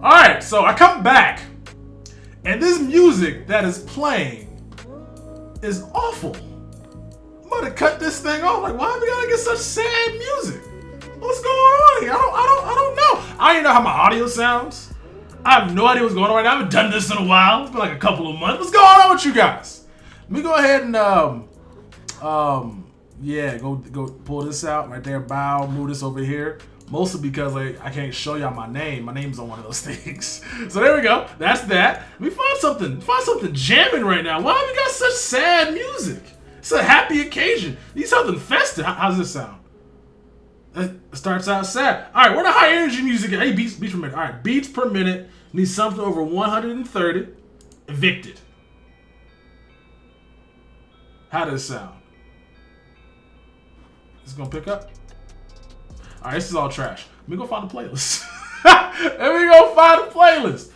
Alright, so I come back, and this music that is playing is awful. I'm about to cut this thing off. Like, why we gotta get such sad music? What's going on here? I don't know. I don't even know how my audio sounds. I have no idea what's going on right now. I haven't done this in a while. It's been like a couple of months. What's going on with you guys? Let me go ahead and yeah, go pull this out right there. Bow, move this over here. Mostly because like I can't show y'all my name. My name's on one of those things. So there we go. That's that. Let me find something jamming right now. Why have we got such sad music? It's a happy occasion. Need something festive. How's this sound? It starts out sad. All right, where the high energy music at? Hey, beats per minute. All right, beats per minute. Need something over 130. Evicted. How does it sound? Is it gonna pick up? All right, this is all trash. Let me go find the playlist. Let me go find the playlist.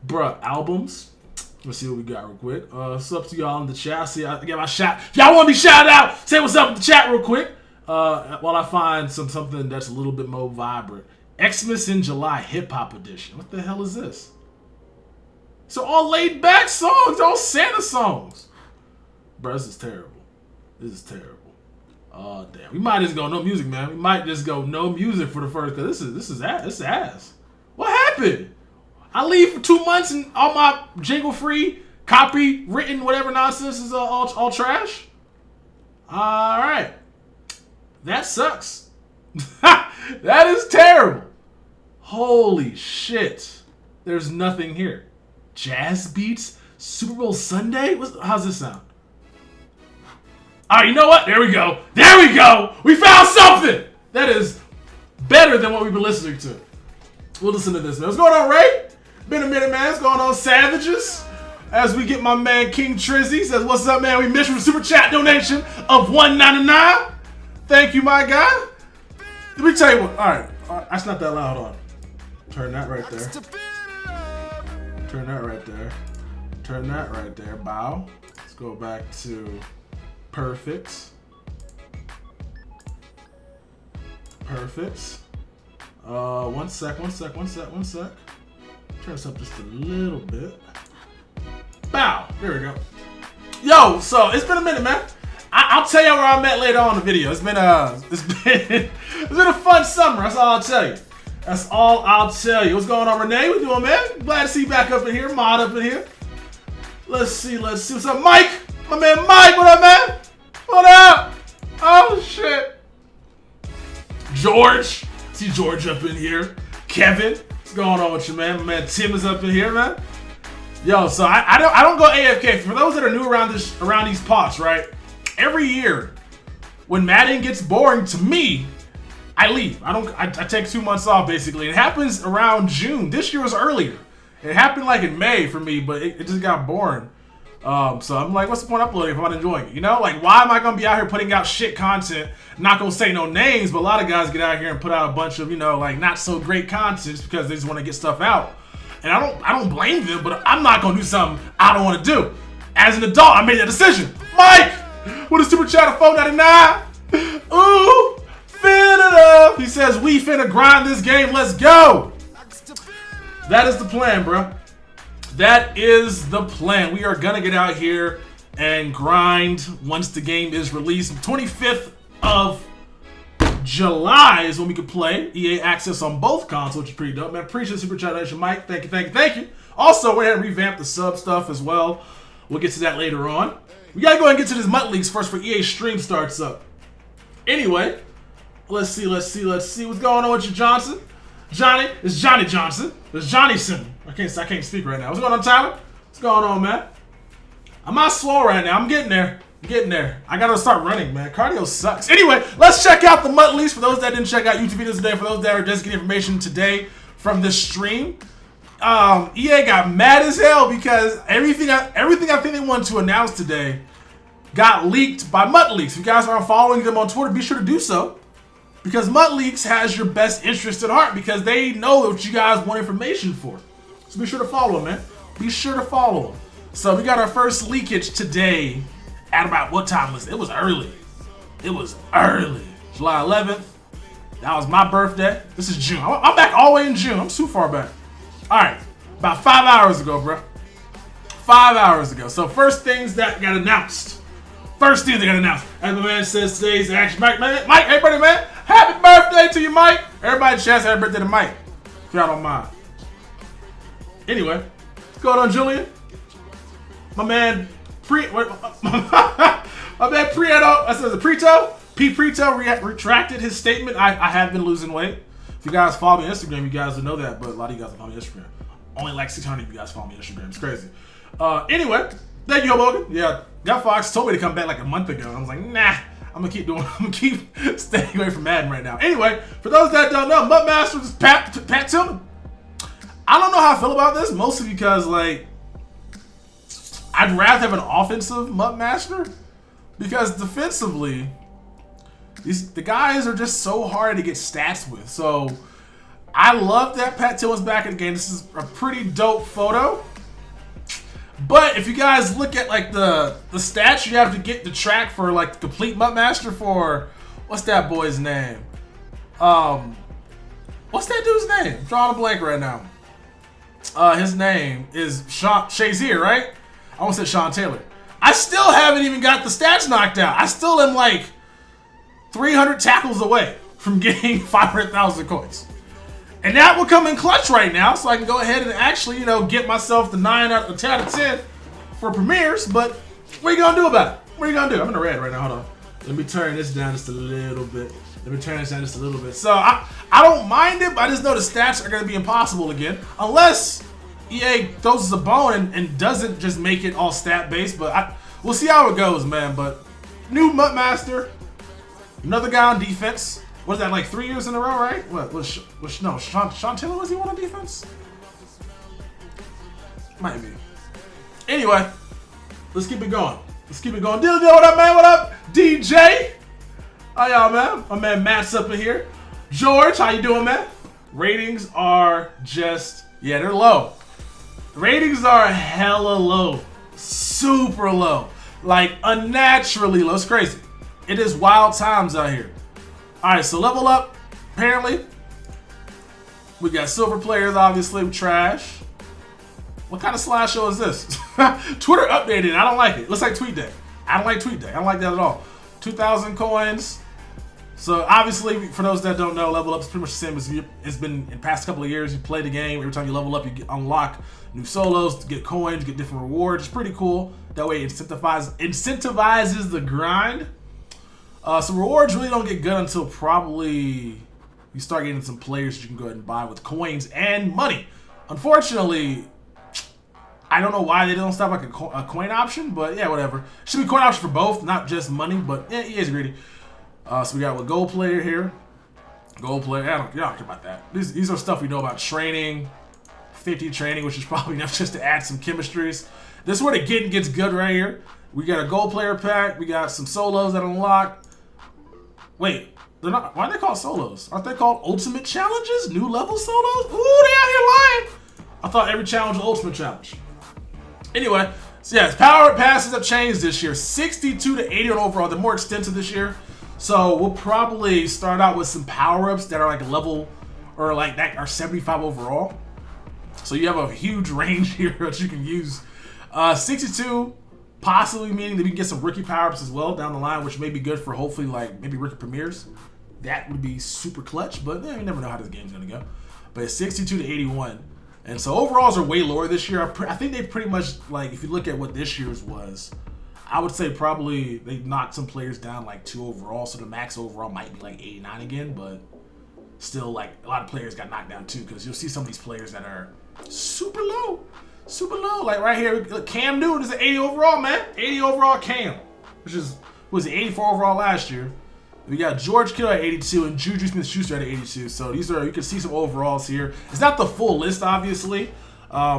Bruh, albums. Let's see what we got real quick. What's up to y'all in the chat? See, I get my shout. If y'all want to be shouted out, say what's up in the chat real quick. While I find something that's a little bit more vibrant. Xmas in July Hip Hop Edition. What the hell is this? So all laid back songs, all Santa songs. Bro, this is terrible. This is terrible. Oh damn. We might just go no music, man. We might just go no music for the first, cause this is ass. What happened? I leave for 2 months and all my jingle free, copy written, whatever nonsense is all trash. All right. That sucks. That is terrible. Holy shit. There's nothing here. Jazz beats? Super Bowl Sunday? How's this sound? All right, you know what? There we go. There we go. We found something. That is better than what we've been listening to. We'll listen to this, man. What's going on, Ray? Been a minute, man. What's going on, Savages? As we get my man King Trizzy says, what's up, man? We missed from super chat donation of $1.99. Thank you, my guy. Let me tell you what. All right. That's not that loud on. Turn that right there. Turn that right there. Turn that right there. Bow. Let's go back to perfect. Perfect. One sec. Turn this up just a little bit. Bow. There we go. Yo, so it's been a minute, man. I'll tell you where I'm at later on in the video. It's been a fun summer. That's all I'll tell you. That's all I'll tell you. What's going on, Renee? What you doing, man? Glad to see you back up in here. Mod up in here. Let's see. What's up, Mike? My man Mike. What up, man? What up? Oh shit. George. See George up in here. Kevin. What's going on with you, man? My man Tim is up in here, man. Yo, so I don't go AFK. For those that are new around these pots, right? Every year, when Madden gets boring to me, I leave. I take 2 months off basically. It happens around June. This year was earlier. It happened like in May for me, but it just got boring. So I'm like, what's the point of uploading if I'm not enjoying it? You know, like why am I gonna be out here putting out shit content? Not gonna say no names, but a lot of guys get out here and put out a bunch of, you know, like not so great content just because they just want to get stuff out. And I don't blame them, but I'm not gonna do something I don't want to do. As an adult, I made that decision. Mike, with a super chat of $4.99. Ooh, fill it up. He says we finna grind this game. Let's go. That is the plan, bro. That is the plan. We are gonna get out here and grind once the game is released. 25th of July is when we can play. EA access on both consoles, which is pretty dope, man. Appreciate the super chat donation, Mike. Thank you. Also, we're gonna revamp the sub stuff as well. We'll get to that later on. We gotta go ahead and get to this MUT leagues first for EA stream starts up. Anyway, let's see what's going on with you, Johnson. Johnny, it's Johnny Johnson. It's Johnnyson. I can't speak right now. What's going on, Tyler? What's going on, man? I'm not slow right now. I'm getting there. I gotta start running, man. Cardio sucks. Anyway, let's check out the MUT leagues for those that didn't check out YouTube videos today. For those that are just getting information today from this stream. EA got mad as hell because everything I think they wanted to announce today got leaked by MUT Leaks. If you guys aren't following them on Twitter, be sure to do so. Because MUT Leaks has your best interest at heart because they know what you guys want information for. So be sure to follow them, man. Be sure to follow them. So we got our first leakage today at about what time was it? It was early. July 11th. That was my birthday. This is June. I'm back all the way in June. I'm too far back. All right, about 5 hours ago, bro. 5 hours ago. So first things that got announced. As my man says today's action. Mike, everybody, man. Happy birthday to you, Mike. Everybody chance happy birthday to Mike. If y'all don't mind. Anyway, what's going on, Julian? My man, Preto retracted his statement. I have been losing weight. If you guys follow me on Instagram, you guys will know that, but a lot of you guys don't follow me on Instagram. Only like 600 of you guys follow me on Instagram. It's crazy. Anyway, thank you, Hoboken. Yeah, Guy Fox told me to come back like a month ago. I was like, nah, I'm gonna keep staying away from Madden right now. Anyway, for those that don't know, MUT Master is Pat Tillman. I don't know how I feel about this, mostly because, like, I'd rather have an offensive MUT Master, because defensively, the guys are just so hard to get stats with. So I love that Pat Tillman's back in the game. This is a pretty dope photo. But if you guys look at like the stats you have to get the track for like the complete MUT Master for, what's that boy's name? What's that dude's name? I'm drawing a blank right now. His name is Shazier, right? I almost said Sean Taylor. I still haven't even got the stats knocked out. I still am like 300 tackles away from getting 500,000 coins. And that will come in clutch right now, so I can go ahead and actually, get myself the 10 out of 10 for premieres. But what are you going to do about it? What are you going to do? I'm in the red right now. Hold on. Let me turn this down just a little bit. So I don't mind it, but I just know the stats are going to be impossible again. Unless EA throws us a bone and doesn't just make it all stat-based. But we'll see how it goes, man. But new MUT Master, another guy on defense. What is that, like 3 years in a row, right? Sean Taylor, was he one on defense? Might be. Anyway, let's keep it going. Deal, what up, man? What up, DJ? How y'all, man? My man Matt's up in here. George, how you doing, man? Ratings are just, they're low. Ratings are hella low. Super low. Like, unnaturally low. It's crazy. It is wild times out here. Alright, so level up, apparently. We got silver players, obviously, trash. What kind of slideshow is this? Twitter updated, I don't like it. Looks like Tweet Day. I don't like Tweet Day. I don't like that at all. 2,000 coins. So, obviously, for those that don't know, level up is pretty much the same as it's been in the past couple of years. You play the game, every time you level up, you unlock new solos to get coins, get different rewards. It's pretty cool. That way, it incentivizes the grind. So rewards really don't get good until probably you start getting some players you can go ahead and buy with coins and money. Unfortunately, I don't know why they don't stop like a coin option, but yeah, whatever. Should be coin option for both, not just money, but yeah, he is greedy. So we got a gold player here. Gold player, you don't care about that. These are stuff we know about training, 50 training, which is probably enough just to add some chemistries. This is where the getting gets good right here. We got a gold player pack. We got some solos that unlock. Wait, they're not. Why are they called solos? Aren't they called ultimate challenges? New level solos? Ooh, they out here lying. I thought every challenge was ultimate challenge. Anyway, so yes, power passes have changed this year. 62 to 80 on overall. They're more extensive this year. So we'll probably start out with some power-ups that are like level or like that are 75 overall. So you have a huge range here that you can use. 62. Possibly meaning that we can get some rookie power-ups as well down the line, which may be good for hopefully like maybe rookie premieres. That would be super clutch, but you never know how this game's gonna go. But it's 62 to 81, and so overalls are way lower this year. I think they pretty much, like, if you look at what this year's was, I would say probably they knocked some players down like 2 overall, so the max overall might be like 89 again, but still like a lot of players got knocked down too, because you'll see some of these players that are super low. Like right here, Cam Newton is an 80 overall, man. 80 overall Cam, which was 84 overall last year. We got George Kittle at 82 and Juju Smith-Schuster at 82. So these are, you can see some overalls here. It's not the full list, obviously,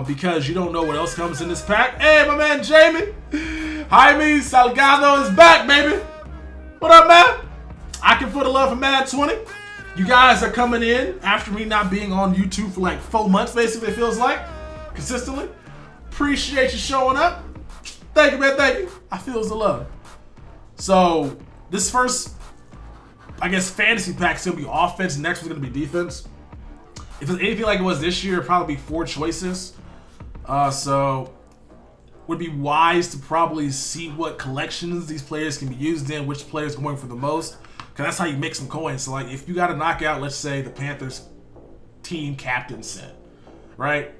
because you don't know what else comes in this pack. Hey, my man Jamie, Jaime Salgado is back, baby. What up, man? I can put a love for Madden 20. You guys are coming in after me not being on YouTube for like 4 months, basically, it feels like, consistently. Appreciate you showing up. Thank you, man. Thank you. I feel the love. So this first, I guess, fantasy pack is gonna be offense. Next one's gonna be defense. If it's anything like it was this year, it'd probably be 4 choices. So would be wise to probably see what collections these players can be used in, which players are going for the most, because that's how you make some coins. So like if you got to knock out, let's say the Panthers team captain set, right?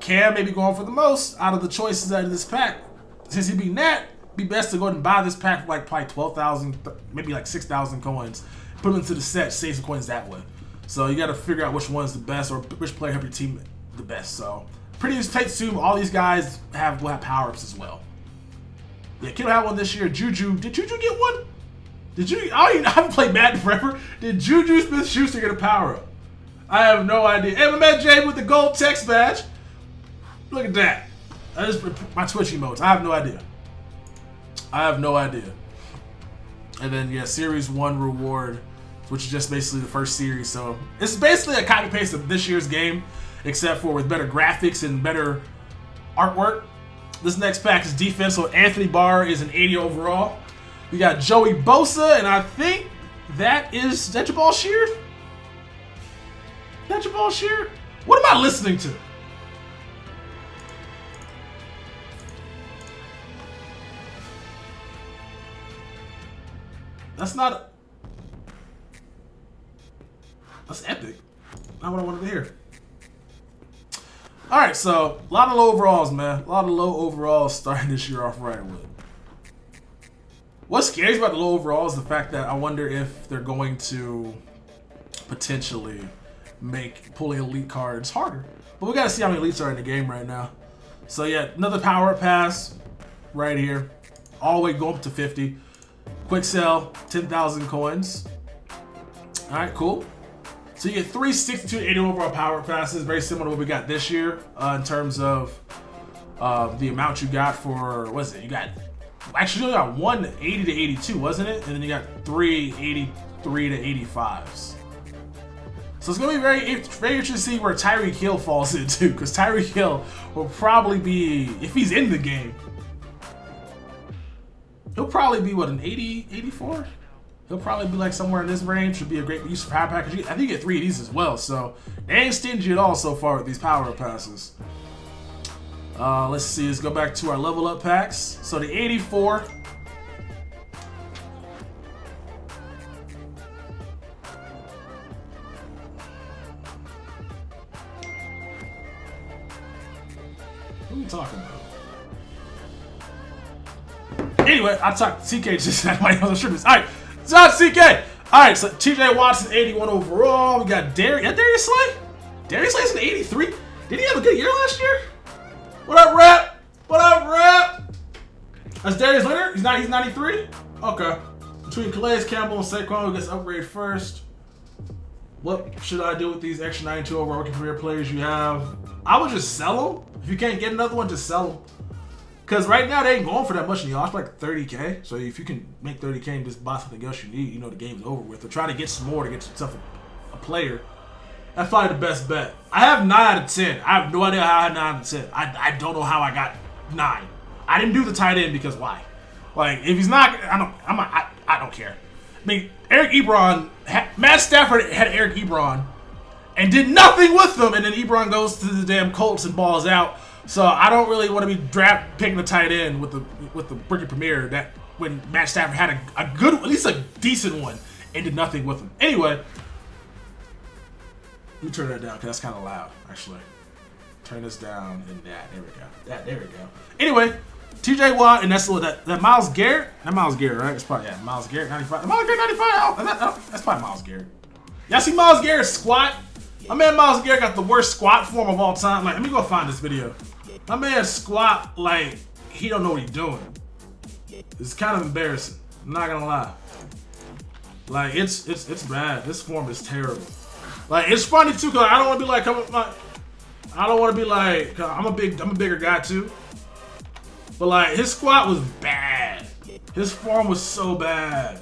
Cam may be going for the most out of the choices out of this pack. Since he'd be Nat, be best to go ahead and buy this pack for like probably 12,000, maybe like 6,000 coins. Put them into the set, save some coins that way. So you got to figure out which one's the best or which player help your team the best. So pretty safe to assume all these guys will have power-ups as well. Yeah, Kittle had one this year. Juju, did Juju get one? Did you? I haven't played Madden forever. Did Juju Smith-Schuster get a power-up? I have no idea. Hey, my man Jay with the gold text badge. Look at that. That is my Twitch emotes. I have no idea. And then yeah, Series 1 reward, which is just basically the first series. So it's basically a copy paste of this year's game, except for with better graphics and better artwork. This next pack is defense. So Anthony Barr is an 80 overall. We got Joey Bosa, and I think that is Jabal Sheard. That Jabal Sheard? What am I listening to? That's not. That's epic. Not what I wanted to hear. All right, so a lot of low overalls, man. A lot of low overalls starting this year off right with. What's scary about the low overalls is the fact that I wonder if they're going to potentially make pulling elite cards harder. But we got to see how many elites are in the game right now. So yeah, another power pass right here. All the way going up to 50. Quick sell, 10,000 coins. All right, cool. So you get 3 62 80 overall power passes, very similar to what we got this year in terms of the amount you got for, what is it? You got, actually you got 1 80 to 82, wasn't it? And then you got 3 83 to 85s. So it's going to be very interesting to see where Tyreek Hill falls into, because Tyreek Hill will probably be, if he's in the game, he'll probably be, what, an 80, 84? He'll probably be like somewhere in this range. Should be a great use for power package. I think you get 3 of these as well, so they ain't stingy at all so far with these power passes. Let's see, let's go back to our level up packs. So the 84. What are you talking about? Anyway, I talked to TK just that way. I'm sure this. All right, it's not CK. All right, so TJ Watson, 81 overall. We got Darius Slay. Darius Slay's an 83. Did he have a good year last year? What up, Rap? What up, Rap? That's Darius Leonard. He's 93. Okay. Between Calais Campbell and Saquon, who gets upgrade first. What should I do with these extra 92 overall rookie career players you have? I would just sell them. If you can't get another one, just sell them. Because right now, they ain't going for that much in the odds, like 30K. So if you can make 30K and just buy something else you need, you know the game's over with. Or try to get some more to get yourself a player. That's probably the best bet. I have 9 out of 10. I have no idea how I had 9 out of 10. I don't know how I got 9. I didn't do the tight end because why? Like, if he's not, I don't care. I mean, Eric Ebron, Matt Stafford had Eric Ebron and did nothing with them, and then Ebron goes to the damn Colts and balls out. So I don't really want to be picking the tight end with the rookie premier that when Matt Stafford had a good, at least a decent one, and did nothing with him. Anyway, let me turn that down because that's kind of loud, actually. Turn this down and that. There we go. There we go. Anyway, TJ Watt, and that's that Myles Garrett. That Myles Garrett, right? It's probably, yeah, Myles Garrett 95. Myles Garrett 95. Oh, that's probably Myles Garrett. Y'all see Myles Garrett's squat? My man Myles Garrett got the worst squat form of all time. Like, let me go find this video. My man squat like he don't know what he's doing. It's kind of embarrassing. I'm not gonna lie. Like it's bad. This form is terrible. Like it's funny too, cause I don't want to be like I don't want to be like 'cause I'm a bigger guy too. But like his squat was bad. His form was so bad.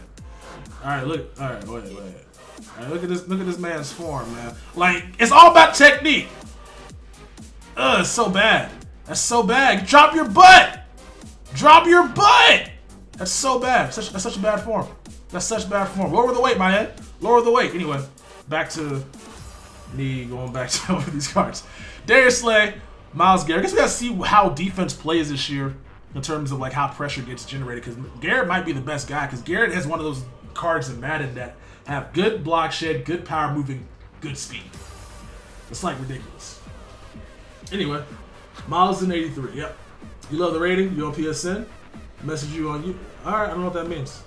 All right, look. All right, wait. All right, look at this man's form, man. Like it's all about technique. It's so bad. That's so bad. Drop your butt. Drop your butt. That's so bad. That's such a bad form. That's such bad form. Lower the weight, my head. Lower the weight. Anyway, back to me going back to over these cards. Darius Slay, Myles Garrett. I guess we gotta see how defense plays this year in terms of like how pressure gets generated. Because Garrett might be the best guy. Because Garrett has one of those cards in Madden that have good block shed, good power moving, good speed. It's like ridiculous. Anyway, Miles in 83. Yep. You love the rating? You on PSN? Message you on you. Alright, I don't know what that means.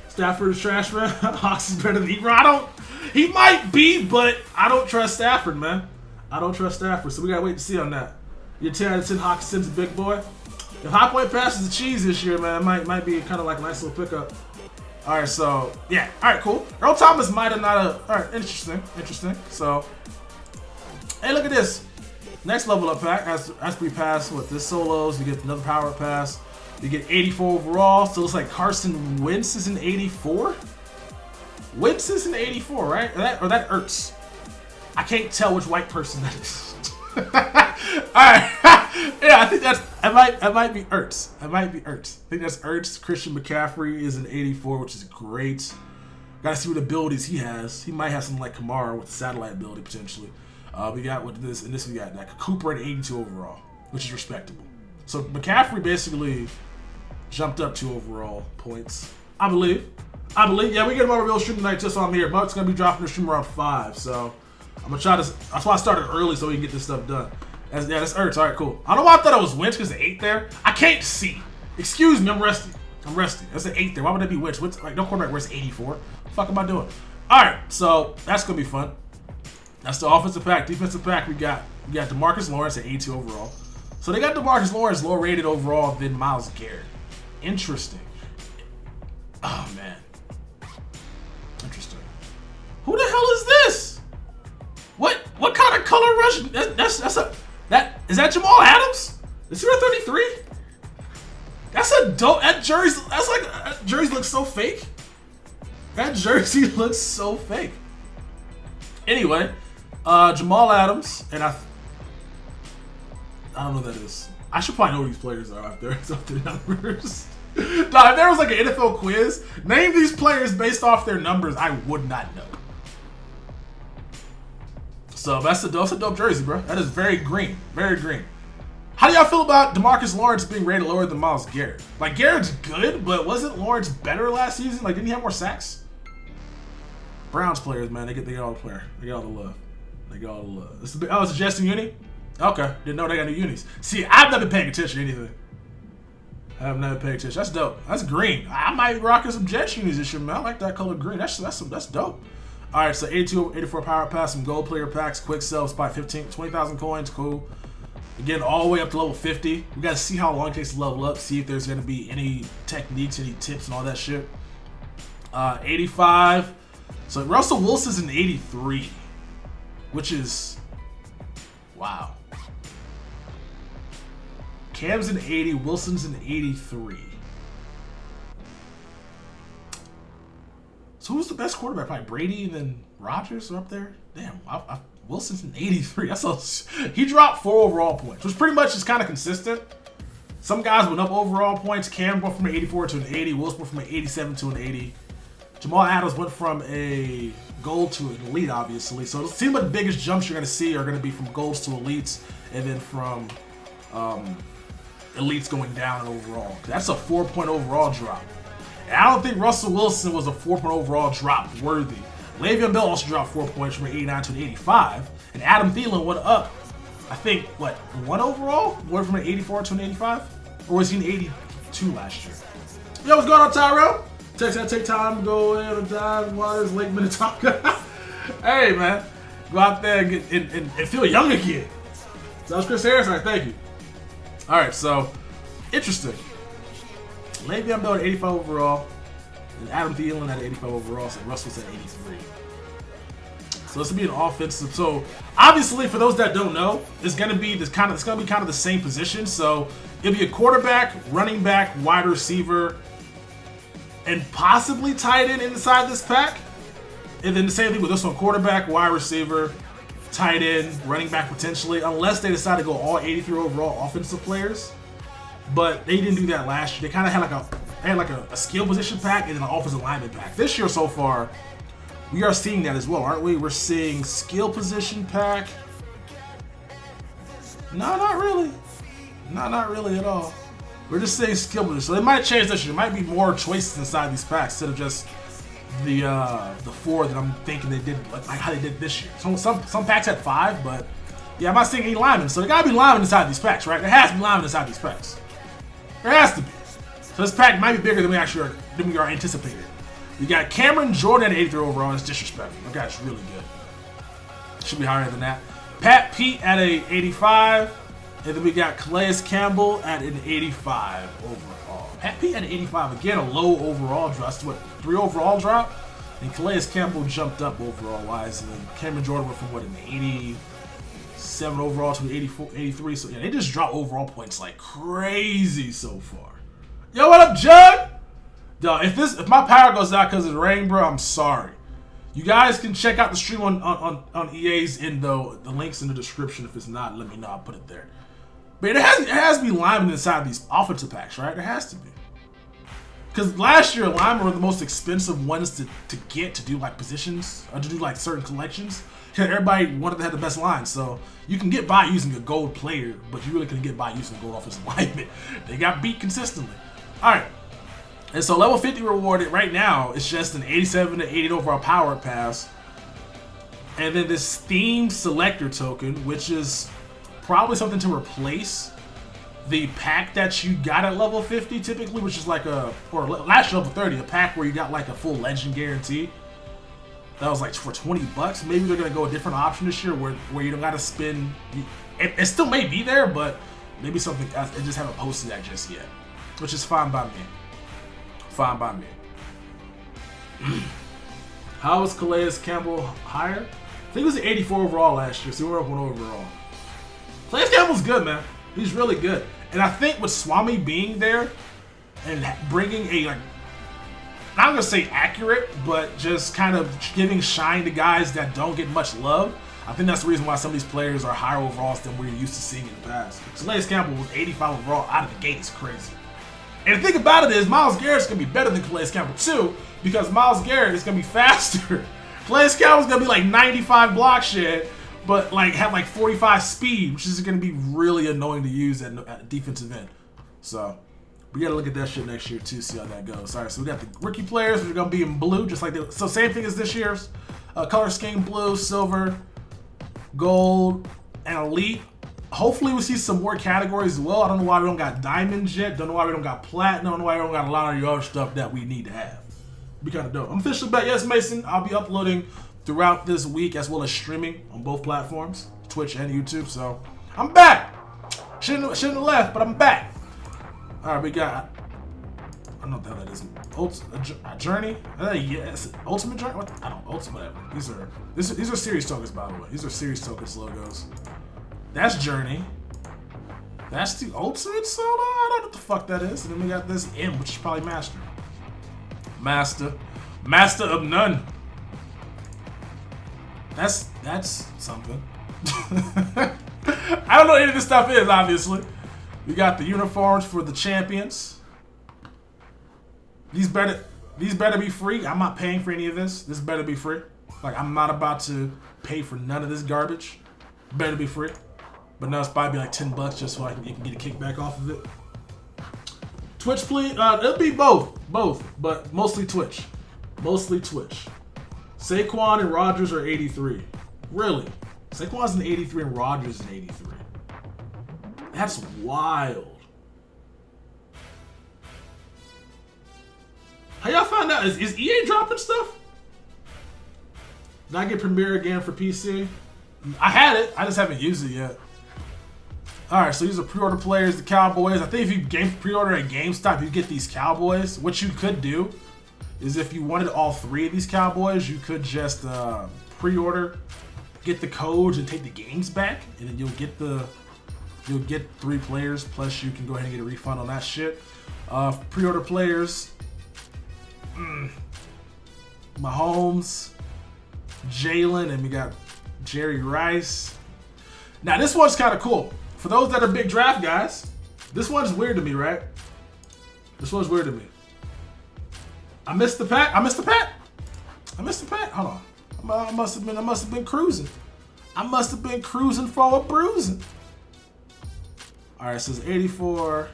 Stafford is trash, man. Hawks is better than Ebron. He might be, but I don't trust Stafford, man. I don't trust Stafford, so we gotta wait to see on that. Your 10 out of 10 Hawks Sim's a big boy. If High Point passes the cheese this year, man, it might be kind of like a nice little pickup. Alright, so yeah. Alright, cool. Earl Thomas might have not alright, interesting. So hey, look at this. Next level up pack, as we pass what this solos, you get another power pass. You get 84 overall. So it looks like Carson Wentz is in 84. Wentz is in 84, right? Or that Ertz. I can't tell which white person that is. Alright. Yeah, I think that might be Ertz. I think that's Ertz. Christian McCaffrey is in 84, which is great. Gotta see what abilities he has. He might have something like Kamara with satellite ability potentially. We got with this, and this we got like Cooper at 82 overall, which is respectable. So McCaffrey basically jumped up 2 overall points. I believe. Yeah, we get him on real stream tonight just on here. Mark's gonna be dropping the stream around 5, so I'm gonna try to. That's why I started early so we can get this stuff done. That's Ertz. All right, cool. I don't know why I thought it was Wentz because the 8 there. I can't see. Excuse me, I'm rusty. That's the 8 there. Why would that be Wentz? Like no quarterback wears 84. What the fuck am I doing? All right, so that's gonna be fun. That's the offensive pack. Defensive pack, we got DeMarcus Lawrence at 82 overall. So they got DeMarcus Lawrence lower rated overall than Myles Garrett. Interesting. Oh man. Interesting. Who the hell is this? What kind of color rush? Is that Jamal Adams? Is he at 33? That's a dope. That jersey looks so fake. That jersey looks so fake. Anyway, Jamal Adams, and I don't know who that is. I should probably know who these players are after their numbers. Nah, if there was like an NFL quiz, name these players based off their numbers, I would not know. So that's a dope jersey, bro. That is very green. Very green. How do y'all feel about DeMarcus Lawrence being rated lower than Myles Garrett? Like, Garrett's good, but wasn't Lawrence better last season? Like, didn't he have more sacks? Browns players, man, they get all the player. They get all the love. Oh, it's a Justin Uni? Okay. Didn't know they got new unis. See, I've never been paying attention to anything. I've never paid attention. That's dope. That's green. I might be rocking some Jets unis this year, man. I like that color green. That's dope. All right, so 82, 84 power pass, some gold player packs, quick sells, by 20,000 coins. Cool. Again, all the way up to level 50. We got to see how long it takes to level up, see if there's going to be any techniques, any tips, and all that shit. 85. So Russell Wilson's in 83, which is, wow. Cam's in 80, Wilson's in 83. So who's the best quarterback? Probably Brady and then Rodgers are up there? Damn, Wilson's in 83. He dropped 4 overall points, which pretty much is kind of consistent. Some guys went up overall points. Cam went from an 84 to an 80. Wilson went from an 87 to an 80. Jamal Adams went from a gold to an elite, obviously. So it seems like the biggest jumps you're going to see are going to be from golds to elites, and then from elites going down overall. That's a 4-point overall drop. And I don't think Russell Wilson was a 4-point overall drop worthy. Le'Veon Bell also dropped 4 points from an 89 to an 85. And Adam Thielen went up, I think, 1 overall? Went from an 84 to an 85? Or was he an 82 last year? Yo, what's going on, Tyrell? Take time to go in and dive waters, Lake Minnetonka. Hey, man. Go out there and feel young again. So that was Chris Harris. All right, thank you. All right, so interesting. Le'Veon Bell at 85 overall, and Adam Thielen at 85 overall, so Russell's at 83. So this will be an offensive. So obviously, for those that don't know, it's gonna be kind of the same position. So it'll be a quarterback, running back, wide receiver, and possibly tight end inside this pack. And then the same thing with this one: quarterback, wide receiver, tight end, running back potentially, unless they decide to go all 83 overall offensive players. But they didn't do that last year. They kind of had like a skill position pack and then an offensive lineman pack. This year so far, we are seeing that as well, aren't we? We're seeing skill position pack. No, not really. No, not really at all. We're just saying skill position. So they might change this year. There might be more choices inside these packs instead of just the 4 that I'm thinking they did, like how they did this year. Some packs had 5, but yeah, I'm not seeing any linemen. So there gotta be linemen inside these packs, right? There has to be linemen inside these packs. There has to be. So this pack might be bigger than we are anticipating. We got Cameron Jordan at 83 overall. That's disrespectful. That guy's really good. Should be higher than that. Pat Pete at a 85. And then we got Calais Campbell at an 85 overall. Pat Pete at an 85. Again, a low overall drop. That's what, 3 overall drop? And Calais Campbell jumped up overall wise. And then Cameron Jordan went from what, an 87 overall to an 84, 83. So yeah, they just dropped overall points like crazy so far. Yo, what up, Jug? Yo, if my power goes out because of the rain, bro, I'm sorry. You guys can check out the stream on EA's the link's in the description. If it's not, let me know. I'll put it there. But it has to be linemen inside these offensive packs, right? There has to be. Because last year, linemen were the most expensive ones to get to do like positions or to do like certain collections. Because everybody wanted to have the best line. So you can get by using a gold player, but you really couldn't get by using a gold offensive lineman. They got beat consistently. All right. And so level 50 rewarded right now, it's just an 87 to 88 overall power pass. And then this theme selector token, which is probably something to replace the pack that you got at level 50 typically, which is like or last year level 30, a pack where you got like a full legend guarantee. That was like for 20 bucks. Maybe they're gonna go a different option this year where you don't gotta spend, it still may be there, but maybe something else. They just haven't posted that just yet, which is fine by me. Fine by me. How is Calais Campbell higher? I think it was an 84 overall last year, so we're up 1 overall. Calais Campbell's good, man. He's really good. And I think with Swami being there and bringing a, like, not gonna say accurate, but just kind of giving shine to guys that don't get much love, I think that's the reason why some of these players are higher overalls than we're used to seeing in the past. Calais Campbell was 85 overall out of the gate. Is crazy. And the thing about it is, Myles Garrett's going to be better than Calais Campbell too, because Myles Garrett is going to be faster. Calais Campbell's going to be like 95 block shed, but like have like 45 speed, which is going to be really annoying to use at defensive end. So we got to look at that shit next year too, see how that goes. All right, so we got the rookie players, which are going to be in blue, just like so same thing as this year's color scheme: blue, silver, gold, and elite. Hopefully we see some more categories as well. I don't know why we don't got diamonds yet. Don't know why we don't got platinum. Don't know why we don't got a lot of the other stuff that we need to have. Be kind of dope. I'm officially back. Yes, Mason. I'll be uploading throughout this week as well as streaming on both platforms, Twitch and YouTube. So I'm back. Shouldn't have left, but I'm back. All right, we got. I don't know what that is. A journey? Yes, Ultimate Journey. What? I don't know. Ultimate. Whatever. These are series tokens, by the way. These are series tokens logos. That's Journey. That's the Ultimate Solo? I don't know what the fuck that is. And then we got this M, which is probably Master. Master of none. That's something. I don't know what any of this stuff is, obviously. We got the uniforms for the champions. These better be free. I'm not paying for any of this. This better be free. Like, I'm not about to pay for none of this garbage. Better be free. But now it's probably like $10 just so you can get a kickback off of it. Twitch, please. It'll be both, but mostly Twitch. Mostly Twitch. Saquon and Rodgers are 83. Really? Saquon's an 83 and Rodgers is an 83. That's wild. How y'all find out? Is EA dropping stuff? Did I get Premiere again for PC? I had it. I just haven't used it yet. Alright, so these are pre-order players, the Cowboys. I think if you pre-order at GameStop, you get these Cowboys. What you could do is if you wanted all 3 of these Cowboys, you could just pre-order, get the codes, and take the games back, and then you'll get 3 players. Plus, you can go ahead and get a refund on that shit. Pre-order players: Mahomes, Jalen, and we got Jerry Rice. Now this one's kind of cool. For those that are big draft guys, this one's weird to me, right? This one's weird to me. I missed the pack. I missed the pack. Hold on. I must have been cruising. I must have been cruising for a bruising. All right, so it's 84.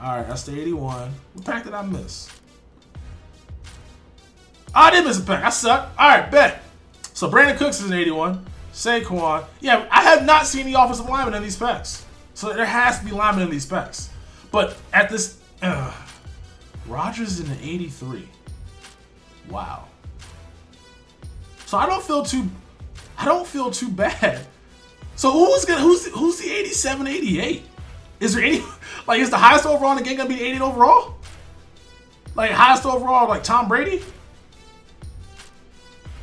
All right, that's the 81. What pack did I miss? Oh, I did miss a pack. I suck. All right, bet. So Brandon Cooks is an 81. Saquon. Yeah, I have not seen the offensive lineman in these packs. So there has to be linemen in these packs. But at this, Rodgers is an 83. Wow. So I don't feel too bad. So who's the 87, 88? Is there any like is the highest overall in the game gonna be 80 overall? Like highest overall like Tom Brady?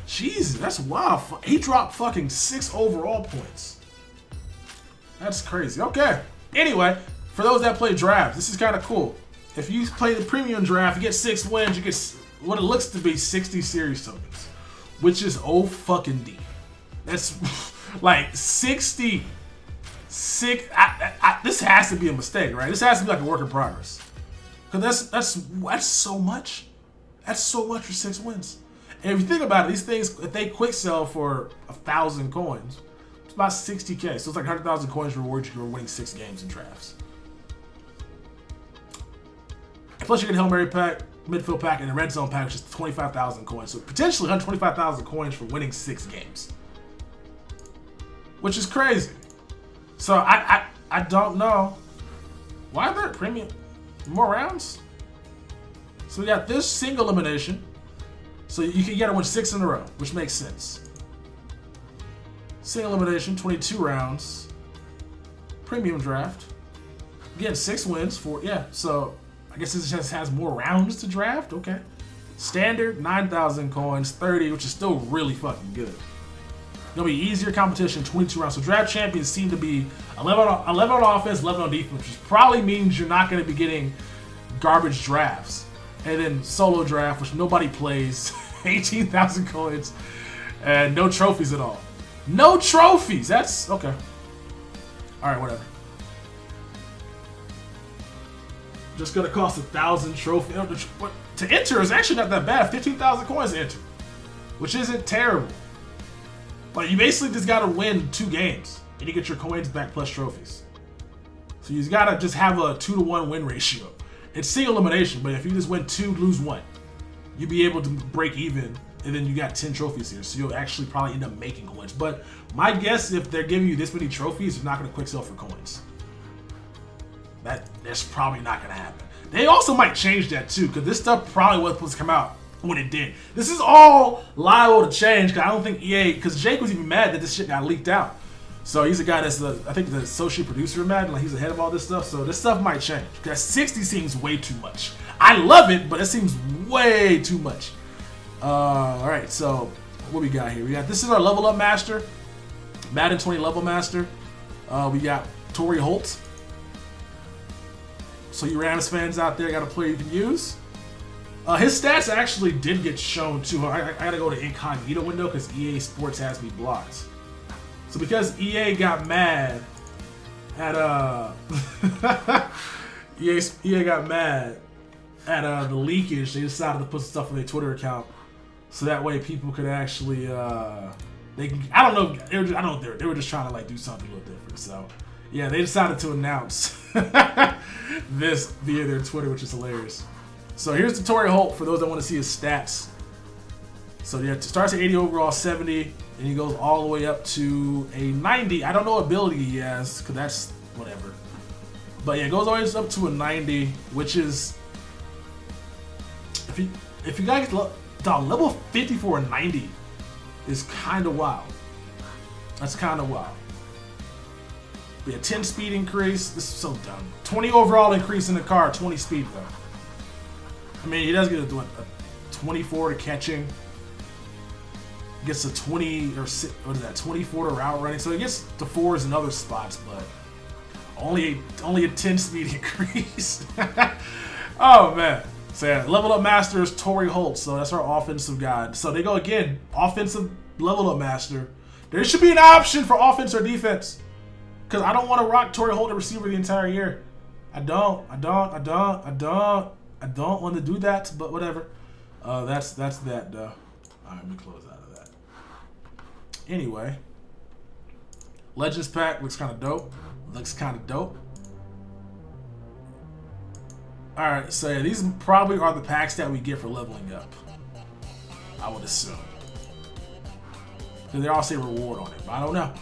Jesus, that's wild. He dropped fucking 6 overall points. That's crazy. Okay. Anyway, for those that play draft, this is kind of cool. If you play the premium draft, you get 6 wins, you get what it looks to be 60 series tokens, which is fucking D. That's like 60. This has to be a mistake, right? This has to be like a work in progress. Because that's so much. That's so much for 6 wins. And if you think about it, these things, if they quick sell for 1,000 coins, it's about 60K. So it's like 100,000 coins reward you for winning 6 games in drafts. And plus you get a Hail Mary pack, midfield pack, and a red zone pack, which is 25,000 coins. So potentially 125,000 coins for winning 6 games. Which is crazy. So I don't know. Why are there premium more rounds? So we got this single elimination. So you gotta win 6 in a row, which makes sense. Single elimination, 22 rounds. Premium draft. Again, 6 wins, 4, yeah. So I guess this just has more rounds to draft, okay. Standard, 9,000 coins, 30, which is still really fucking good. Gonna be easier competition, 22 rounds. So draft champions seem to be 11 on offense, 11 on defense, which probably means you're not gonna be getting garbage drafts. And then solo draft, which nobody plays, 18,000 coins, and no trophies at all. No trophies. That's okay. All right, whatever. Just gonna cost 1,000 trophies. But to enter is actually not that bad. 15,000 coins to enter, which isn't terrible. But you basically just gotta win 2 games, and you get your coins back plus trophies. So you gotta just have a 2-to-1 win ratio. It's single elimination, but if you just win 2, lose 1, you'll be able to break even, and then you got 10 trophies here, so you'll actually probably end up making coins. But my guess, if they're giving you this many trophies, they're not going to quick sell for coins. That's probably not going to happen. They also might change that too, because this stuff probably wasn't supposed to come out when it did. This is all liable to change, because I don't think EA, because Jake was even mad that this shit got leaked out. So he's a guy that's I think the associate producer of Madden, like he's the head of all this stuff. So this stuff might change. Because 60 seems way too much. I love it, but it seems way too much. All right, so what we got here? This is our level up master, Madden 20 level master. We got Torrey Holt. So you Rams fans out there got a player you can use. His stats actually did get shown too. I gotta go to incognito window because EA Sports has me blocked. So because EA got mad at EA got mad at the leakage, they decided to put stuff on their Twitter account so that way people could actually they can, I don't know, they were just trying to like do something a little different. So yeah, they decided to announce this via their Twitter, which is hilarious. So here's the Torrey Holt for those that want to see his stats. So yeah, it starts at 80 overall, 70, and he goes all the way up to a 90. I don't know what ability he has, because that's whatever. But yeah, it goes always up to a 90, which is, if you guys get level 50 for a 90 is kind of wild. That's kind of wild. But yeah, 10 speed increase. This is so dumb. 20 overall increase in the car, 20 speed though. I mean, he does get a 24 to catching. Gets a 20 or what is that? 24 to route running. So he gets to 4s in other spots, but only a 10 speed increase. Oh man. So yeah, level up master is Torrey Holt. So that's our offensive guy. So they go again, offensive level up master. There should be an option for offense or defense, because I don't want to rock Torrey Holt at receiver the entire year. I don't want to do that, but whatever. That's that though. All right, let me close out of that. Anyway, Legends pack looks kind of dope. Looks kind of dope. All right, so yeah, these probably are the packs that we get for leveling up. I would assume. Because they all say reward on it, but I don't know.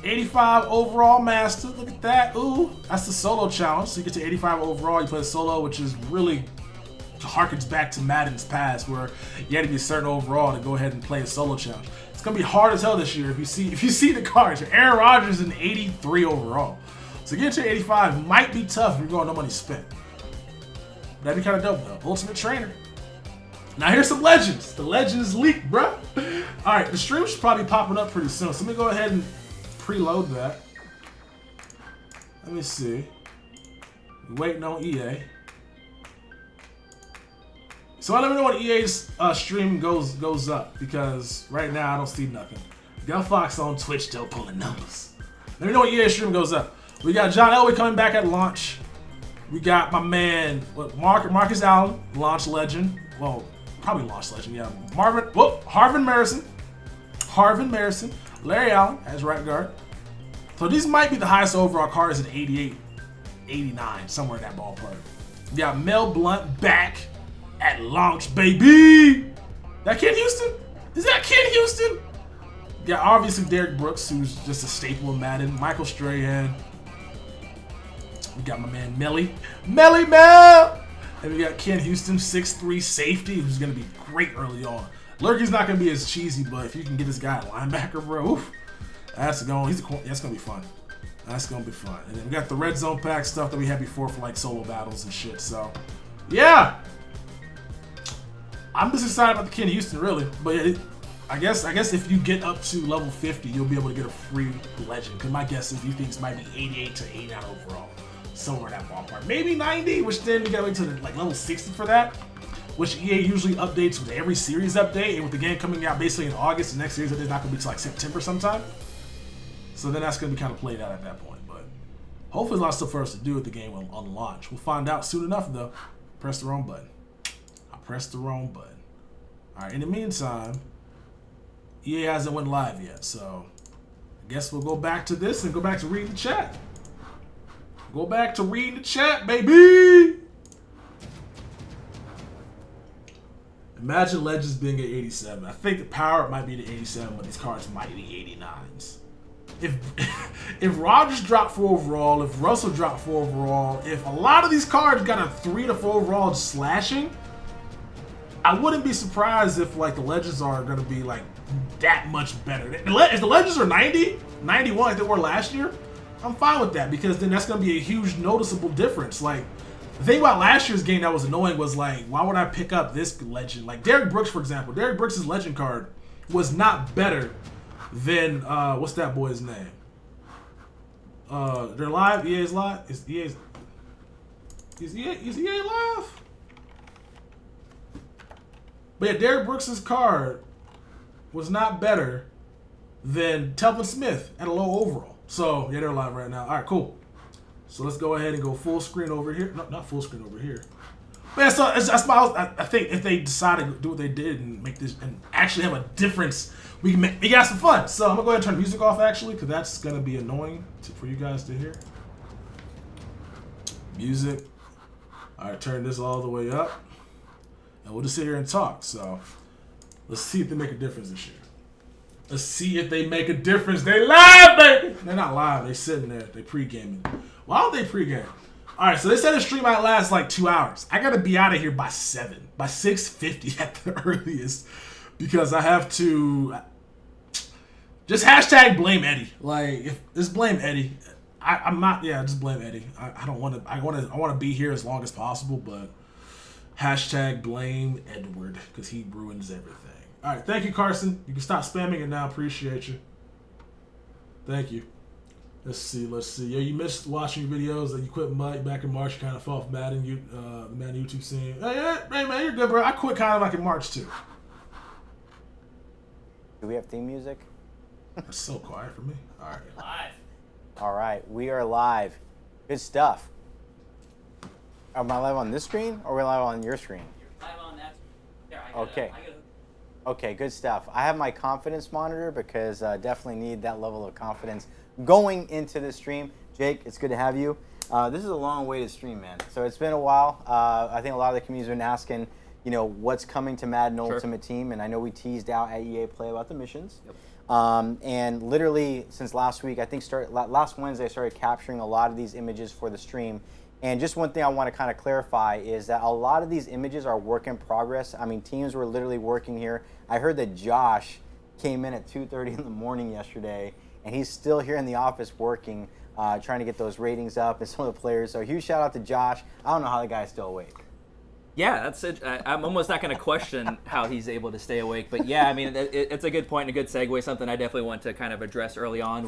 85 overall master. Look at that. Ooh, that's the solo challenge. So you get to 85 overall. You play solo, which is really harkens back to Madden's past, where you had to be a certain overall to go ahead and play a solo challenge. It's gonna be hard as hell this year if you see the cards. Aaron Rodgers is an 83 overall. So getting to 85 might be tough if you're going no money spent. That'd be kind of dope though. Ultimate Trainer. Now here's some legends. The legends leak, bruh. All right, the stream should probably be popping up pretty soon. So let me go ahead and preload that. Let me see. Waiting on EA. So let me know when EA's stream goes up, because right now I don't see nothing. Gun Fox on Twitch still pulling numbers. Let me know when EA's stream goes up. We got John Elway coming back at launch. We got my man Marcus Allen, launch legend. Well, probably launch legend, yeah. Harvin Marison, Larry Allen as right guard. So these might be the highest overall cards in 88, 89, somewhere in that ballpark. We got Mel Blount back at launch, baby. That Ken Houston? Is that Ken Houston? Got obviously Derek Brooks, who's just a staple of Madden. Michael Strahan. We got my man Melly Mel. And we got Ken Houston, 6'3" safety, who's gonna be great early on. Lurky's not gonna be as cheesy, but if you can get this guy a linebacker, bro, oof, that's gonna be fun. That's gonna be fun. And then we got the red zone pack stuff that we had before for like solo battles and shit. So, yeah. I'm just excited about the Ken Houston, really. But I guess if you get up to level 50, you'll be able to get a free legend. Because my guess is these things might be 88 to 89 overall, somewhere in that ballpark. Maybe 90, which then we gotta wait to like level 60 for that. Which EA usually updates with every series update, and with the game coming out basically in August, the next series update is not gonna be till like September sometime. So then that's gonna be kind of played out at that point. But hopefully, there's a lot of stuff for us to do with the game on launch. We'll find out soon enough, though. Press the wrong button. Pressed the wrong button. Alright, in the meantime, EA hasn't went live yet, so I guess we'll go back to this and go back to reading the chat. Go back to reading the chat, baby! Imagine Legends being at 87. I think the power might be to 87, but these cards might be 89s. If Rodgers dropped 4 overall, if Russell dropped 4 overall, if a lot of these cards got a 3 to 4 overall slashing, I wouldn't be surprised if like the Legends are going to be like that much better. If the Legends are 90, 91 like they were last year, I'm fine with that, because then that's going to be a huge noticeable difference. Like, the thing about last year's game that was annoying was like, why would I pick up this legend? Like Derek Brooks, for example. Derek Brooks' legend card was not better than what's that boy's name? They're live. EA's live. Is EA live? But yeah, Derek Brooks' card was not better than Telvin Smith at a low overall. So yeah, they're live right now. All right, cool. So let's go ahead and go full screen over here. No, not full screen over here. But yeah, so I think if they decided to do what they did and make this and actually have a difference, we got some fun. So I'm gonna go ahead and turn the music off actually, because that's gonna be annoying for you guys to hear. Music. All right, turn this all the way up. And we'll just sit here and talk. So let's see if they make a difference this year. Let's see if they make a difference. They live, baby. They're not live. They sitting there. They pre-gaming. Why don't they pre-game? All right. So they said the stream might last like 2 hours. I gotta be out of here by 7, by 6:50 at the earliest, because I have to just hashtag blame Eddie. Like, if just blame Eddie. I'm not. Yeah, just blame Eddie. I don't want to. I want to be here as long as possible, but. Hashtag blame Edward, because he ruins everything. All right, thank you, Carson. You can stop spamming it now. Appreciate you. Thank you. Let's see. Yeah, you missed watching videos that you quit MUT back in March. You kind of fell off Madden, the Madden YouTube scene. Hey, man, you're good, bro. I quit kind of like in March, too. Do we have theme music? That's so quiet for me. All right. Live. All right, we are live. Good stuff. Am I live on this screen, or are we live on your screen? You're live on that. Okay. Okay, good stuff. I have my confidence monitor because definitely need that level of confidence going into the stream. Jake, it's good to have you. This is a long way to stream, man. So it's been a while. I think a lot of the community's been asking, what's coming to Madden Ultimate Team, and I know we teased out at EA Play about the missions. Yep. And literally since last week, I think last Wednesday, I started capturing a lot of these images for the stream. And just one thing I want to kind of clarify is that a lot of these images are work in progress. I mean, teams were literally working here. I heard that Josh came in at 2:30 in the morning yesterday, and he's still here in the office working, trying to get those ratings up and some of the players. So huge shout out to Josh. I don't know how the guy's still awake. Yeah, that's it. I'm almost not going to question how he's able to stay awake. But yeah, I mean, it's a good point and a good segue. Something I definitely want to kind of address early on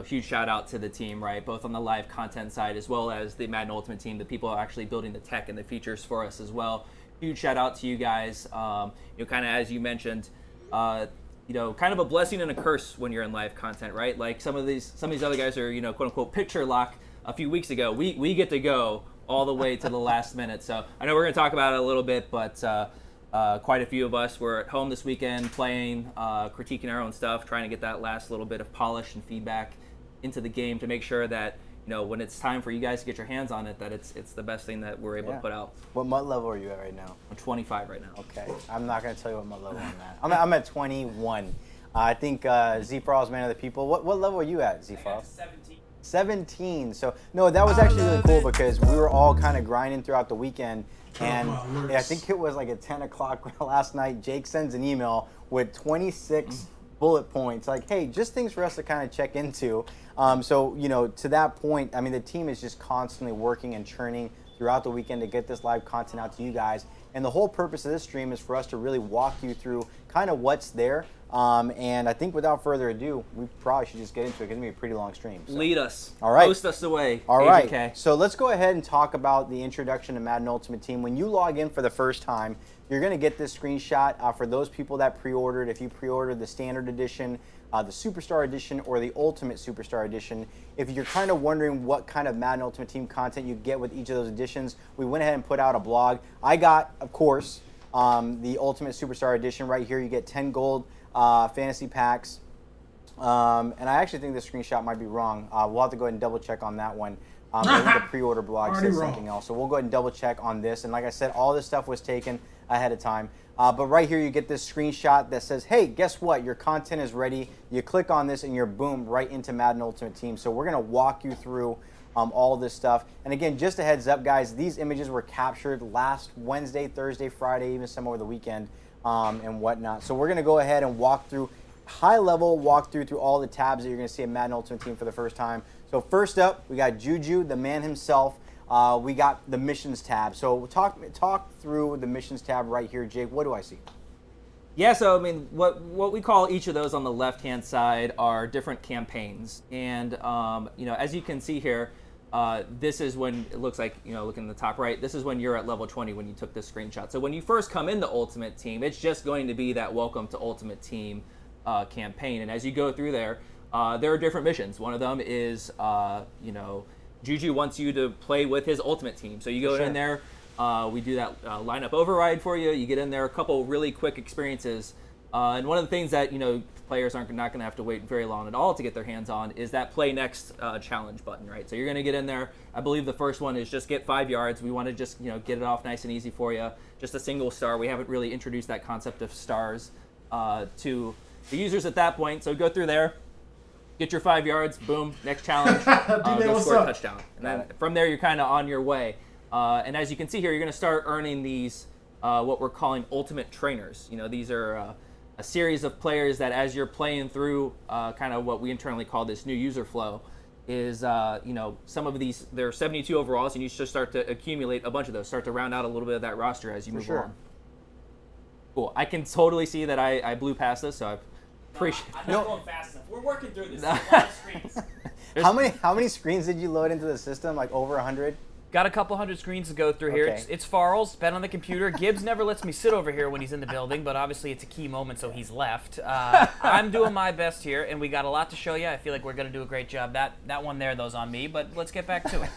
huge shout out to the team, right? Both on the live content side as well as the Madden Ultimate Team, the people actually building the tech and the features for us as well. Huge shout out to you guys. Kind of as you mentioned, kind of a blessing and a curse when you're in live content, right? Like some of these other guys are, quote unquote picture lock a few weeks ago. We get to go all the way to the last minute. So I know we're going to talk about it a little bit, but quite a few of us were at home this weekend playing, critiquing our own stuff, trying to get that last little bit of polish and feedback into the game to make sure that, when it's time for you guys to get your hands on it, that it's the best thing that we're able to put out. What MUT level are you at right now? I'm 25 right now. Okay. I'm not going to tell you what MUT level I'm at. I'm at 21. I think Z-Fral is man of the people. What level are you at, Z-Fral? 17. So, no, that was actually really cool because we were all kind of grinding throughout the weekend. And I think it was like at 10 o'clock last night, Jake sends an email with 26 bullet points. Like, hey, just things for us to kind of check into. To that point, I mean, the team is just constantly working and churning throughout the weekend to get this live content out to you guys. And the whole purpose of this stream is for us to really walk you through kind of what's there. And I think without further ado, we probably should just get into it because it's going to be a pretty long stream. So. Lead us. All right. Post us away. All right. AJK. So let's go ahead and talk about the introduction to Madden Ultimate Team. When you log in for the first time, you're going to get this screenshot. For those people that pre-ordered, if you pre-ordered the Standard Edition, the Superstar Edition, or the Ultimate Superstar Edition, if you're kind of wondering what kind of Madden Ultimate Team content you get with each of those editions, we went ahead and put out a blog. I got, of course, the Ultimate Superstar Edition right here. You get 10 gold fantasy packs. And I actually think this screenshot might be wrong. We'll have to go ahead and double check on that one. I think the pre-order blog says something else. So we'll go ahead and double check on this. And like I said, all this stuff was taken ahead of time. But right here you get this screenshot that says, hey, guess what? Your content is ready. You click on this and you're boom, right into Madden Ultimate Team. So we're going to walk you through all this stuff. And again, just a heads up, guys, these images were captured last Wednesday, Thursday, Friday, even some over the weekend and whatnot. So we're going to go ahead and walk through high-level walkthrough through all the tabs that you're going to see in Madden Ultimate Team for the first time. So first up, we got Juju, the man himself. We got the missions tab. So talk through the missions tab right here, Jake. What do I see? Yeah, so I mean, what we call each of those on the left-hand side are different campaigns, and as you can see here, this is when it looks like, look in the top right, this is when you're at level 20 when you took this screenshot. So when you first come into Ultimate Team, it's just going to be that Welcome to Ultimate Team campaign, and as you go through there are different missions. One of them is, Juju wants you to play with his Ultimate Team. So you go in there, we do that lineup override for you. You get in there, a couple really quick experiences. And one of the things that, players aren't not going to have to wait very long at all to get their hands on is that play next challenge button, right? So you're going to get in there. I believe the first one is just get 5 yards. We want to just, get it off nice and easy for you. Just a single star. We haven't really introduced that concept of stars to the users at that point. So go through there. Get your 5 yards, boom, next challenge, go score a touchdown. And then from there, you're kind of on your way. And as you can see here, you're going to start earning these, what we're calling ultimate trainers. These are a series of players that as you're playing through kind of what we internally call this new user flow is, some of these, there are 72 overalls, and you should start to accumulate a bunch of those, start to round out a little bit of that roster as you move along. Cool. I can totally see that I blew past this, so I appreciate it. I'm not going fast enough. We're working through this. There's a lot of screens. How many screens did you load into the system? Like over 100? Got a couple hundred screens to go through here. It's Farrell's been on the computer. Gibbs never lets me sit over here when he's in the building, but obviously it's a key moment, so he's left. I'm doing my best here, and we got a lot to show you. I feel like we're going to do a great job. That one there, though's on me, but let's get back to it.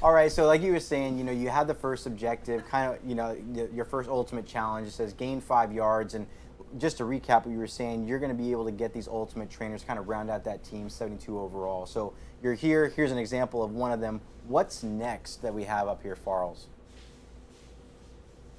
All right, so like you were saying, you had the first objective, kind of, your first ultimate challenge. It says gain 5 yards, and just to recap what you were saying, you're going to be able to get these ultimate trainers, kind of round out that team, 72 overall. So you're here. Here's an example of one of them. What's next that we have up here, Farrells?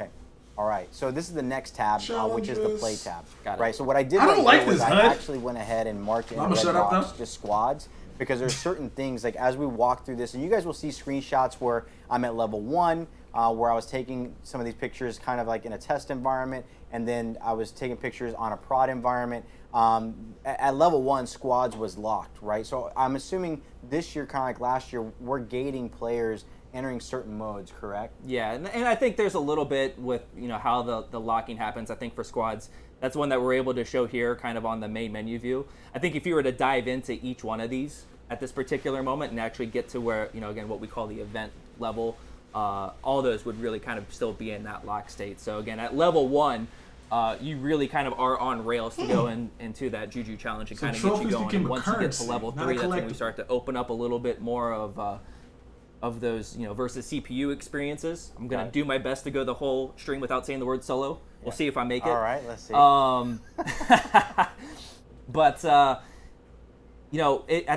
Okay. All right. So this is the next tab, which is the play tab. Got it. Right. So what I did was I actually went ahead and marked it in red box, just squads, because there's certain things, like as we walk through this, and you guys will see screenshots where I'm at level 1, where I was taking some of these pictures kind of like in a test environment, and then I was taking pictures on a prod environment. At level 1, squads was locked, right? So I'm assuming this year, kind of like last year, we're gating players entering certain modes, correct? Yeah, and I think there's a little bit with how the locking happens. I think for squads, that's one that we're able to show here kind of on the main menu view. I think if you were to dive into each one of these at this particular moment and actually get to where, again, what we call the event level, all those would really kind of still be in that lock state. So again, at level 1, you really kind of are on rails to go into that Juju challenge and kind of get you going. And once you get to level 3, that's when we start to open up a little bit more of those, versus CPU experiences. I'm going to do my best to go the whole stream without saying the word solo. We'll see if I make it. All right, let's see. But I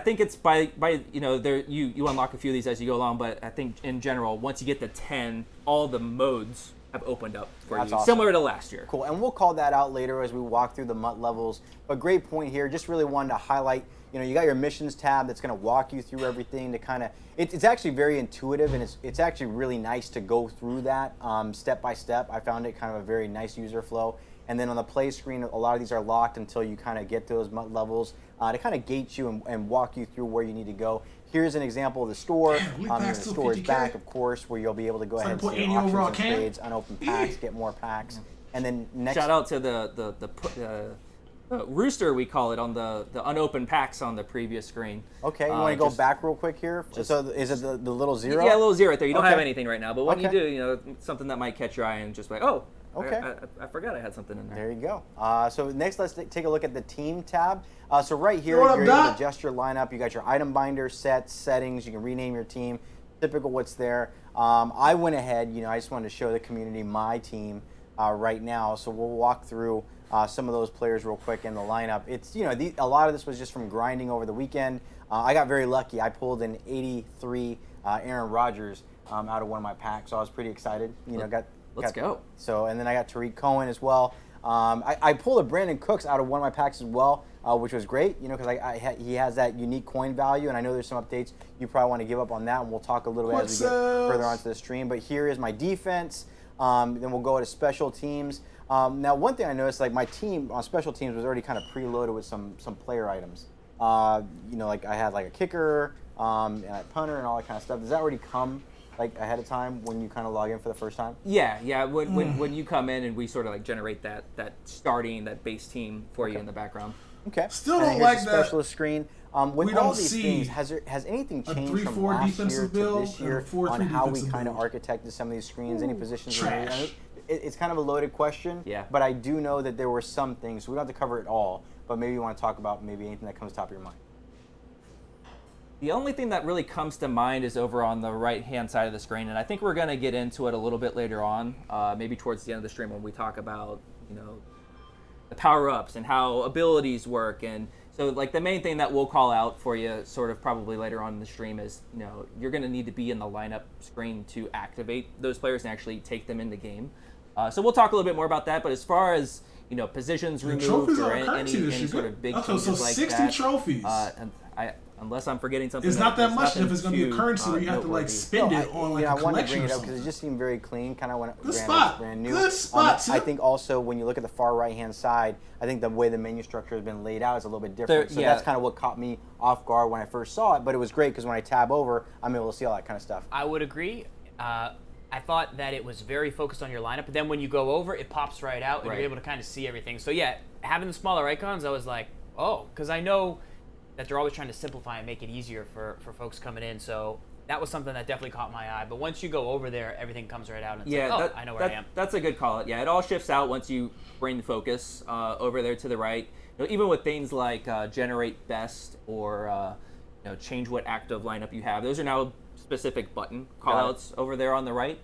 think it's by there you unlock a few of these as you go along. But I think in general, once you get to 10, all the modes have opened up for you, awesome. Similar to last year. Cool, and we'll call that out later as we walk through the MUT levels. But great point here. Just really wanted to highlight. You got your missions tab that's going to walk you through everything to kind of. It's actually very intuitive, and it's actually really nice to go through that step by step. I found it kind of a very nice user flow. And then on the play screen, a lot of these are locked until you kind of get to those MUT levels to kind of gate you and walk you through where you need to go. Here's an example of the store. The store is back, of course, where you'll be able to go ahead and see auctions and trades, unopened packs, get more packs. And then next. Shout out to the rooster, we call it, on the unopened packs on the previous screen. Okay, you want to go back real quick here? So is it the little 0? Yeah, a little 0 right there. You don't have anything right now, but when you do, something that might catch your eye and just like, oh, okay, I forgot I had something in there. There you go. So next, let's take a look at the team tab. So right here, you're able to adjust your lineup. You got your item binder, sets, settings. You can rename your team. Typical what's there. I went ahead, I just wanted to show the community my team right now. So we'll walk through some of those players real quick in the lineup. It's a lot of this was just from grinding over the weekend. I got very lucky. I pulled an 83 Aaron Rodgers out of one of my packs, so I was pretty excited. Let's go. So, and then I got Tariq Cohen as well. I pulled a Brandon Cooks out of one of my packs as well, which was great, because he has that unique coin value, and I know there's some updates you probably want to give up on that, and we'll talk a little bit as we get further onto the stream. But here is my defense. Then we'll go to special teams. Now, one thing I noticed, like my team on special teams was already kind of preloaded with some player items. Like I had like a kicker, and a punter, and all that kind of stuff. Does that already come like ahead of time when you kind of log in for the first time? Yeah. When you come in and we sort of like generate that base team for you in the background. Okay. Still don't like that specialist screen. With all these things, has anything changed from last year to this year on how we kind of architected some of these screens? Any positions? It's kind of a loaded question. Yeah. But I do know that there were some things. So we don't have to cover it all. But maybe you want to talk about maybe anything that comes to the top of your mind. The only thing that really comes to mind is over on the right-hand side of the screen, and I think we're going to get into it a little bit later on, maybe towards the end of the stream when we talk about, the power-ups and how abilities work. And so, like, the main thing that we'll call out for you sort of probably later on in the stream is, you're going to need to be in the lineup screen to activate those players and actually take them in the game. So we'll talk a little bit more about that, but as far as, positions removed or any sort of big changes like 60 that. trophies. Unless I'm forgetting something. It's not that much if it's going to be a currency where you have to like spend it on like a collection. I wanted to bring it up because it just seemed very clean, kind of when Good spot. Brand new. Good spot. I think also when you look at the far right hand side, I think the way the menu structure has been laid out is a little bit different. So that's kind of what caught me off guard when I first saw it. But it was great because when I tab over, I'm able to see all that kind of stuff. I would agree. I thought that it was very focused on your lineup, but then when you go over, it pops right out, and you're able to kind of see everything. So yeah, having the smaller icons, I was like, oh, because I know that they're always trying to simplify and make it easier for folks coming in. So that was something that definitely caught my eye. But once you go over there, everything comes right out, and it's like, I know where I am. That's a good call. Yeah, it all shifts out once you bring the focus over there to the right. Even with things like generate best or change what active lineup you have. Those are now specific button callouts over there on the right.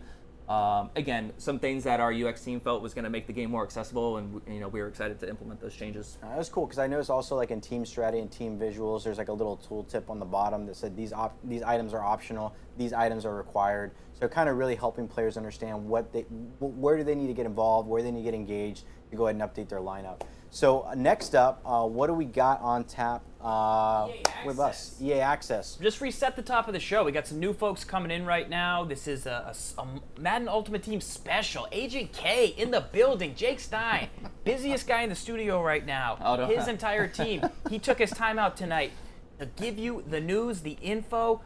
Again, some things that our UX team felt was going to make the game more accessible, and we were excited to implement those changes. That was cool because I noticed also like in team strategy and team visuals, there's like a little tooltip on the bottom that said these items are optional, these items are required. So kind of really helping players understand where do they need to get involved, where they need to get engaged to go ahead and update their lineup. So next up, what do we got on tap with us? EA Access. Just reset the top of the show. We got some new folks coming in right now. This is a Madden Ultimate Team special. Agent K in the building. Jake Stein, busiest guy in the studio right now. His entire team. He took his time out tonight to give you the news, the info.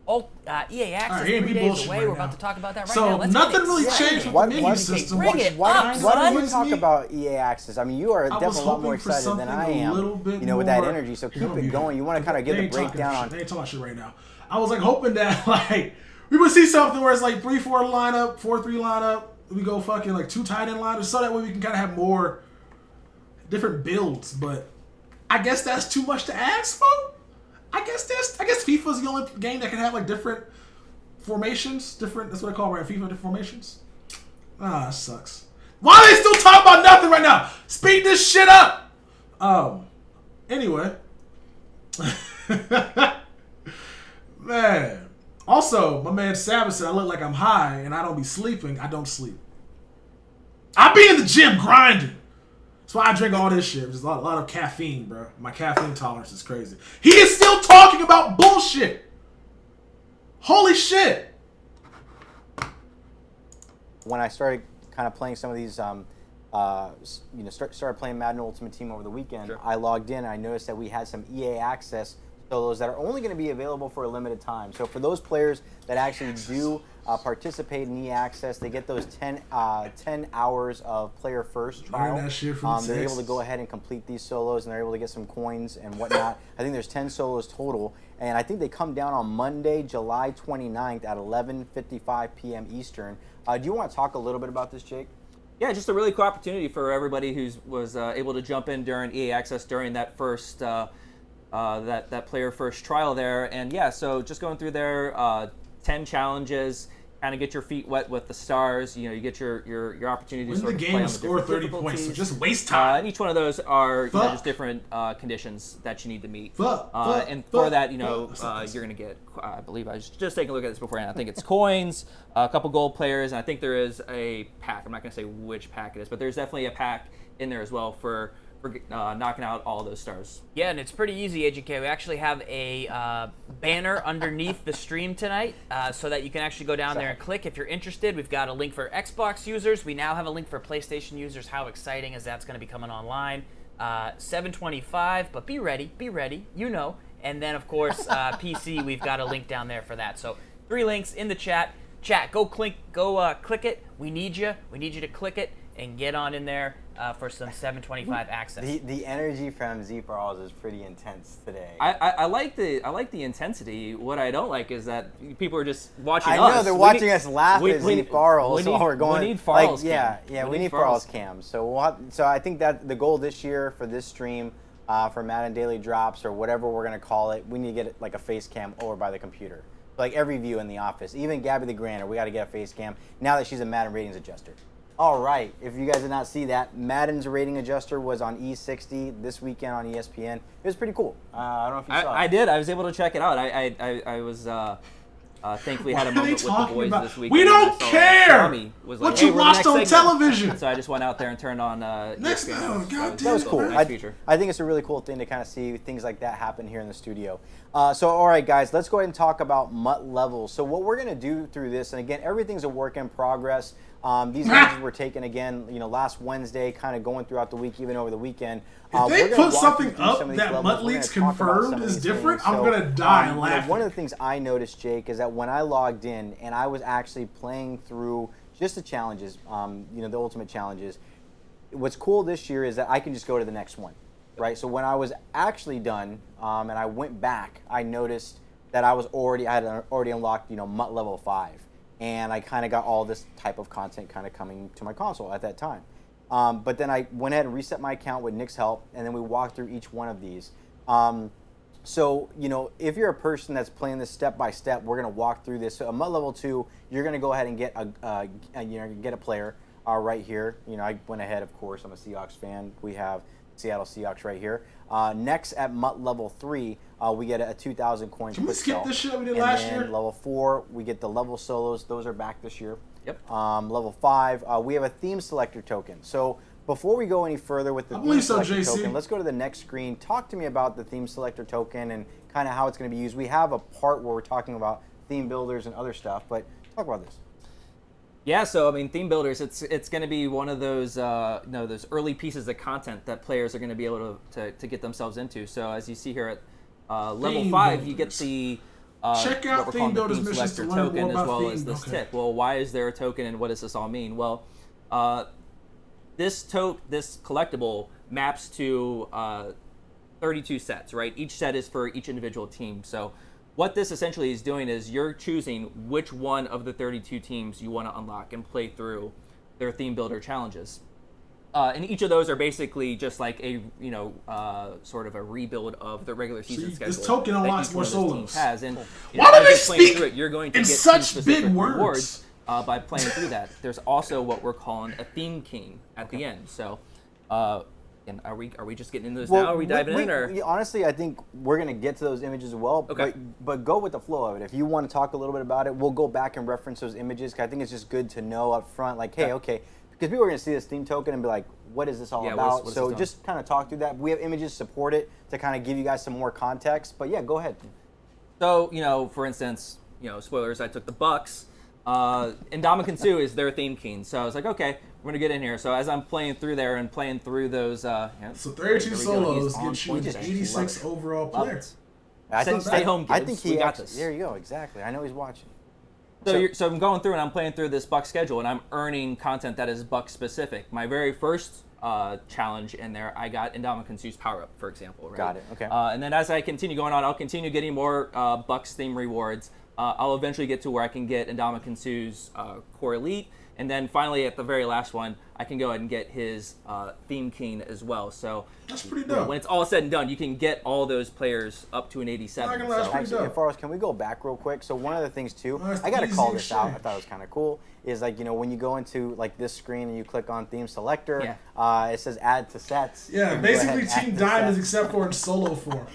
EA Access 3 days away. We're about to talk about that right now. So nothing really changed with the menu system. Bring it Why up, don't we talk about EA Access? I mean, you are definitely a lot more excited than I am, with that energy. So keep it going. You want to kind of get the breakdown on. They ain't talking shit right now. I was like hoping that like we would see something where it's like 3-4 lineup, 4-3 lineup. We go fucking like 2 tight end lineups, so that way we can kind of have more different builds. But I guess that's too much to ask for. I guess FIFA's the only game that can have like different formations. That's what I call FIFA, different formations. That sucks. Why are they still talking about nothing right now? Speed this shit up. Anyway. Man. Also, my man Savage said I look like I'm high and I don't be sleeping. I don't sleep. I be in the gym grinding. That's why I drink all this shit. There's a lot of caffeine, bro. My caffeine tolerance is crazy. He is still talking about bullshit. Holy shit. When I started kind of playing some of these, started playing Madden Ultimate Team over the weekend, Sure. I logged in and I noticed that we had some EA Access solos that are only going to be available for a limited time. So for those players that actually do participate in EA Access, they get those 10 hours of player first trial. They're able to go ahead and complete these solos, and they're able to get some coins and whatnot. I think there's 10 solos total, and I think they come down on Monday, July 29th at 11:55 p.m. Eastern. Do you want to talk a little bit about this, Jake? Yeah, just a really cool opportunity for everybody who was able to jump in during EA Access during that first that player first trial there. And yeah, so just going through there, 10 challenges, kind of get your feet wet with the stars. You get your opportunity to sort of play on the score 30 points, so just waste time. And each one of those are just different conditions that you need to meet. And for that, you're going to get, I believe, I was just taking a look at this beforehand. I think it's coins, a couple gold players, and I think there is a pack. I'm not going to say which pack it is, but there's definitely a pack in there as well for knocking out all those stars. Yeah, and it's pretty easy, AGK. We actually have a banner underneath the stream tonight so that you can actually go down there and click if you're interested. We've got a link for Xbox users. We now have a link for PlayStation users. How exciting is that's going to be coming online? $7.25, but be ready, And then, of course, PC, we've got a link down there for that. So 3 links in the chat. Go click it. We need you. We need you to click it and get on in there for some 725 access. The energy from Z Parles is pretty intense today. I like the intensity. What I don't like is that people are just watching us. I know they're watching us laugh at Z Parles while we're going. We need Farrell's cam. We need Farrell's cam. So so I think that the goal this year for this stream, for Madden Daily Drops or whatever we're gonna call it, we need to get like a face cam over by the computer. Like every view in the office, even Gabby the Grander, we got to get a face cam now that she's a Madden ratings adjuster. All right, if you guys did not see that, Madden's rating adjuster was on E60 this weekend on ESPN. It was pretty cool. I don't know if you saw it. I did. I was able to check it out. I was thankfully had a moment with the boys this week. We don't care was what you watched on television. So I just went out there and turned on ESPN. That was cool. I think it's a really cool thing to kind of see things like that happen here in the studio. So all right, guys, let's go ahead and talk about MUT levels. So what we're going to do through this, and again, everything's a work in progress. These images were taken again, last Wednesday, kind of going throughout the week, even over the weekend. If they put something up that MUT Leaks confirmed is different, I'm going to die laughing. One of the things I noticed, Jake, is that when I logged in and I was actually playing through just the challenges, the ultimate challenges, what's cool this year is that I can just go to the next one, right? So when I was actually done and I went back, I noticed that I had already unlocked, MUT level 5. And I kind of got all this type of content kind of coming to my console at that time. But then I went ahead and reset my account with Nick's help, and then we walked through each one of these. So, if you're a person that's playing this step by step, we're going to walk through this. So, at MUT level 2, you're going to go ahead and get a player right here. I went ahead, of course. I'm a Seahawks fan. We have Seattle Seahawks right here. Next, at MUT level 3, we get a 2,000 coins. Can we skip this shit that we did last year? Level 4, we get the level solos. Those are back this year. Yep. Level 5, we have a theme selector token. So before we go any further with the theme selector token, let's go to the next screen. Talk to me about the theme selector token and kind of how it's going to be used. We have a part where we're talking about theme builders and other stuff, but talk about this. Yeah, so I mean, theme builders, it's going to be one of those those early pieces of content that players are going to be able to get themselves into. So as you see here at level 5, you get the check out what we're calling builders the theme missions selector to learn token, more as well about as this theme. tip. Well, why is there a token, and what does this all mean? Well, this collectible maps to 32 sets, right? Each set is for each individual team. So what this essentially is doing is you're choosing which one of the 32 teams you want to unlock and play through their theme builder challenges. And each of those are basically just like a sort of a rebuild of the regular season schedule. This token unlocks more solos. Has. And Why do they speak through it, you're going to in get such big rewards words? By playing through that. There's also what we're calling a theme king at the end. So, and are we just getting into this now? Are we diving in? Or honestly, I think we're going to get to those images as well. Okay. But go with the flow of it. If you want to talk a little bit about it, we'll go back and reference those images. 'Cause I think it's just good to know up front, like, hey, okay, because people are going to see this theme token and be like, what is this all about? So just kind of talk through that. We have images support it to kind of give you guys some more context. But yeah, go ahead. So, for instance, spoilers, I took the Bucks. Ndamukong Suh is their theme king. So I was like, okay, we're going to get in here. So as I'm playing through there and playing through those... so 32 solos get you an 86 overall player. I think stay home, kids. I think we got this. There you go, exactly. I know he's watching. So I'm going through and I'm playing through this Buck schedule and I'm earning content that is Buck specific. My very first challenge in there, I got Ndamukong Suh's power up, for example. Right? Got it. Okay. And then as I continue going on, I'll continue getting more Bucks theme rewards. I'll eventually get to where I can get Ndamukong Suh's core elite, and then finally at the very last one, I can go ahead and get his theme king as well. So that's pretty dope. When it's all said and done, you can get all those players up to an 87. Actually, Faraz, can we go back real quick? So one of the things too, I got to call this out. I thought it was kind of cool. Is like when you go into like this screen and you click on theme selector, it says add to sets. Yeah, basically Team Diamonds except for in solo form.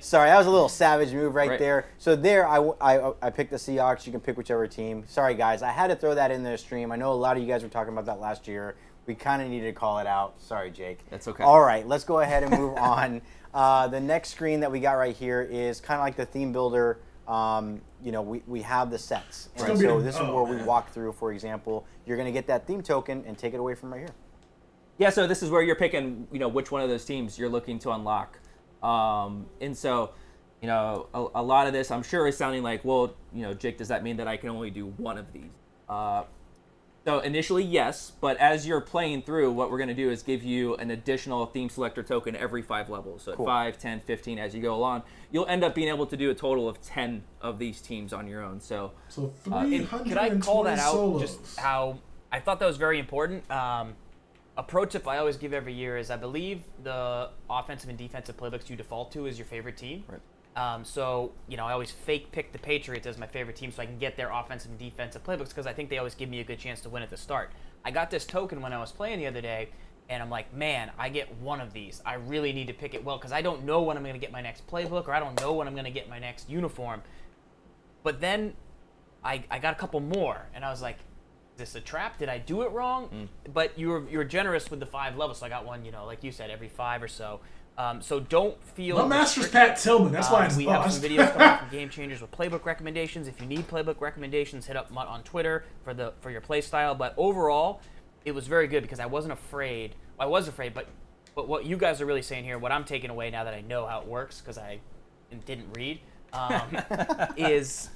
Sorry, that was a little savage move right there. So there, I picked the Seahawks. You can pick whichever team. Sorry, guys. I had to throw that in the stream. I know a lot of you guys were talking about that last year. We kind of needed to call it out. Sorry, Jake. That's okay. All right, let's go ahead and move on. The next screen that we got right here is kind of like the theme builder. We have the sets. And so this is where we walk through, for example. You're going to get that theme token and take it away from right here. Yeah, so this is where you're picking, which one of those teams you're looking to unlock. And so, a lot of this, I'm sure, is sounding like, well, Jake, does that mean that I can only do one of these? So initially, yes, but as you're playing through, what we're going to do is give you an additional theme selector token every 5 levels. So at 5, 10, 15, as you go along, you'll end up being able to do a total of 10 of these teams on your own. So 320 could I call that out? solos. Just how I thought that was very important. A pro tip I always give every year is I believe the offensive and defensive playbooks you default to is your favorite team. Right. So, I always fake pick the Patriots as my favorite team so I can get their offensive and defensive playbooks because I think they always give me a good chance to win at the start. I got this token when I was playing the other day, and I'm like, man, I get one of these. I really need to pick it well because I don't know when I'm going to get my next playbook or I don't know when I'm going to get my next uniform. But then I got a couple more, and I was like, is this a trap? Did I do it wrong? But you were generous with the 5 levels, so I got one, like you said, every 5 or so. So don't feel. My master's Pat Tillman. That's why it's we have some videos coming out from Game Changers with playbook recommendations. If you need playbook recommendations, hit up MUT on Twitter for your play style. But overall, it was very good because I wasn't afraid. I was afraid, but what you guys are really saying here, what I'm taking away now that I know how it works because I didn't read, is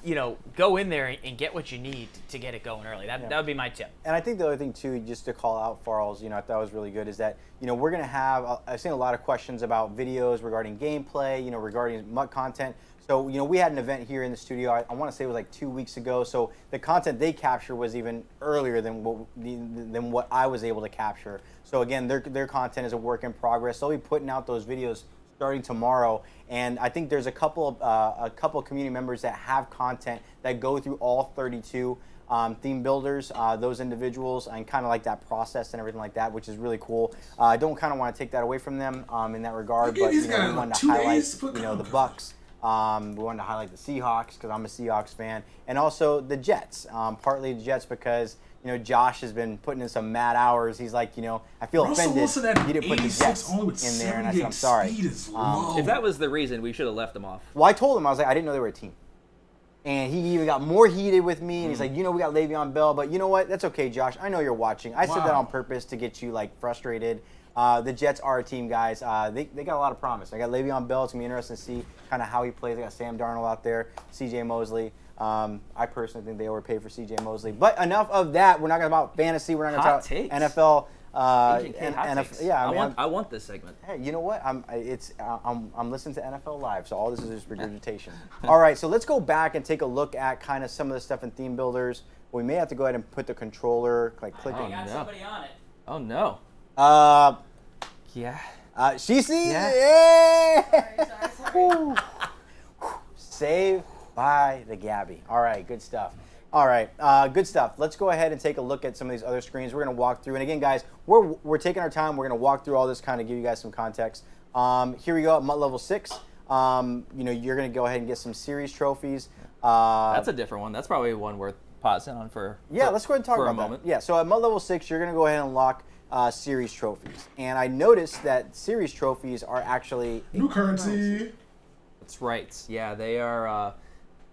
go in there and get what you need to get it going early. That would be my tip. And I think the other thing too, just to call out Farrell's, I thought was really good, is that we're gonna have. I've seen a lot of questions about videos regarding gameplay, regarding MUT content. So we had an event here in the studio. I want to say it was like 2 weeks ago. So the content they captured was even earlier than what I was able to capture. So again, their content is a work in progress. They'll be putting out those videos starting tomorrow, and I think there's a couple community members that have content that go through all 32 theme builders, those individuals, and kind of like that process and everything like that, which is really cool. I don't kind of want to take that away from them in that regard, but we wanted to highlight the Bucks. We wanted to highlight the Seahawks because I'm a Seahawks fan, and also the Jets. Partly the Jets because Josh has been putting in some mad hours. He's like, I feel offended he didn't put the Jets in there, and I said, I'm sorry. If that was the reason, we should have left them off. Well, I told him, I was like, I didn't know they were a team. And he even got more heated with me, and he's like, we got Le'Veon Bell, but you know what? That's okay, Josh. I know you're watching. I said that on purpose to get you frustrated. The Jets are a team, guys. They got a lot of promise. I got Le'Veon Bell. It's going to be interesting to see kind of how he plays. I got Sam Darnold out there, C.J. Mosley. I personally think they overpaid for C.J. Mosley. But enough of that. We're not going to talk about fantasy. We're not going to talk NFL. I want this segment. Hey, you know what? I'm listening to NFL Live, so all this is just regurgitation. All right, so let's go back and take a look at kind of some of the stuff in theme builders. We may have to go ahead and put the controller click on. I got somebody on it. Oh no. Yeah. She sees Yeah. it. Yeah. Sorry. Saved by the Gabby. All right, good stuff. All right, good stuff. Let's go ahead and take a look at some of these other screens. We're going to walk through. And again, guys, we're taking our time. We're going to walk through all this, kind of give you guys some context. Here we go at MUT level 6. You're going to go ahead and get some series trophies. That's a different one. That's probably one worth pausing on for. Yeah, let's go ahead and talk for about a moment. that. Yeah, so at MUT level 6, you're going to go ahead and unlock series trophies. And I noticed that series trophies are actually new currency. That's right. Yeah, they are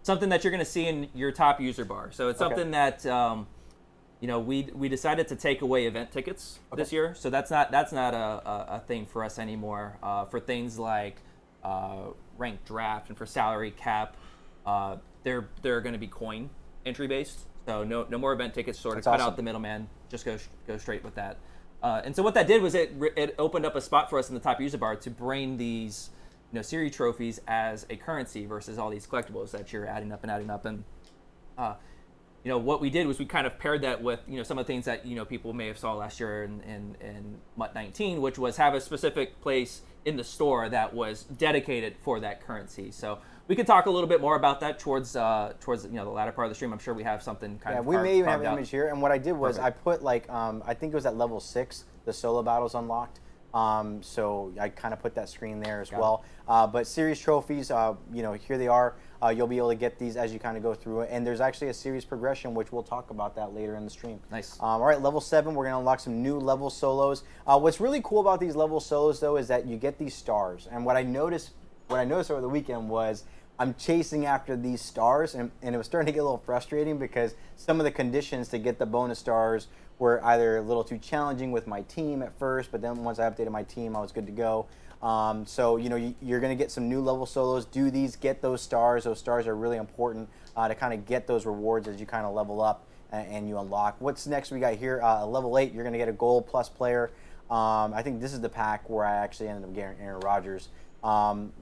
something that you're going to see in your top user bar. So it's something that we decided to take away event tickets this year. So that's not a thing for us anymore. For things like ranked draft and for salary cap, they're going to be coin entry based. So no more event tickets. Sort of cut out the middleman. Just go straight with that. And so what that did was it opened up a spot for us in the top user bar to bring these series trophies as a currency versus all these collectibles that you're adding up. And what we did was we kind of paired that with some of the things that people may have saw last year in MUT 19, which was have a specific place in the store that was dedicated for that currency. So we could talk a little bit more about that towards the latter part of the stream. I'm sure we have something kind of we may even have an out. image here. And what I did was I put I think it was at level 6 the solo battles unlocked. So I kind of put that screen there as well. But series trophies, here they are. You'll be able to get these as you kind of go through it. And there's actually a series progression, which we'll talk about that later in the stream. Nice. All right, level 7, we're going to unlock some new level solos. What's really cool about these level solos, though, is that you get these stars. And what I noticed over the weekend was I'm chasing after these stars, and it was starting to get a little frustrating because some of the conditions to get the bonus stars were either a little too challenging with my team at first, but then once I updated my team, I was good to go. So you're going to get some new level solos. Do these, get those stars. Those stars are really important to kind of get those rewards as you kind of level up and you unlock. What's next we got here? Level 8, you're going to get a gold plus player. I think this is the pack where I actually ended up getting Aaron Rodgers.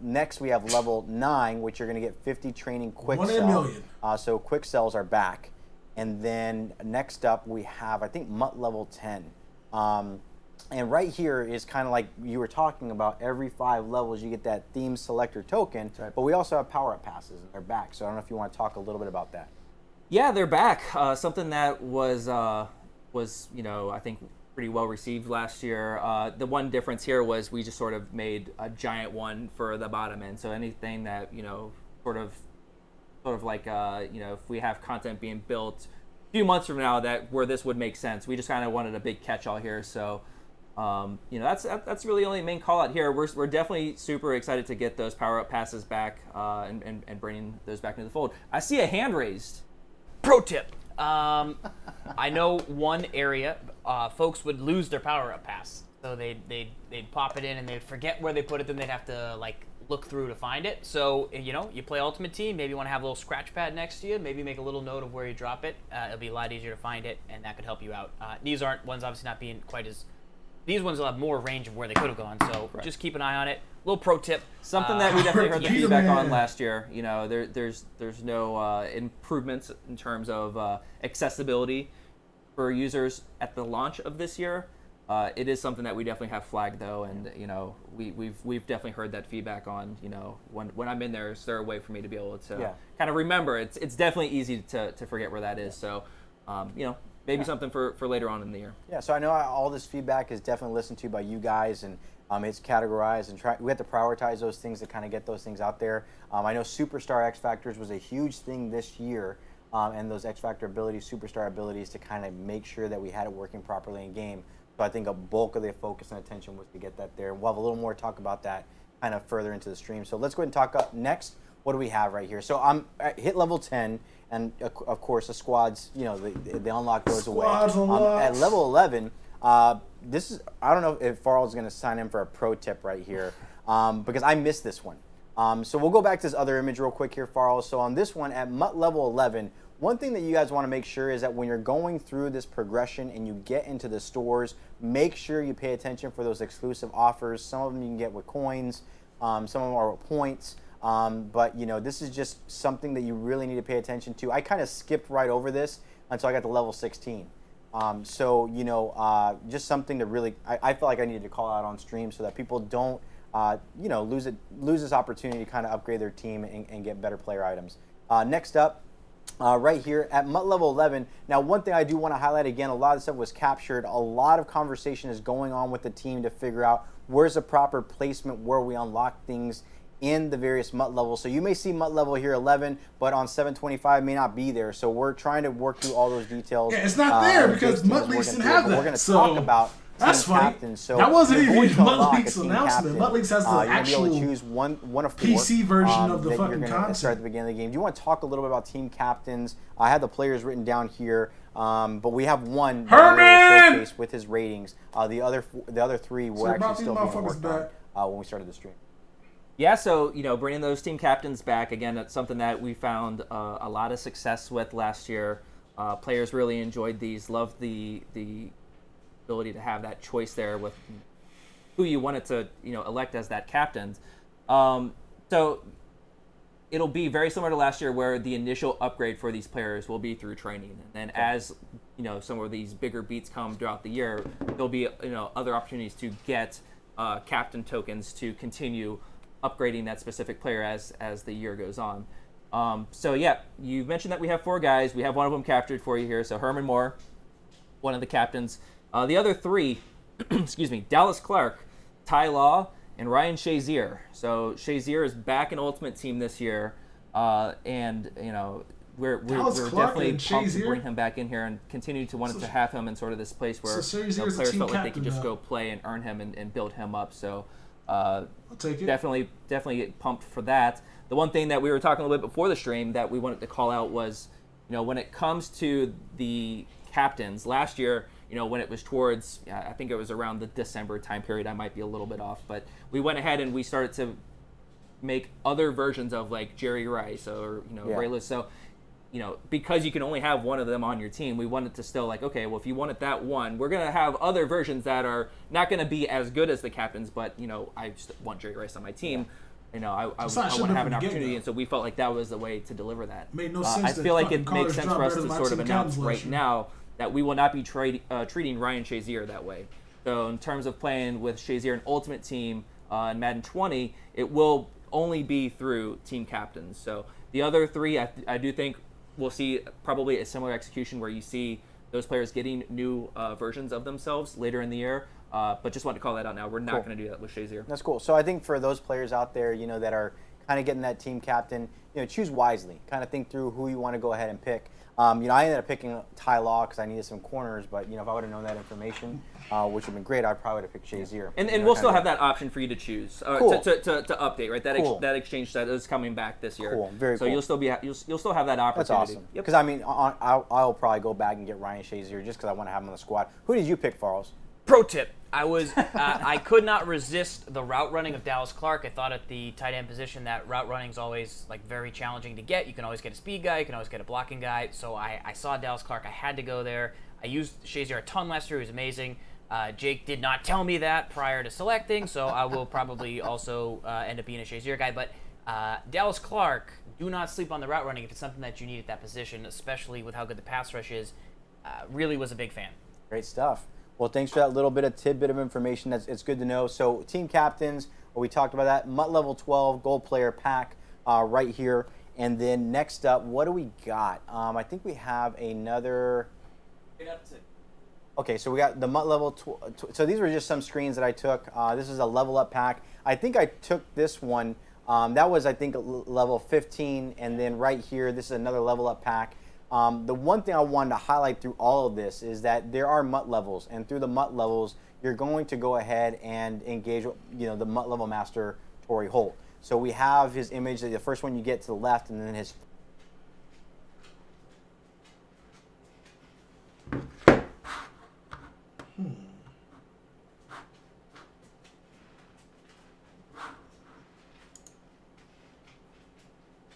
Next we have level 9, which you're going to get 50 training quick One in a million. So quick sells are back. And then next up we have, I think, MUT level 10. And right here is kind of like you were talking about, every 5 levels you get that theme selector token, but we also have power-up passes, and they're back. So I don't know if you want to talk a little bit about that. Yeah, they're back. Something that was I think pretty well received last year. The one difference here was we just sort of made a giant one for the bottom end. So anything that sort of like if we have content being built a few months from now where this would make sense, we just kind of wanted a big catch-all here. So that's really the only main call out here. We're definitely super excited to get those power-up passes back and bringing those back into the fold. I see a hand raised. Pro tip. I know one area folks would lose their power-up pass. So they'd pop it in and they'd forget where they put it, then they'd have to look through to find it. So you play Ultimate Team, maybe you want to have a little scratch pad next to you, maybe make a little note of where you drop it. It'll be a lot easier to find it, and that could help you out. These aren't ones obviously not being quite as. These ones will have more range of where they could have gone, so just keep an eye on it. Little pro tip. Something that we definitely heard the feedback on last year. There's no improvements in terms of accessibility for users at the launch of this year. It is something that we definitely have flagged though, and we've definitely heard that feedback on when I'm in there, is there a way for me to be able to kind of remember? It's definitely easy to forget where that is. So maybe something for later on in the year. Yeah, so I know all this feedback is definitely listened to by you guys, and it's categorized, and we have to prioritize those things to kind of get those things out there. I know Superstar X Factors was a huge thing this year, and those X Factor abilities, Superstar abilities, to kind of make sure that we had it working properly in game. So I think a bulk of the focus and attention was to get that there. We'll have a little more to talk about that kind of further into the stream. So let's go ahead and talk up next. What do we have right here? So I'm at hit level 10, and of course the squads, the unlock goes away. At level 11, this is, I don't know if Farrell's is going to sign in for a pro tip right here, because I missed this one. So we'll go back to this other image real quick here, Farrell. So on this one, at MUT level 11, one thing that you guys want to make sure is that when you're going through this progression and you get into the stores, make sure you pay attention for those exclusive offers. Some of them you can get with coins, some of them are with points, but this is just something that you really need to pay attention to. I kind of skipped right over this until I got to level 16. Just something to really, I felt like I needed to call out on stream so that people don't, lose this opportunity to kind of upgrade their team and get better player items. Next up, right here at MUT level 11. Now, one thing I do want to highlight again, a lot of stuff was captured. A lot of conversation is going on with the team to figure out where's the proper placement where we unlock things in the various MUT levels. So you may see MUT level here 11, but on 725 may not be there. So we're trying to work through all those details. Yeah, it's not there because MUT Leaks didn't have that. We're going to talk about that's funny. Captain. So that wasn't even MUT MUT Leaks announcement. MUT Leaks has the actual be able to choose one of four, PC version of the that fucking you're gonna content. start at the beginning of the game. Do you want to talk a little bit about team captains? I had the players written down here, but we have one Herman with his ratings. The other three will actually still be worked on when we started the stream. Yeah, so bringing those team captains back again, that's something that we found a lot of success with last year. Players really enjoyed these, loved the ability to have that choice there with who you wanted to elect as that captain. So it'll be very similar to last year, where the initial upgrade for these players will be through training, and then as some of these bigger beats come throughout the year, there'll be other opportunities to get captain tokens to continue upgrading that specific player as the year goes on. So yeah, you mentioned that we have 4 guys. We have one of them captured for you here. So Herman Moore, one of the captains. The other 3, excuse me, Dallas Clark, Ty Law, and Ryan Shazier. So Shazier is back in Ultimate Team this year, and we're definitely pumped to bring him back in here and continue to want to have him in sort of this place where players felt like they could just go play and earn him and build him up. So I'll take it. Definitely pumped for that. The one thing that we were talking a little bit before the stream that we wanted to call out was, when it comes to the captains last year, when it was towards, I think it was around the December time period, I might be a little bit off, but we went ahead and we started to make other versions of like Jerry Rice or Ray Lewis. So because you can only have one of them on your team, we wanted to still like, okay, well, if you wanted that one, we're gonna have other versions that are not gonna be as good as the captains, but I just want Jerry Rice on my team. I want to have an opportunity, and so we felt like that was the way to deliver that. Made no sense. I feel like it makes sense for us to sort of announce right now that we will not be treating Ryan Shazier that way. So in terms of playing with Shazier in Ultimate Team in Madden 20, it will only be through team captains. So the other 3, I do think we'll see probably a similar execution where you see those players getting new versions of themselves later in the year. But just wanted to call that out now. We're not going to do that with Shazier. That's cool. So I think for those players out there, that are kind of getting that team captain, choose wisely. Kind of think through who you want to go ahead and pick. I ended up picking Ty Law because I needed some corners, but if I would have known that information, which would have been great, I probably would have picked Shazier. And we'll still have that option for you to choose to update, right? That exchange set is coming back this year. Cool, very cool. So you'll still have that opportunity. That's awesome. Because I'll probably go back and get Ryan Shazier just because I want to have him on the squad. Who did you pick, Farrells? Pro tip. I could not resist the route running of Dallas Clark. I thought at the tight end position that route running is always very challenging to get. You can always get a speed guy. You can always get a blocking guy. So I saw Dallas Clark. I had to go there. I used Shazier a ton last year. He was amazing. Jake did not tell me that prior to selecting, so I will probably also end up being a Shazier guy. But Dallas Clark, do not sleep on the route running if it's something that you need at that position, especially with how good the pass rush is. Really was a big fan. Great stuff. Well, thanks for that little bit of tidbit of information. It's good to know. So team captains, we talked about that. MUT level 12 gold player pack right here. And then next up, what do we got? I think we have another. Okay, so we got the MUT level. So these were just some screens that I took. This is a level up pack. I think I took this one. That was, I think, level 15. And then right here, this is another level up pack. The one thing I wanted to highlight through all of this is that there are MUT levels, and through the MUT levels, you're going to go ahead and engage, the MUT level master Torrey Holt. So we have his image, the first one you get to the left, and then his.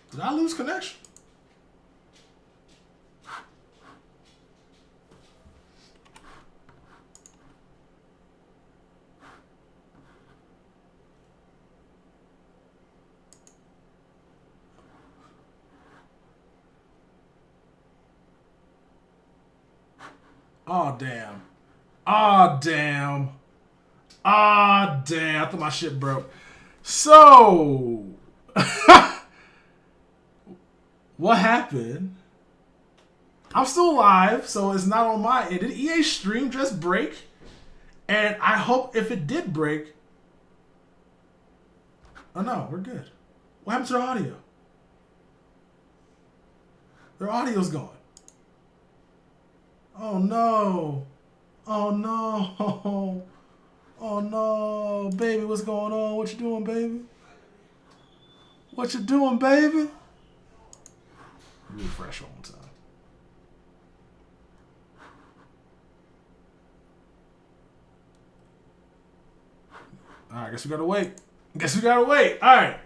Did I lose connection? Oh, damn. Oh, damn. Oh, damn. I thought my shit broke. So, what happened? I'm still live, so it's not on my end. Did EA stream just break? And I hope if it did break. Oh, no, we're good. What happened to their audio? Their audio's gone. Oh no. Oh no. Oh no. Baby, what's going on? What you doing, baby? What you doing, baby? Refresh one more time. Alright, guess we gotta wait. Alright.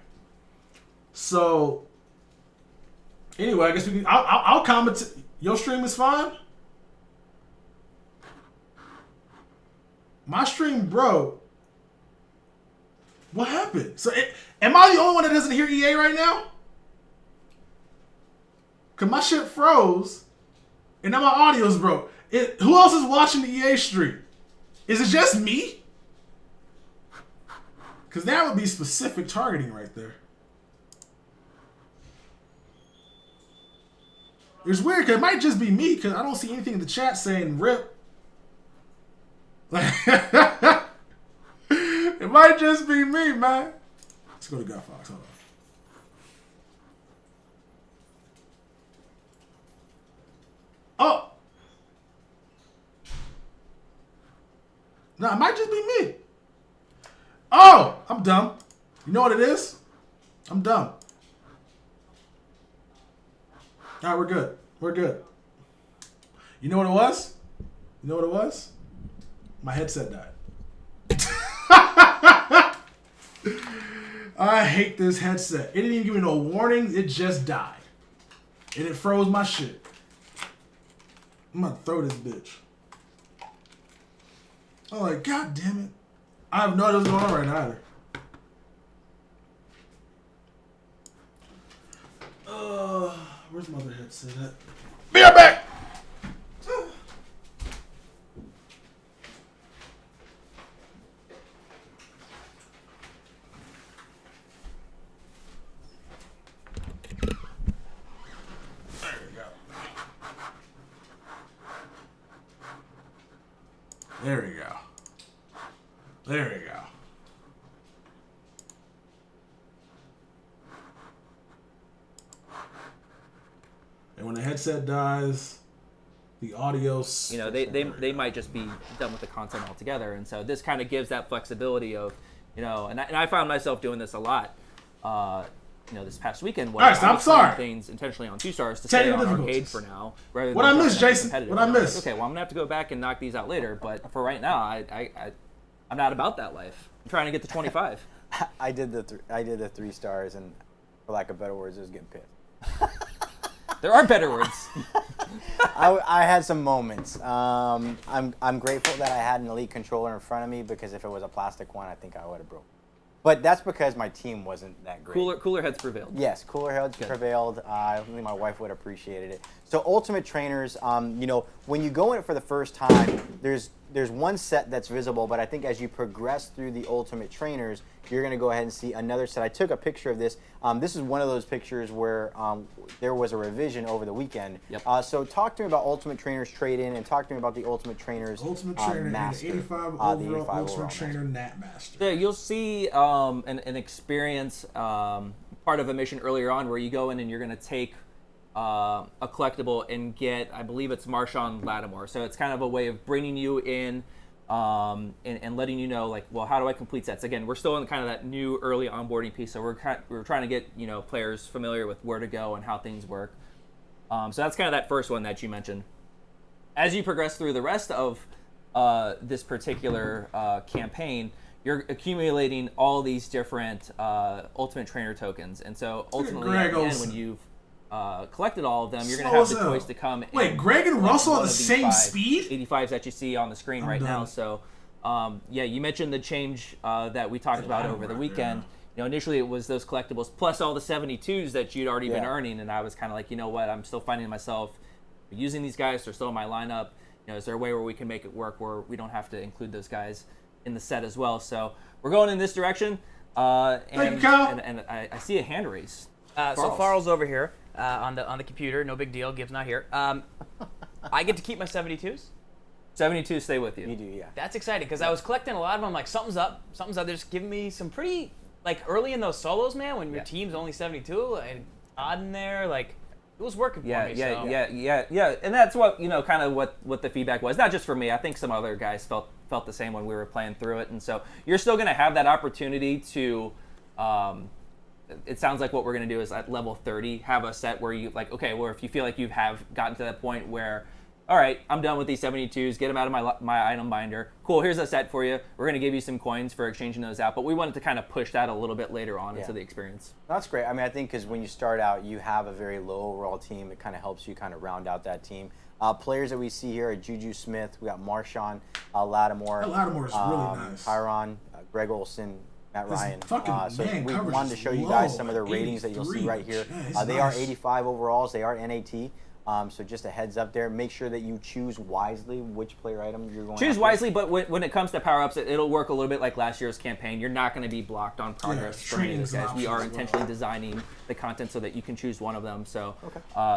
So anyway, I guess we can I'll comment. Your stream is fine? My stream broke. What happened? So, am I the only one that doesn't hear EA right now? Because my shit froze, and now my audio's broke. Who else is watching the EA stream? Is it just me? Because that would be specific targeting right there. It's weird, because it might just be me, because I don't see anything in the chat saying RIP. It might just be me, man. Let's go to God Fox. Hold on. Oh! No, it might just be me. Oh! I'm dumb. You know what it is? I'm dumb. Alright, we're good. We're good. You know what it was? You know what it was? My headset died. I hate this headset. It didn't even give me no warnings. It just died. And it froze my shit. I'm gonna throw this bitch. I'm like, God damn it. I have no idea what's going on right now either. Where's my other headset at? Be right back! There we go. There we go. And when the headset dies, the audio... They might just be done with the content altogether. And so this kind of gives that flexibility of, and I found myself doing this a lot, this past weekend. All right, I'm sorry. Things intentionally on 2 stars to stay on arcade for now. Rather what than I missed, Jason? What I missed? Okay, well, I'm going to have to go back and knock these out later. But for right now, I'm not about that life. I'm trying to get to 25. I did the 3 stars, and for lack of better words, I was getting pissed. There are better words. I had some moments. I'm grateful that I had an Elite controller in front of me, because if it was a plastic one, I think I would have broke. But that's because my team wasn't that great. Cooler heads prevailed. Yes, cooler heads prevailed. I think my wife would have appreciated it. So Ultimate Trainers, when you go in it for the first time, there's there's one set that's visible, but I think as you progress through the Ultimate Trainers, you're going to go ahead and see another set. I took a picture of this. This is one of those pictures where there was a revision over the weekend. Yep. So talk to me about Ultimate Trainers trade-in, and talk to me about the Ultimate Trainers Ultimate Trainer Master. and 85 the overall 85 Ultimate overall Trainer Nat Master. Yeah, you'll see an experience part of a mission earlier on where you go in and you're going to take a collectible and get, I believe it's Marshawn Lattimore. So it's kind of a way of bringing you in and letting you know, like, well, how do I complete sets? Again, we're still in kind of that new early onboarding piece, so we're trying to get, you know, players familiar with where to go and how things work. So that's kind of that first one that you mentioned. As you progress through the rest of this particular campaign, you're accumulating all these different Ultimate Trainer tokens, and so ultimately at the end, when you've collected all of them, you're going to have the choice to come. Wait, Greg and Russell at the same speed? 85s that you see on the screen right now. So, yeah, you mentioned the change that we talked about over the weekend. You know, initially it was those collectibles plus all the 72s that you'd already been earning, and I was kind of like, you know what, I'm still finding myself using these guys. They're still in my lineup. You know, is there a way where we can make it work where we don't have to include those guys in the set as well? So we're going in this direction. And I see a hand raise. So Farrell's over here on the computer. No big deal. Gibbs not here. I get to keep my 72s. 72 stay with you. You do, yeah. That's exciting because I was collecting a lot of them. I'm like, something's up. Something's up. They're just giving me some pretty, like, early in those solos, man, when your team's only 72, and odd in there, like, it was working for me. Yeah. And that's what, you know, kind of what the feedback was. Not just for me. I think some other guys felt the same when we were playing through it. And so you're still going to have that opportunity to, it sounds like what we're going to do is at level 30, have a set where you, like, okay, well, if you feel like you have gotten to that point where, all right, I'm done with these 72s, get them out of my item binder. Cool, here's a set for you. We're going to give you some coins for exchanging those out. But we wanted to kind of push that a little bit later on into the experience. That's great. I mean, I think because when you start out, you have a very low overall team. It kind of helps you kind of round out that team. Players that we see here are Juju Smith. We got Marshawn Lattimore. Lattimore's really nice. Chiron, Greg Olson, Matt Ryan. So we wanted to show you guys some of their ratings that you'll see right here. They are 85 overalls. They are NAT. So just a heads up there. Make sure that you choose wisely which player item you're going to choose wisely, but when it comes to power-ups, it'll work a little bit like last year's campaign. You're not going to be blocked on progress for any of those guys. We are intentionally designing the content so that you can choose one of them. So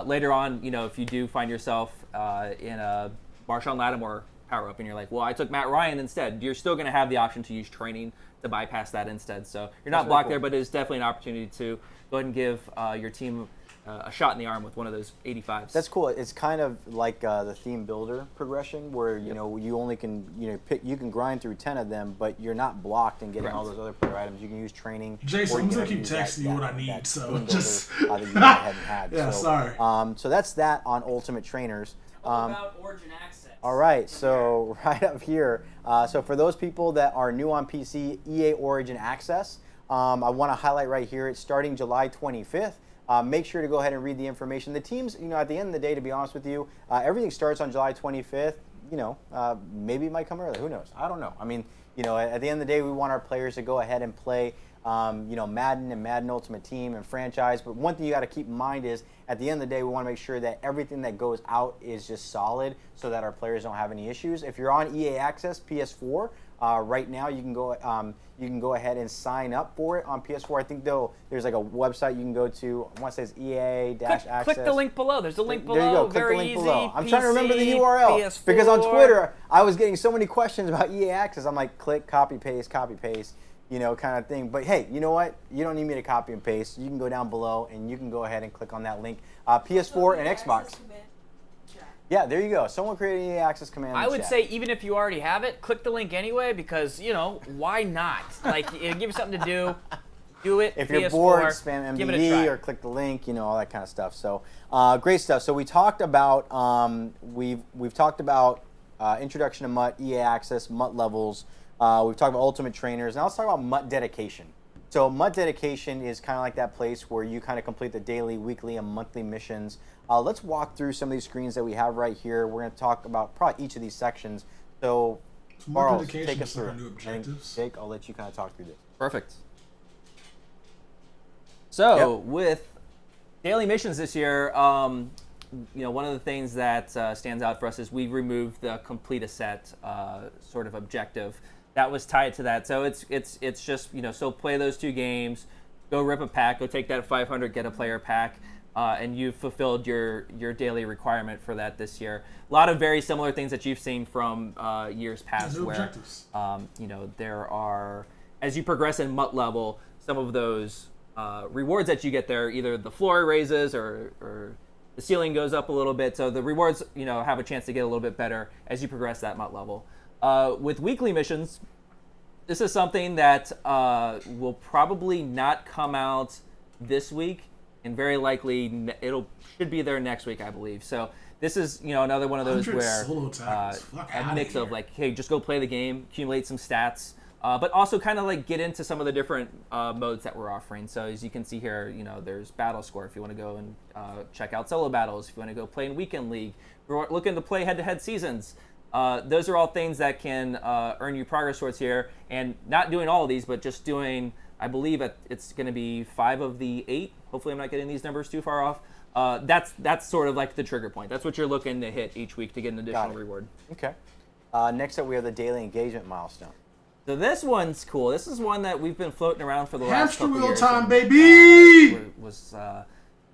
later on, you know, if you do find yourself in a Marshawn Lattimore power-up and you're like, well, I took Matt Ryan instead, you're still going to have the option to use training to bypass that instead. So you're not blocked there, but it is definitely an opportunity to go ahead and give your team a shot in the arm with one of those 85s. That's cool. It's kind of like the theme builder progression, where you know you only can pick. You can grind through 10 of them, but you're not blocked in getting all those other player items. You can use training. Jason, I'm gonna keep texting you what I need. So just that you went ahead and had. Yeah, so, sorry. So that's that on Ultimate Trainers. About Origin Access. All right, so right up here. So for those people that are new on PC, EA Origin Access. I want to highlight right here. It's starting July 25th. Make sure to go ahead and read the information. The teams, you know, at the end of the day, to be honest with you, everything starts on July 25th. You know, maybe it might come early. Who knows? I don't know. I mean, you know, at the end of the day, we want our players to go ahead and play, you know, Madden and Madden Ultimate Team and franchise. But one thing you got to keep in mind is, at the end of the day, we want to make sure that everything that goes out is just solid, so that our players don't have any issues. If you're on EA Access PS4. Right now, you can go ahead and sign up for it on PS4. I think there's like a website you can go to. I want to say it's EA-Access. Click the link below. There's a link below. There you go. Click Very the link easy. below. I'm PC, trying to remember the URL PS4. because on Twitter I was getting so many questions about EA Access. I'm like, click, copy, paste, you know, kind of thing. But hey, you know what? You don't need me to copy and paste. You can go down below and you can go ahead and click on that link. PS4 and Xbox. Yeah, there you go. Someone created an EA Access command. I would say even if you already have it, click the link anyway because, you know, why not? Like, it'll give you something to do. Do it. If you're bored, spam MBE or click the link, you know, all that kind of stuff. So great stuff. So we talked about we've talked about introduction to MUT, EA Access, MUT levels. We've talked about Ultimate Trainers. Now let's talk about MUT dedication. So MUT dedication is kind of like that place where you kind of complete the daily, weekly, and monthly missions. Let's walk through some of these screens that we have right here. We're going to talk about probably each of these sections. So, Charles, take us through. And Jake, I'll let you kind of talk through this. Perfect. So with daily missions this year, one of the things that stands out for us is we removed the complete a set sort of objective that was tied to that. So it's just so play those 2 games, go rip a pack, go take that 500, get a player pack, and you've fulfilled your daily requirement for that this year. A lot of very similar things that you've seen from years past, where objectives. There are, as you progress in MUT level, some of those rewards that you get there, either the floor raises or the ceiling goes up a little bit. So the rewards, have a chance to get a little bit better as you progress that MUT level. With weekly missions, this is something that will probably not come out this week, and very likely should be there next week, I believe. So this is another one of those where a mix of like, hey, just go play the game, accumulate some stats, but also kind of like get into some of the different modes that we're offering. So as you can see here, there's battle score if you want to go and check out solo battles, if you want to go play in weekend league, if you're looking to play head-to-head seasons. Those are all things that can earn you progress towards here, and not doing all of these, but just doing, I believe it's going to be 5 of the 8. Hopefully I'm not getting these numbers too far off. That's sort of like the trigger point. That's what you're looking to hit each week to get an additional reward. Okay. Next up, we have the daily engagement milestone. So this one's cool. This is one that we've been floating around for the last couple years. Hamster wheel time, baby! Was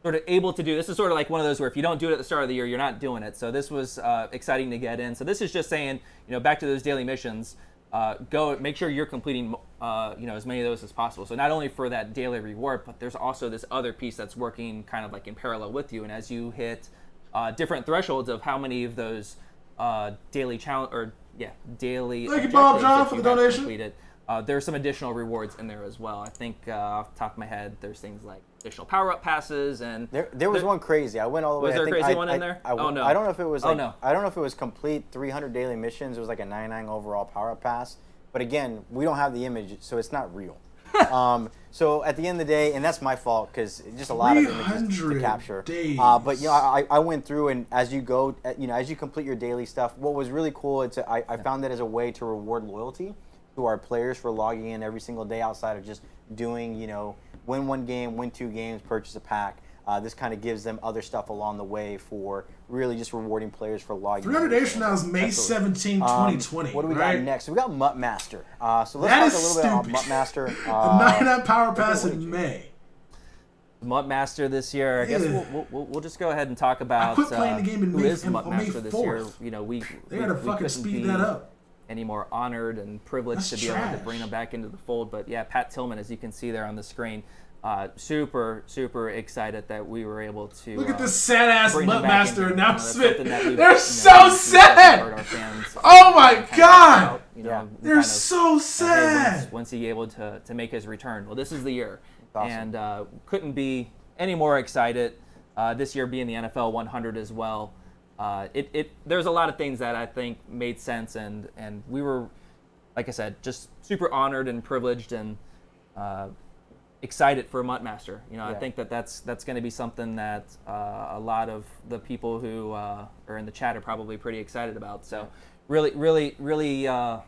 sort of able to do. This is sort of like one of those where if you don't do it at the start of the year, you're not doing it. So this was exciting to get in. So this is just saying, back to those daily missions, go make sure you're completing, as many of those as possible. So not only for that daily reward, but there's also this other piece that's working kind of like in parallel with you. And as you hit different thresholds of how many of those daily challenge or daily thank you, Bob John, for the donation. Completed, there's some additional rewards in there as well. I think off the top of my head, there's things like additional power-up passes, and there was one crazy. I went all the way. Was there a crazy one in there? Oh no! I don't know if it was. I don't know if it was complete 300 daily missions. It was like a 99 overall power-up pass. But again, we don't have the image, so it's not real. So at the end of the day, and that's my fault because just a lot of images to capture. But I went through, and as you go, as you complete your daily stuff, what was really cool, I found that as a way to reward loyalty to our players for logging in every single day outside of just doing, win 1 game, win 2 games, purchase a pack. This kind of gives them other stuff along the way for really just rewarding players for logging 300 days from now is May 17, 2020. What do we got next? We got MUT Master. So let's talk a little bit about MUT Master. The 99 power pass in May. MUT Master this year. I guess we'll just go ahead and talk about I quit playing the game in who May, is MUT Master this year. They gotta fucking speed that up. Any more honored and privileged to be able to bring them back into the fold. But yeah, Pat Tillman, as you can see there on the screen, super excited that we were able to look at this sad ass MUT Master announcement. They're so sad. Oh my god! They're so sad. Once he able to make his return, well, this is the year, awesome. And couldn't be any more excited. This year being the NFL 100 as well. There's a lot of things that I think made sense, and we were, like I said, just super honored and privileged and excited for MUT Master. I think that's going to be something that a lot of the people who are in the chat are probably pretty excited about. So really, I'm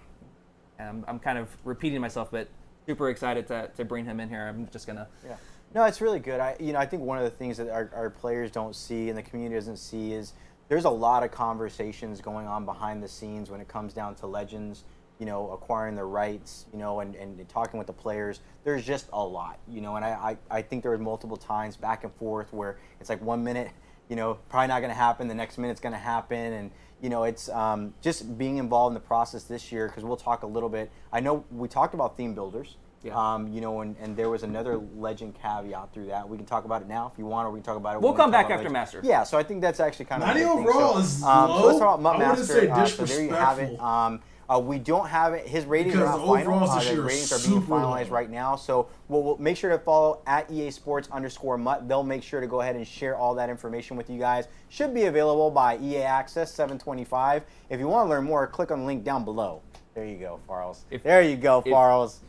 kind of repeating myself, but super excited to bring him in here. I'm just gonna. Yeah. No, it's really good. I think one of the things that our players don't see and the community doesn't see is there's a lot of conversations going on behind the scenes when it comes down to Legends, acquiring the rights, and talking with the players. There's just a lot, and I think there was multiple times back and forth where it's like 1 minute, probably not going to happen, the next minute it's going to happen, and it's just being involved in the process this year, because we'll talk a little bit. I know we talked about theme builders. Yeah. And there was another legend caveat through that. We can talk about it now if you want, or we can talk about it. We'll come back after Master. Yeah, so I think that's actually kind of 90 overall is low. So let's talk about MUT Master. Say disrespectful. So there you have it. We don't have it. His ratings are not final. The ratings are being finalized right now. So we'll make sure to follow at EA Sports_MUT. They'll make sure to go ahead and share all that information with you guys. Should be available by EA Access 725. If you want to learn more, click on the link down below. There you go, Farles.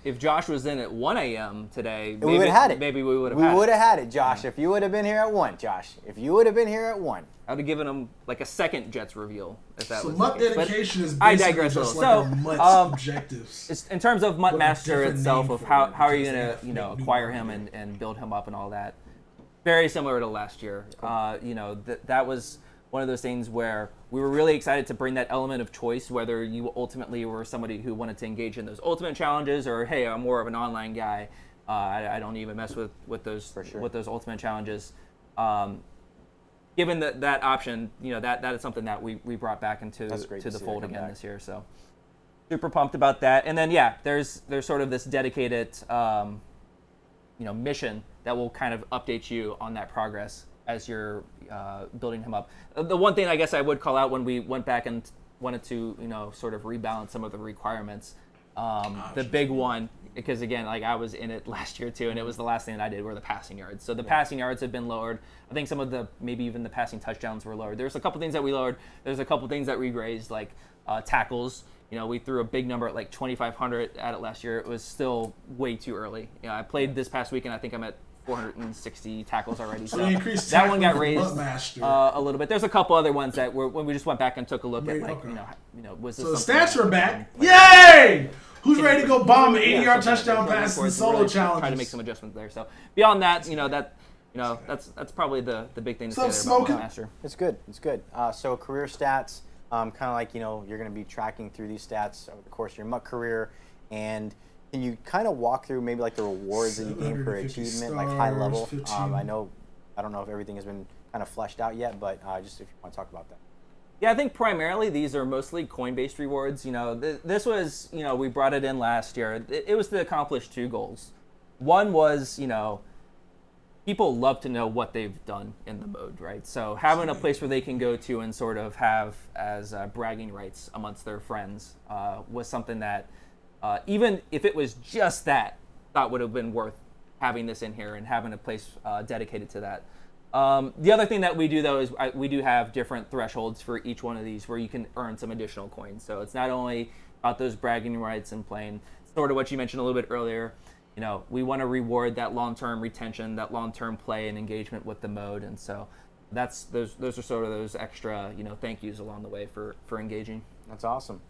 If Josh was in at 1 a.m. today, we would have had it. Maybe we would have had it. We would have had it, Josh, if you would have been here at 1, Josh. If you would have been here at 1. I would have given him like a second Jets reveal if that was MUT dedication is I basically digress just a little. like our MUT objectives. In terms of MUT Master itself, of how are you going to to acquire him and build him up and all that. Very similar to last year. You know, that was one of those things where we were really excited to bring that element of choice, whether you ultimately were somebody who wanted to engage in those ultimate challenges, or hey, I'm more of an online guy. I don't even mess with those ultimate challenges. Given that option, you know, that is something that we brought back into the fold again this year. So super pumped about that. And then yeah, there's sort of this dedicated you know, mission that will kind of update you on that progress as you're building him up. The one thing I guess I would call out when we went back and wanted to, you know, sort of rebalance some of the requirements, the big one, because again, like I was in it last year too, and it was the last thing that I did were the passing yards. So the passing yards have been lowered. I think some of the, maybe even the passing touchdowns were lowered. There's a couple things that we lowered. There's a couple things that we raised, like tackles. You know, we threw a big number at like 2,500 at it last year. It was still way too early. You know, I played this past weekend. I think I'm at 460 tackles already. So that one got raised a little bit. There's a couple other ones that were when we just went back and took a look at, like, you know, was this? So the stats are back. Yay! Who's ready to go bomb an 80-yard touchdown pass in the solo really challenge? Try to make some adjustments there. So beyond that, that's probably the big thing to say there about Master. It's good. It's good. So career stats, kind of like, you know, you're going to be tracking through these stats over the course of your MUT career, and can you kind of walk through maybe like the rewards that you gain per achievement, like high level? I don't know if everything has been kind of fleshed out yet, but just if you want to talk about that. Yeah, I think primarily these are mostly coin-based rewards. You know, this was, you know, we brought it in last year. It was to accomplish two goals. One was, you know, people love to know what they've done in the mode, right? So having a place where they can go to and sort of have as bragging rights amongst their friends was something that, even if it was just that, thought would have been worth having this in here and having a place dedicated to that. The other thing that we do, though, is we do have different thresholds for each one of these where you can earn some additional coins. So it's not only about those bragging rights and playing, sort of what you mentioned a little bit earlier. You know, we want to reward that long-term retention, that long-term play and engagement with the mode, and so those are sort of those extra, you know, thank yous along the way for engaging. That's awesome.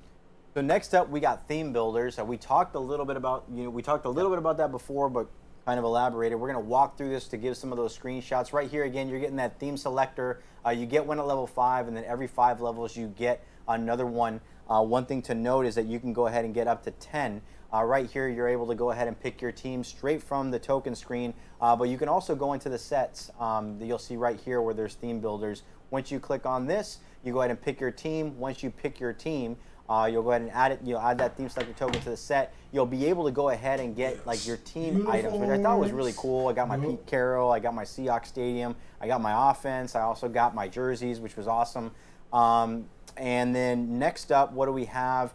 So next up, we got theme builders. We talked a little bit about that before, but kind of elaborated. We're going to walk through this to give some of those screenshots. Right here, again, you're getting that theme selector. You get one at level 5, and then every 5 levels you get another one. One thing to note is that you can go ahead and get up to 10. Right here, you're able to go ahead and pick your team straight from the token screen, but you can also go into the sets that you'll see right here where there's theme builders. Once you click on this, you go ahead and pick your team. Once you pick your team, you'll go ahead and add it. You'll add that theme selector token to the set. You'll be able to go ahead and get like your team items, which I thought was really cool. I got my Pete Carroll, I got my Seahawks Stadium, I got my offense. I also got my jerseys, which was awesome. And then next up, what do we have?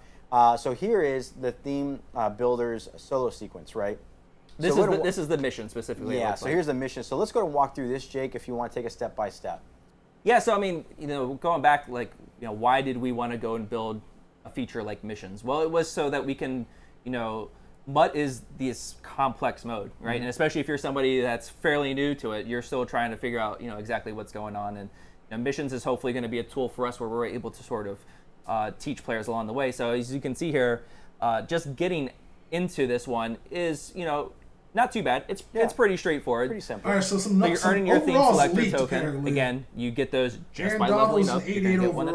So here is the theme builders solo sequence, right? This is the mission specifically. Yeah. So here's the mission. So let's go and walk through this, Jake, if you want to take a step by step. Yeah. So I mean, you know, going back, like, you know, why did we want to go and build a feature like missions? Well, it was so that we can, you know, MUT is this complex mode, right? Mm-hmm. And especially if you're somebody that's fairly new to it, you're still trying to figure out, you know, exactly what's going on. And you know, missions is hopefully going to be a tool for us where we're able to sort of teach players along the way. So as you can see here, just getting into this one is, you know, not too bad. It's pretty straightforward. Pretty simple. All right, so you're earning your theme selector token. Apparently. Again, you get those just by leveling up. You're going to get one at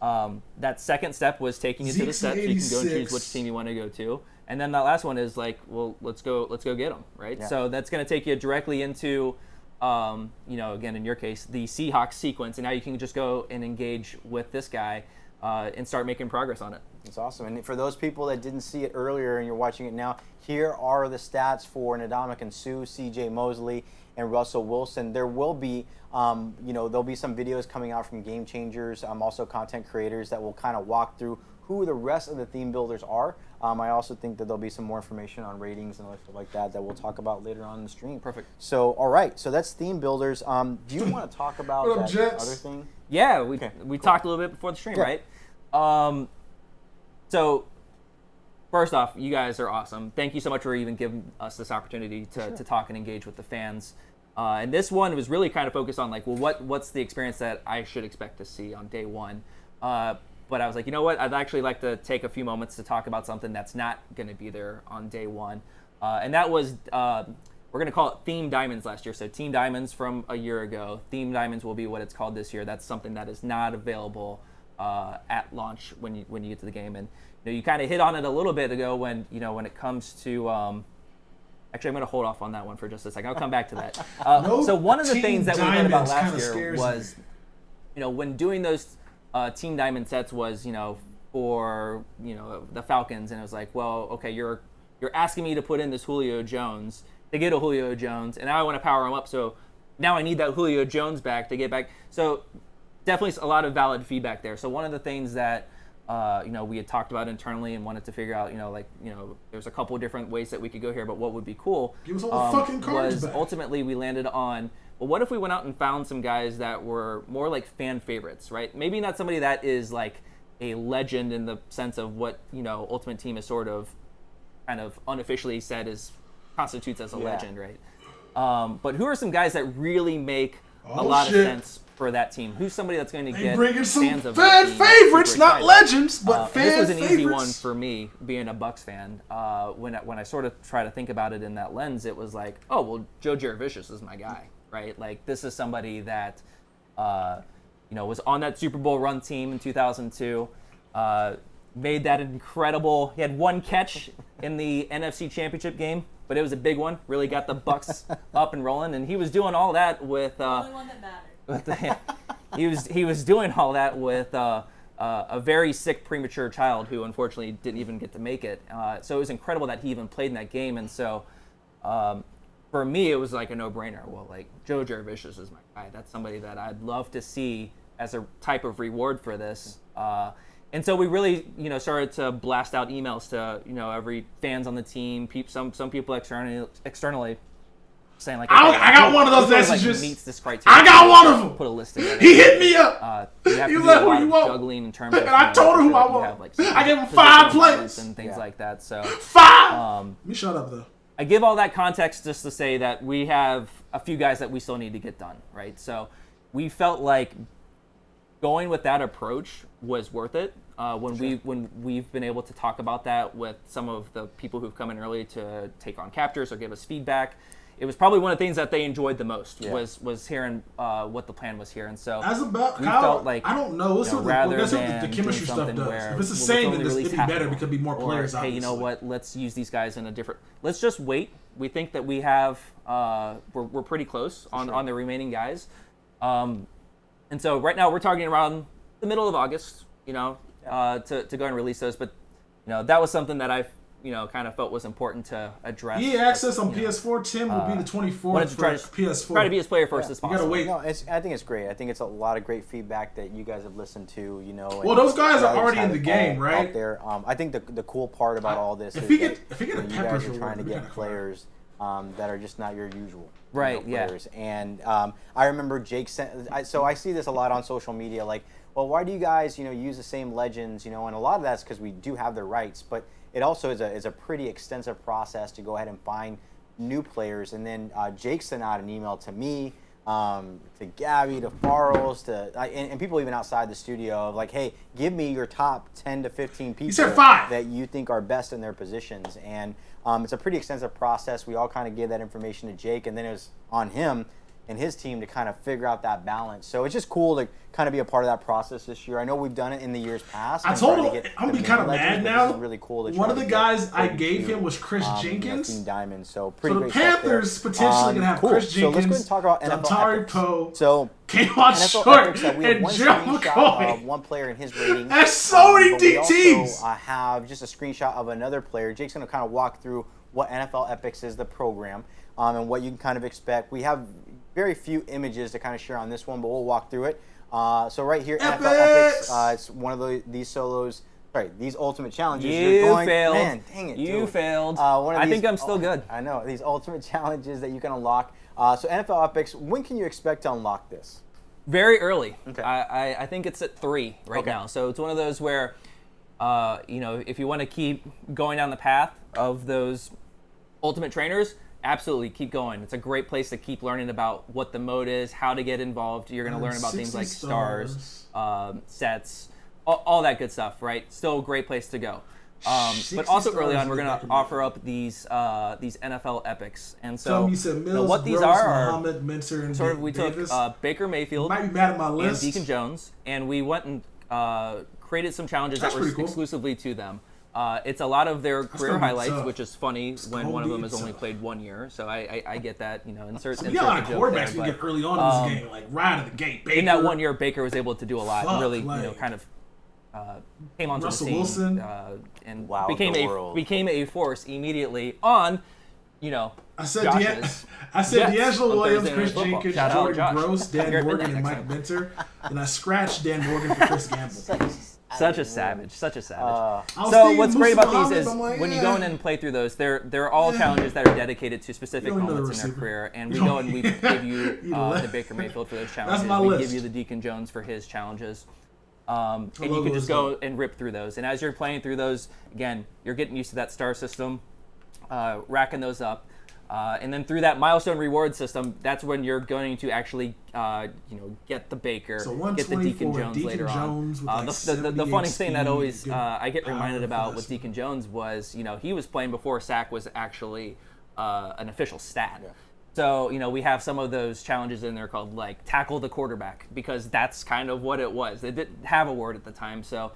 5. That second step was taking you to the set, so you can go and choose which team you want to go to. And then that last one is like, well, let's go get them, right? Yeah. So that's going to take you directly into, you know, again, in your case, the Seahawks sequence, and now you can just go and engage with this guy and start making progress on it. That's awesome. And for those people that didn't see it earlier and you're watching it now, here are the stats for Ndamukong Suh, C.J. Mosley, and Russell Wilson. There will be, you know, there'll be some videos coming out from Game Changers, also content creators that will kind of walk through who the rest of the theme builders are. I also think that there'll be some more information on ratings and stuff like that we'll talk about later on in the stream. Perfect. So, all right. So that's theme builders. Do you want to talk about that other thing? Yeah, we talked a little bit before the stream, right? So, first off, you guys are awesome. Thank you so much for even giving us this opportunity to talk and engage with the fans. And this one was really kind of focused on like, well, what's the experience that I should expect to see on day one? But I was like, you know what? I'd actually like to take a few moments to talk about something that's not going to be there on day one. And that was we're going to call it Theme Diamonds last year. So Team Diamonds from a year ago. Theme Diamonds will be what it's called this year. That's something that is not available at launch when you get to the game. And you kind of hit on it a little bit ago when it comes to actually, I'm going to hold off on that one for just a second. I'll come back to that. So one of the things that we heard about last year was, when doing those Team Diamond sets was, for the Falcons, and it was like, well, okay, you're asking me to put in this Julio Jones to get a Julio Jones, and now I want to power him up, so now I need that Julio Jones back to get back. So definitely a lot of valid feedback there. So one of the things that we had talked about internally and wanted to figure out, there's a couple of different ways that we could go here, but what would be cool Give us all the fucking cards was back. ultimately we landed on, well, what if we went out and found some guys that were more like fan favorites, right? Maybe not somebody that is like a legend in the sense of what, Ultimate Team is sort of kind of unofficially said constitutes as a legend, right? But who are some guys that really make a lot of sense for that team? Who's somebody that's going to get bringing some fans of fan that team favorites, super not excited? legends, but fan This was an favorites. easy one for me, being a Bucks fan. When I sort of try to think about it in that lens, it was like, oh, well, Joe Jaravicious is my guy, right? Like, this is somebody that, was on that Super Bowl run team in 2002, made that incredible. He had one catch in the NFC Championship game, but it was a big one. Really got the Bucks up and rolling, and he was doing all that with. The only one that mattered. He was doing all that with a very sick premature child who unfortunately didn't even get to make it. So it was incredible that he even played in that game, and so. For me, it was like a no-brainer. Well, like, Joe Jaravicious is my guy. That's somebody that I'd love to see as a type of reward for this. And so we really, started to blast out emails to, every fans on the team, some people externally saying like, okay, I got one of those this guy, messages. meets this criteria. I got one of them. Put a list together. He hit me up. You have He to was do like, a who lot you of want? juggling in terms of. And I told him who I want. Have, like, I gave him position 5 balance players. and things like that. So 5. Let me shut up though. I give all that context just to say that we have a few guys that we still need to get done, right? So we felt like going with that approach was worth it. When we've been able to talk about that with some of the people who've come in early to take on captures or give us feedback, it was probably one of the things that they enjoyed the most was hearing what the plan was here. And so As about we Kyle, felt like, I don't know. Let's see what rather the than chemistry doing stuff something does. where If it's the let's same, only then release it'd be half better of because it'd be more or, players. hey, you know obviously. what? Let's use these guys in a different. Let's just wait. We think that we have. We're pretty close on the remaining guys, and so right now we're targeting around the middle of August. To go and release those, but that was something that I kind of felt was important to address. EA access on PS4, Tim, will be the 24th wanted to for try PS4. to be as player first as You possible. gotta wait. No, I think it's great. I think it's a lot of great feedback that you guys have listened to. And Well, those guys are you already have in the it all game, right? Out there. I think the cool part about all this if is we that get a you Peppers guys are reward, trying to we get gotta players that are just not your usual Right, yeah. players. And I remember Jake sent. So I see this a lot on social media, like, well, why do you guys use the same legends? And a lot of that's because we do have the rights, but it also is a pretty extensive process to go ahead and find new players. And then Jake sent out an email to me, to Gabby, to Farrells, and people even outside the studio of like, hey, give me your top 10 to 15 people said 5. that you think are best in their positions. And it's a pretty extensive process. We all kind of gave that information to Jake, and then it was on him and his team to kind of figure out that balance. So it's just cool to kind of be a part of that process this year. I know we've done it in the years past. I told him I'm gonna be kind of mad now. This is really cool. That One of the guys I gave him was Chris Team Jenkins. Diamond. So pretty So the great stuff there. Panthers potentially gonna have cool. Chris So let's go ahead Jenkins, and talk about NFL Dontari epics. Poe, So Kayvon NFL Short, epics, we have and one Joe screenshot McCoy. of one player in his rating. That's so many but we DTs. also have just a screenshot of another player. Jake's going to kind of walk through what NFL Epics is, the program, and what you can kind of expect. We have very few images to kind of share on this one, but we'll walk through it. So right here, NFL Epics, it's one of these solos. Sorry, these ultimate challenges. You failed. Man, dang it. You dude. failed. I think I'm still good. I know. These ultimate challenges that you can unlock. So NFL Epics, when can you expect to unlock this? Very early. Okay. I think it's at 3 right Okay. now. So it's one of those where, if you want to keep going down the path of those ultimate trainers, absolutely keep going. It's a great place to keep learning about what the mode is, how to get involved. You're going to learn about things like stars, sets, all that good stuff, right? Still a great place to go. But also early on, we're $60 going to offer up these NFL epics. And Tell so me you said Mills, what these Gross, are Muhammad, Minter, and sort of, we Davis. took Baker Mayfield You might be mad at my and list. Deacon Jones, and we went and created some challenges That's that were pretty cool. exclusively to them. It's a lot of their career gonna be highlights, tough. which is funny when gonna one of them be has only tough. played 1 year. So I get that, insert We got a lot of the joke quarterbacks there, we but, get early on in this game, like right out of the gate. Baker, in that 1 year, Baker was able to do a lot and Fuck, really, like, kind of came onto Russell the scene Wilson. And Wowed became the a world. force immediately on, I said Josh's D'Angelo Jets on Williams, Thursday Chris Night Football. Jenkins, Shout out, Jordan Josh. Gross, Dan You're Morgan, in and next Mike time. Minter. And I scratched Dan Morgan for Chris Gamble. such a savage. I was So thinking what's great Musa about these Muhammad, is I'm like, when you go in and play through those, they're all challenges that are dedicated to specific You don't know the moments in their receiver. career, and You we don't- go and we give you You left. the Baker Mayfield for those challenges. my We list. give you the Deacon Jones for his challenges. And you logo can is just go and rip through those. And as you're playing through those, again, you're getting used to that star system, racking those up. And then through that milestone reward system, that's when you're going to actually, get the Baker, So get the Deacon 124, Jones Deacon later Jones on. with like The 78 funny thing that speed, always good I get reminded power, about with fast. Deacon Jones was, he was playing before sack was actually an official stat. Yeah. So, we have some of those challenges in there called like tackle the quarterback because that's kind of what it was. They didn't have a word at the time. So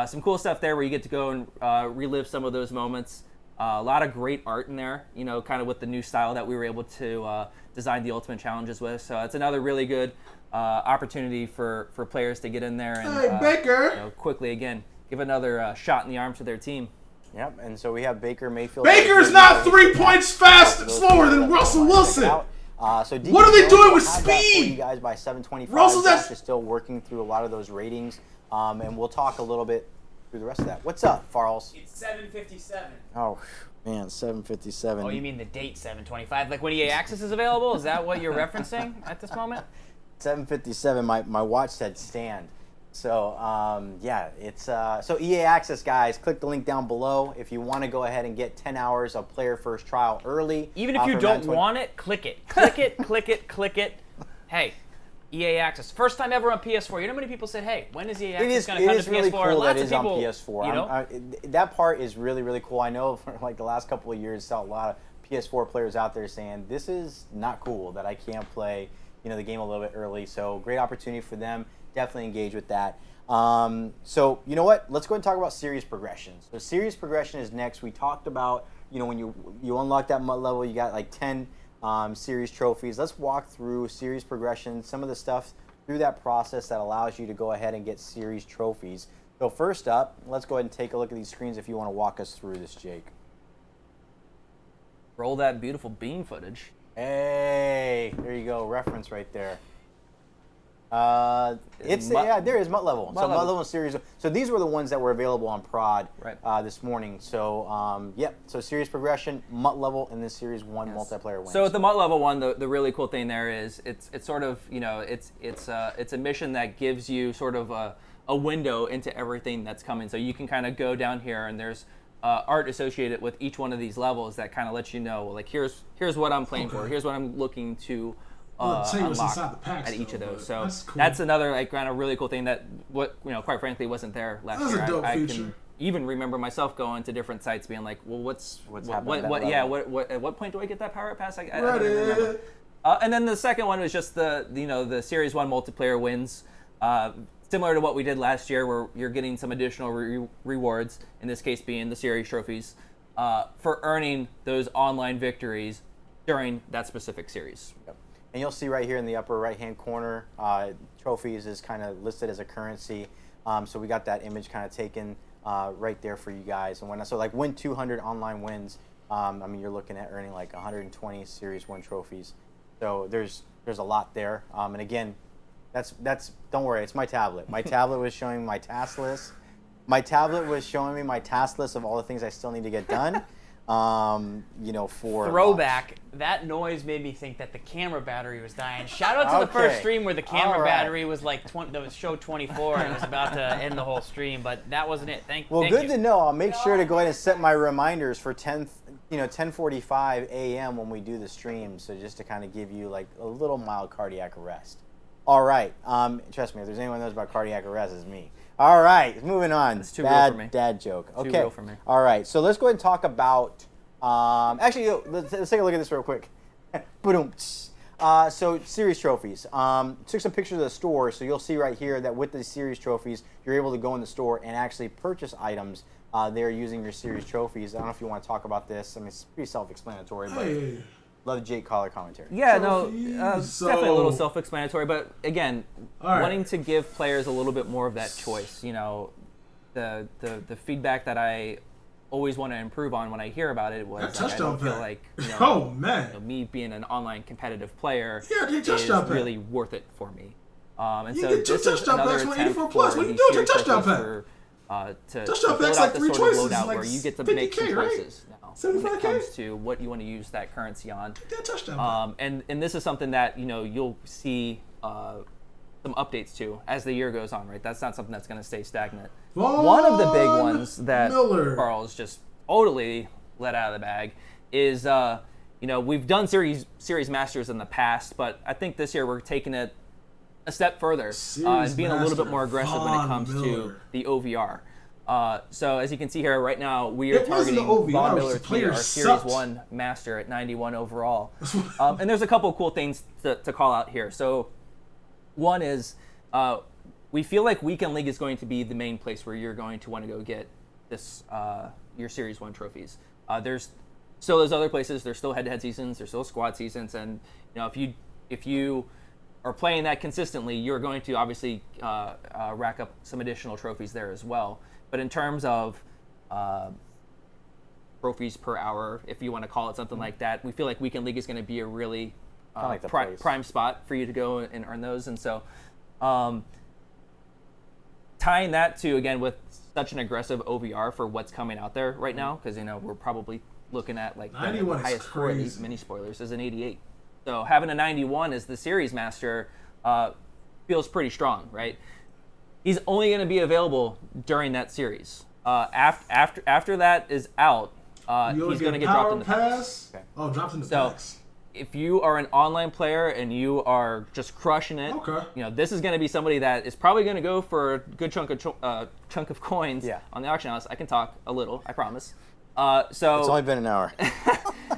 some cool stuff there where you get to go and relive some of those moments. A lot of great art in there, kind of with the new style that we were able to design the Ultimate Challenges with. So it's another really good opportunity for players to get in there and Hey, Baker! quickly, again, give another shot in the arm to their team. Yep, and so we have Baker Mayfield. Baker's not 3 points slower than Russell Wilson. So Deacon What are they Jones doing will with have that for speed? you guys by 7:25. Russell's at- Josh is still working through a lot of those ratings, and we'll talk a little bit through the rest of that. What's up, Farls? It's 7:57. Oh man, 7:57. Oh, you mean the date 7:25? Like when EA Access is available? Is that what you're referencing at this moment? 7:57. My watch said stand. So yeah, it's so EA Access, guys. Click the link down below if you want to go ahead and get 10 hours of player first trial early. Even if you for don't Madden 20 want it, click it. Click it, click it, click it. Hey, EA Access. First time ever on PS4. You know how many people said, hey, when is EA Access going to come to really PS4? cool Lots that of is people, on PS4. You know? That part is really, really cool. I know for like the last couple of years, saw a lot of PS4 players out there saying this is not cool that I can't play, the game a little bit early. So great opportunity for them. Definitely engage with that. So you know what? Let's go ahead and talk about series progression. So series progression is next. We talked about, when you unlock that MUT level, you got like 10 series trophies. Let's walk through series progression, some of the stuff through that process that allows you to go ahead and get series trophies. So first up, let's go ahead and take a look at these screens if you want to walk us through this, Jake. Roll that beautiful beam footage. Hey, there you go, reference right there. It's MUT- there is MUT level. So MUT MUT level. level series. So these were the ones that were available on Prod Right. this morning. So yep. So series progression, MUT level, and then series 1 multiplayer wins. So with the MUT level one, the really cool thing there is it's sort of it's a mission that gives you sort of a window into everything that's coming. So you can kind of go down here and there's art associated with each one of these levels that kind of lets you know like here's what I'm playing for. Here's what I'm looking to I'll tell you what's unlock inside the packs, at each of though, those. but So that's cool. that's another like kind of really cool thing that quite frankly wasn't there last That's a year. dope I feature. can even remember myself going to different sites being like, well, What's what happening at that yeah, level? at what point do I get that power pass? I don't even remember. Reddit. And then the second one was just the Series 1 multiplayer wins. Similar to what we did last year where you're getting some additional rewards, in this case being the series trophies, for earning those online victories during that specific series. Yep. And you'll see right here in the upper right-hand corner, trophies is kind of listed as a currency. So we got that image kind of taken right there for you guys. And when so like win 200 online wins, I mean you're looking at earning like 120 Series 1 trophies. So there's a lot there. And again, that's don't worry, it's my tablet. My tablet was showing me my task list. My tablet was showing me my task list of all the things I still need to get done. For Throwback. That noise made me think that the camera battery was dying. Shout out to the first Okay. stream where the camera All right. battery was like that was show 24 and it was about to end the whole stream, but that wasn't it. Thank Well, you. good to know. I'll make sure to go ahead and set my reminders for 10:45 a.m. when we do the stream, so just to kind of give you like a little mild cardiac arrest. All right. Trust me, if there's anyone that knows about cardiac arrest, it's me. All right, moving on. It's too real for me. Dad joke. Okay. Too real for me. All right, so let's go ahead and talk about. Actually, let's take a look at this real quick. Boom. So series trophies. Took some pictures of the store, so you'll see right here that with the series trophies, you're able to go in the store and actually purchase items there using your series trophies. I don't know if you want to talk about this. I mean, it's pretty self-explanatory, but love Jake Collar commentary. Yeah, So- definitely a little self-explanatory, but again, right. wanting to give players a little bit more of that choice. You know, the feedback that I always want to improve on when I hear about it was That like, I don't touchdown feel pack. like Oh, man. me being an online competitive player Yeah, take is touchdown pack. really worth it for me. And You so get two this is touchdown another packs, man, attempt 84 plus. for What you these doing with series your touchdown trophies pack? to Touchdown build pack's out like the 3 sort choices, of loadout like where you get to make some 50K, right? choices now when it 75K? comes to what you want to use that currency on. That touchdown pack. And this is something that you'll see some updates to as the year goes on, right? That's not something that's going to stay stagnant. One of the big ones that Miller. Carl's just totally let out of the bag is we've done series masters in the past, but I think this year we're taking it a step further and being a little bit more aggressive when it comes to the OVR. So as you can see here, right now we are It wasn't targeting the OVR, Von it was Miller the to be players our Series sucked. 1 master at 91 overall. And there's a couple of cool things to call out here. So one is we feel like Weekend League is going to be the main place where you're going to want to go get this your Series 1 trophies. There's still those other places. There's still head-to-head seasons. There's still squad seasons. And if you are playing that consistently, you're going to obviously rack up some additional trophies there as well. But in terms of trophies per hour, if you want to call it something like that, we feel like Weekend League is going to be a really like the place. prime spot for you to go and earn those. And so tying that to, again, with such an aggressive OVR for what's coming out there right now, because we're probably looking at like the 91 is highest score of these crazy. mini spoilers is an 88. So having a 91 as the series master feels pretty strong, right? He's only going to be available during that series. After that is out, he's going to get dropped in the packs. Okay. Oh, dropped in the So packs. if you are an online player and you are just crushing it, Okay. this is going to be somebody that is probably going to go for a good chunk of coins Yeah. on the auction house. I can talk a little, I promise. So It's only been an hour.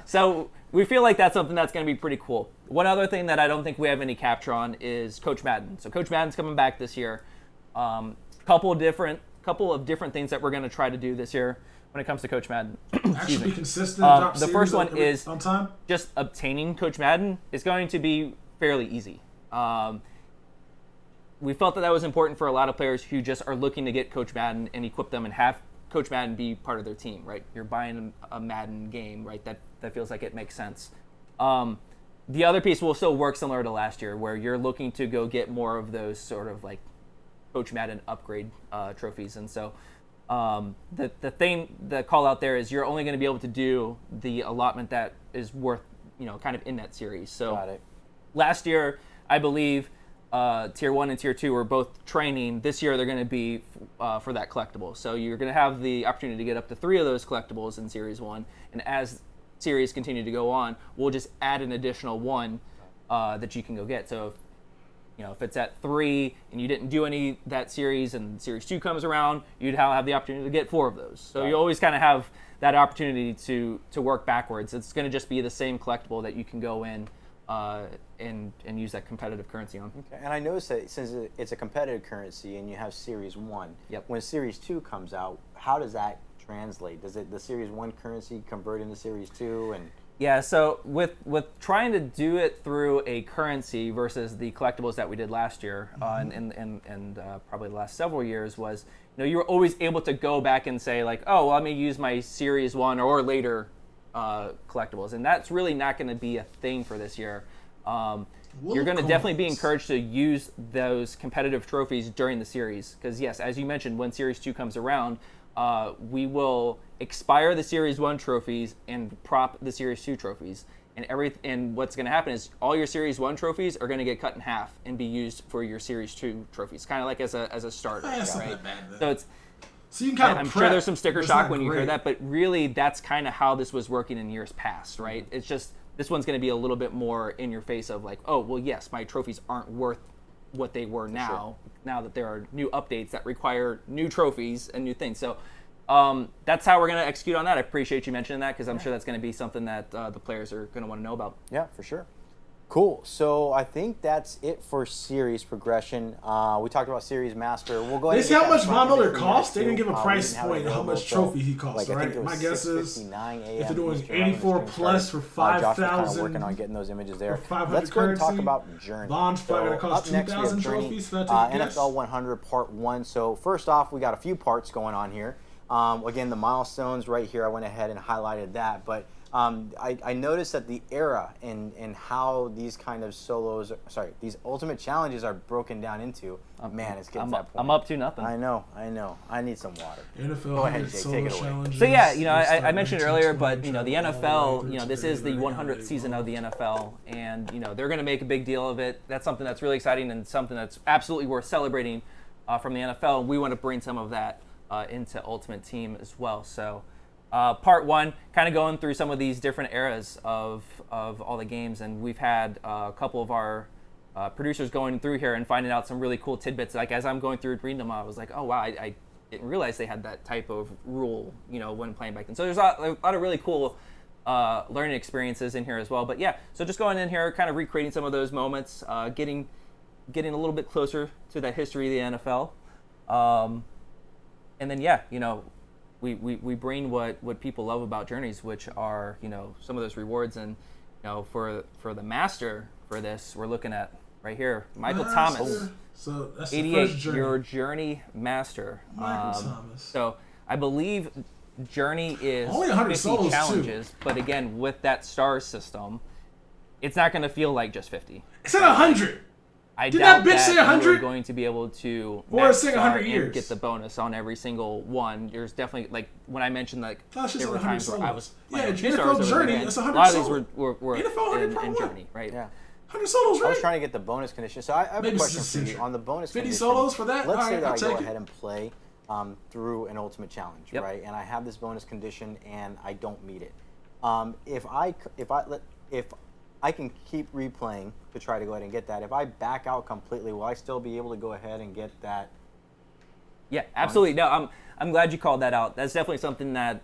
So we feel like that's something that's going to be pretty cool. One other thing that I don't think we have any capture on is Coach Madden. So Coach Madden's coming back this year. Couple of different things that we're going to try to do this year when it comes to Coach Madden. Actually be consistent. Drop The series first one every- is on time. just obtaining Coach Madden is going to be fairly easy. We felt that was important for a lot of players who just are looking to get Coach Madden and equip them and have Coach Madden be part of their team, right? You're buying a Madden game, right? That feels like it makes sense. The other piece will still work similar to last year, where you're looking to go get more of those sort of like Coach Madden upgrade trophies. And so the call out there is you're only going to be able to do the allotment that is worth, kind of in that series. So Got it. last year, I believe Tier 1 and Tier 2 were both training. This year, they're going to be for that collectible. So you're going to have the opportunity to get up to 3 of those collectibles in Series 1. And as series continue to go on, we'll just add an additional one that you can go get. So if it's at 3 and you didn't do any that series and Series 2 comes around, you'd have the opportunity to get 4 of those. So you always kind of have that opportunity to work backwards. It's going to just be the same collectible that you can go in and use that competitive currency on. Okay. And I noticed that since it's a competitive currency and you have Series 1, Yep. when Series 2 comes out, how does that translate? Does the Series 1 currency convert into Series 2? And Yeah, so with trying to do it through a currency versus the collectibles that we did last year and probably the last several years was, you were always able to go back and say like, oh, well, let me use my Series 1 or later collectibles. And that's really not going to be a thing for this year. You're going to definitely be encouraged to use those competitive trophies during the series. Because yes, as you mentioned, when Series 2 comes around, we will expire the Series 1 trophies and prop the Series 2 trophies. And what's going to happen is all your Series 1 trophies are going to get cut in half and be used for your Series 2 trophies, kind of like as a starter. That's not right? that bad, then. So it's, So you can kind of I'm prep, sure there's some sticker but it's shock not when you hear great. that, but really that's kind of how this was working in years past, right? It's just this one's going to be a little bit more in your face of like, oh, well, yes, my trophies aren't worth what they were now. Now that there are new updates that require new trophies and new things. So that's how we're going to execute on that. I appreciate you mentioning that because I'm sure that's going to be something that the players are going to want to know about. Yeah, for sure. Cool. So I think that's it for series progression. We talked about series master. We'll go ahead. They see how much Von Miller costs. They didn't give a price point how much trophy he costs. Like, right? My guess is if they're doing Eastern 84 plus for 5,000. Josh was kind of working on getting those images there. 500 Let's go ahead and talk currency. about Journey. Von's probably going to cost up next, we have 2,000 Journey, trophies. So that's a guess. NFL 100 Part 1. So first off, we got a few parts going on here. Again, the milestones right here, I went ahead and highlighted that. But I noticed that the era and how these kind of these ultimate challenges are broken down into, man, it's getting to that point. I'm up to nothing. I know. I need some water. NFL Go ahead, Jake, take it away. So yeah, I mentioned earlier, but the NFL, this is the 100th season of the NFL, and they're going to make a big deal of it. That's something that's really exciting and something that's absolutely worth celebrating from the NFL. We want to bring some of that into Ultimate Team as well. So. Part 1, kind of going through some of these different eras of all the games, and we've had a couple of our producers going through here and finding out some really cool tidbits. Like as I'm going through reading them, I was like, oh wow, I didn't realize they had that type of rule, when playing back then. So there's a lot of really cool learning experiences in here as well. But yeah, so just going in here, kind of recreating some of those moments, getting a little bit closer to that history of the NFL, and then we bring what people love about Journeys, which are some of those rewards, and for the master for this, we're looking at right here, Michael Thomas. So that's 88, the first Journey. your Journey master. Michael Thomas. So I believe Journey is Only 100 50 solos, challenges, but again, with that star system, it's not going to feel like just 50. It's at 100. I Did doubt that bitch say 100? you're going to be able to Or max say star 100 and years. get the bonus on every single one. There's definitely, like, when I mentioned, like, That's just there were 100 times where I solos. was Yeah, playing NFL 2 stars over the Journey, weekend. that's 100 A lot of these solo. were NFL 100 part in one. Journey, right? Yeah. 100 solos, right? I was trying to get the bonus condition. So I have Maybe a question it's for you century. on the bonus 50 condition. solos for that? Let's All say right, that I'll I go take it. ahead and play through an ultimate challenge, Yep. right? And I have this bonus condition and I don't meet it. If I can keep replaying to try to go ahead and get that. If I back out completely, will I still be able to go ahead and get that? Yeah, absolutely. No, I'm glad you called that out. That's definitely something that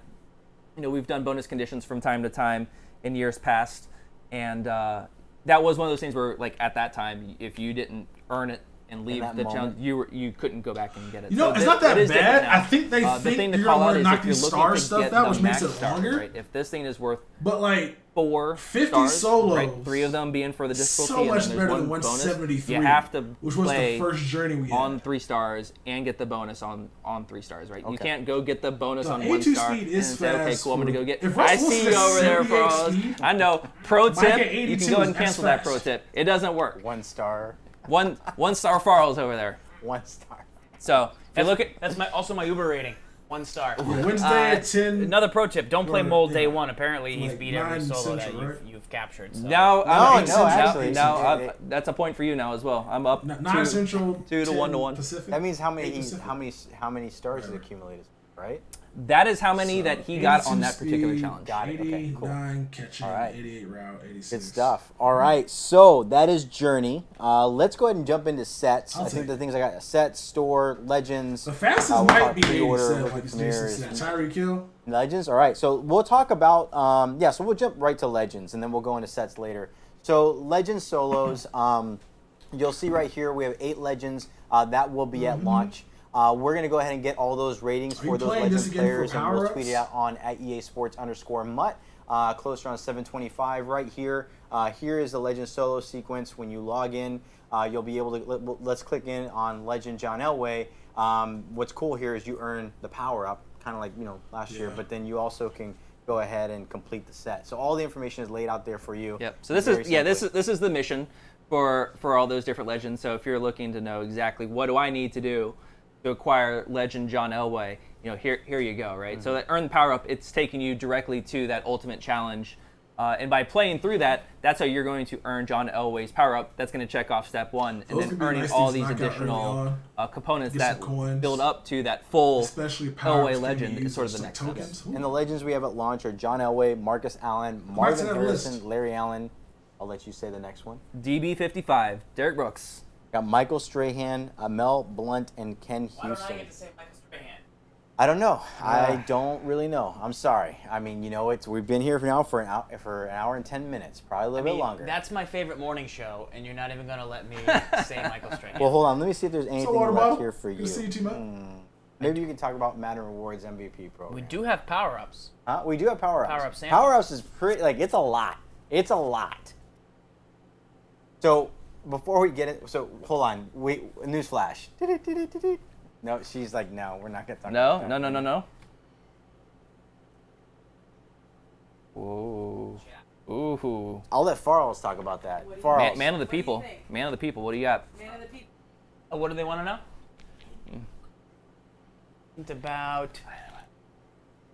we've done bonus conditions from time to time in years past, and that was one of those things where, like, at that time, if you didn't earn it and leave that the challenge, moment. you couldn't go back and get it. It's not that it is different bad. now. I think they the think thing to you're call gonna out is knock if you're these looking star to stuff get out, the which makes max it stars, longer. right? If this thing is worth But like 4 50 stars, solos, right? 3 of them being for the difficulty, so much and then better there's than one bonus. 173, You have to which was the play first Journey we had. on 3 stars and get the bonus on 3 stars, right? You Okay. can't go get the bonus No, on 1 A2 star speed and is say, okay, fast cool, I'm gonna for- go get. if I Russell see says you over there, 78 bros. speed, I know. Pro Mike tip: at you 82 can go ahead and is cancel that fast. pro tip. It doesn't work. 1 star. One star Farrell's over there. 1 star. So if you look at That's also my Uber rating. 1 star. Wednesday at 10. Another pro tip: don't play Or, Mold yeah, day 1. Apparently, he's like beat every 9 solo that Central, right? you've captured. So. now, actually, that's a point for you now as well. I'm up 9 Central, 2 to 10 1 to 1. Pacific. That means how 8 Pacific. many stars is accumulated, right? That is how many So, that he got 82 on that particular speed, challenge. Got it. Okay, cool. 89 catching, All right. 88 route, 86. Good stuff. All right, so that is Journey. Let's go ahead and jump into sets. I'll I think take the it. things I got: sets, store, legends. The fastest we'll might talk be pre-order, 87, rookie like Jason premieres, said. Tyreek Hill. Legends. All right, so we'll talk about so we'll jump right to legends, and then we'll go into sets later. So legends solos. You'll see right here we have 8 legends that will be at launch. We're going to go ahead and get all those ratings Are you for those playing this legend again for players, and we'll power-ups? tweet it out on @EASports_MUT. Closer on 725 right here. Here is the legend solo sequence. When you log in, you'll be able to, let's click in on Legend John Elway. What's cool here is you earn the power up, kind of like last year, Yeah. but then you also can go ahead and complete the set. So all the information is laid out there for you. Yep. So this is the mission for all those different legends. So if you're looking to know exactly what do I need to do to acquire Legend John Elway, here you go, right? So that earn the power up, it's taking you directly to that ultimate challenge. And by playing through that, that's how you're going to earn John Elway's power up. That's going to check off step 1, and Those then could be earning nice all things these to knock out early additional components Get that some coins. build up to that full Especially power Elway legend is sort of the next step. tokens. And the legends we have at launch are John Elway, Marcus Allen, Mark's Marvin on that Harrison, list. Larry Allen. I'll let you say the next one. DB55, Derek Brooks. Got Michael Strahan, Mel Blunt, and Ken Why don't I Houston. get to say Michael Strahan? I don't know. I don't really know. I'm sorry. I mean, we've been here now for an hour and 10 minutes, probably a little bit longer. That's my favorite morning show, and you're not even going to let me say Michael Strahan. Well, hold on. Let me see if there's anything water left bottle? here for you. Good to see you, T-Man. Maybe you can talk about Madden Rewards MVP program. We do have power-ups. We do have power-ups. Power-up sample. Power-ups is pretty, it's a lot. It's a lot. So, before we get it, hold on. Newsflash. No, she's like, no, we're not going to talk about that. No. Whoa. Ooh. I'll let Farrells talk about that. What do you- Farrells. Man of the What do you people. think? Man of the people. What do you got? Man of the people. What do they want to know? It's about...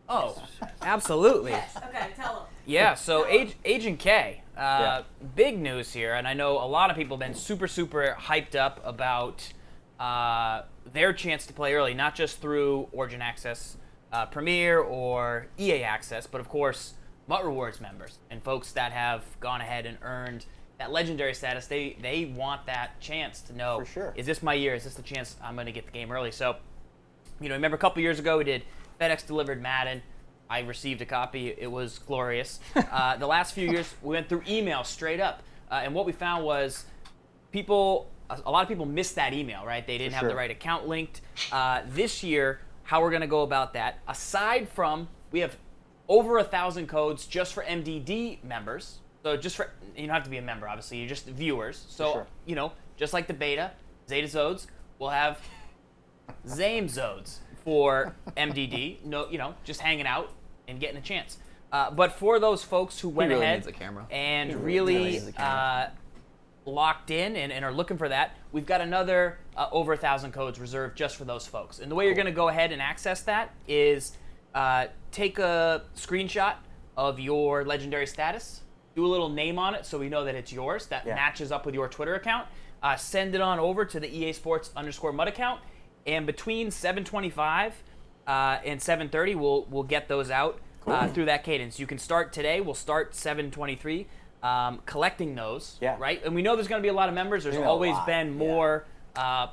Oh, absolutely. Yes. Okay, tell them. Yeah, so Agent K, big news here, and I know a lot of people have been super, super hyped up about their chance to play early, not just through Origin Access Premier or EA Access, but of course, MUT Rewards members and folks that have gone ahead and earned that legendary status. They want that chance to know, For sure. is this my year? Is this the chance I'm going to get the game early? So, remember a couple years ago we did FedEx delivered Madden. I received a copy. It was glorious. The last few years, we went through email straight up. And what we found was a lot of people missed that email, right? They didn't have the right account linked. This year, how we're going to go about that, aside from, we have over 1,000 codes just for MDD members. So just for, you don't have to be a member, obviously. You're just viewers. So, just like the beta, Zeta Zodes, we'll have Zame Zodes for MDD, just hanging out and getting a chance. But for those folks who went really ahead needs a camera. and really really needs a camera. locked in and are looking for that, we've got another over 1,000 codes reserved just for those folks. And the way you're going to go ahead and access that is take a screenshot of your legendary status, do a little name on it so we know that it's yours, that matches up with your Twitter account, send it on over to the EA Sports _MUT account, and between 7:25 and 7:30, we'll get those out through that cadence. You can start today. We'll start 7:23, collecting those, right? And we know there's going to be a lot of members. There's always been more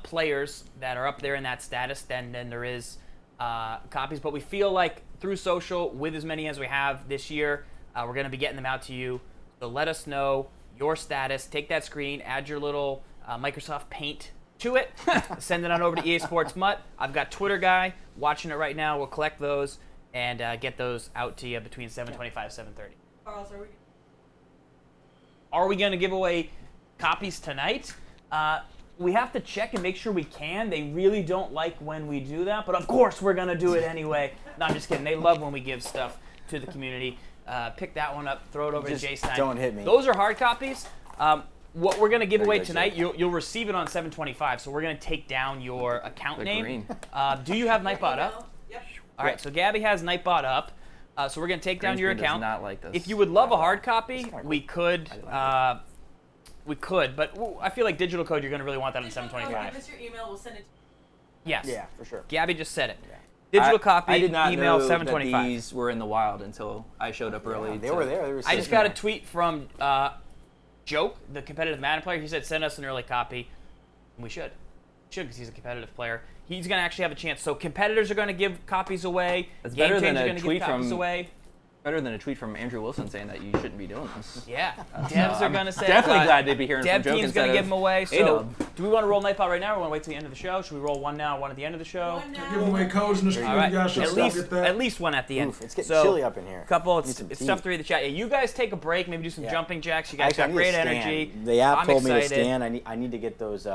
players that are up there in that status than there is copies. But we feel like through social, with as many as we have this year, we're going to be getting them out to you. So let us know your status. Take that screen, add your little Microsoft Paint to it, send it on over to EA Sports MUT. I've got Twitter guy watching it right now. We'll collect those and get those out to you between 7:25 and 7:30. Charles, Are we going to give away copies tonight? We have to check and make sure we can. They really don't like when we do that, but of course we're going to do it anyway. No, I'm just kidding. They love when we give stuff to the community. Pick that one up, throw it over to Jason. Don't hit me. Those are hard copies. What we're going to give away tonight, you'll receive it on 7:25, so we're going to take down your account name. Green. Do you have Nightbot up? Yep. All right, so Gabby has Nightbot up. So we're going to take down your Green account. does not like this. If you would love a hard copy, we could. But I feel like digital code, you're going to really want that on Give 7:25. us your email. We'll send it to Yes. Yeah, for sure. Gabby just said it. Digital copy, I did not email know 7:25. that these were in the wild until I showed up early. They were there. They were I just sitting got a there. tweet from Joke, the competitive Madden player. He said, send us an early copy. And we should. Because he's a competitive player. He's going to actually have a chance. So competitors are going to give copies away. That's Game better than Changers are a going to tweet give copies from- away. Better than a tweet from Andrew Wilson saying that you shouldn't be doing this. Yeah. Devs are going to say Definitely glad they'd be hearing Dev from Joke team's instead going to of give them away. So A-Dub. do we want to roll Nightbot right now or want to wait till the end of the show? Should we roll one now, one at the end of the show? one now. Give away codes in the stream. All right. You guys should At stop get that. least one at the end. Oof, it's getting So, chilly up in here. Couple, Need it's some tea. tough to read the chat. Yeah, you guys take a break, maybe do some jumping jacks. You guys Actually, I got need to great stand. energy. The app I'm told me to excited. stand. I need to get those.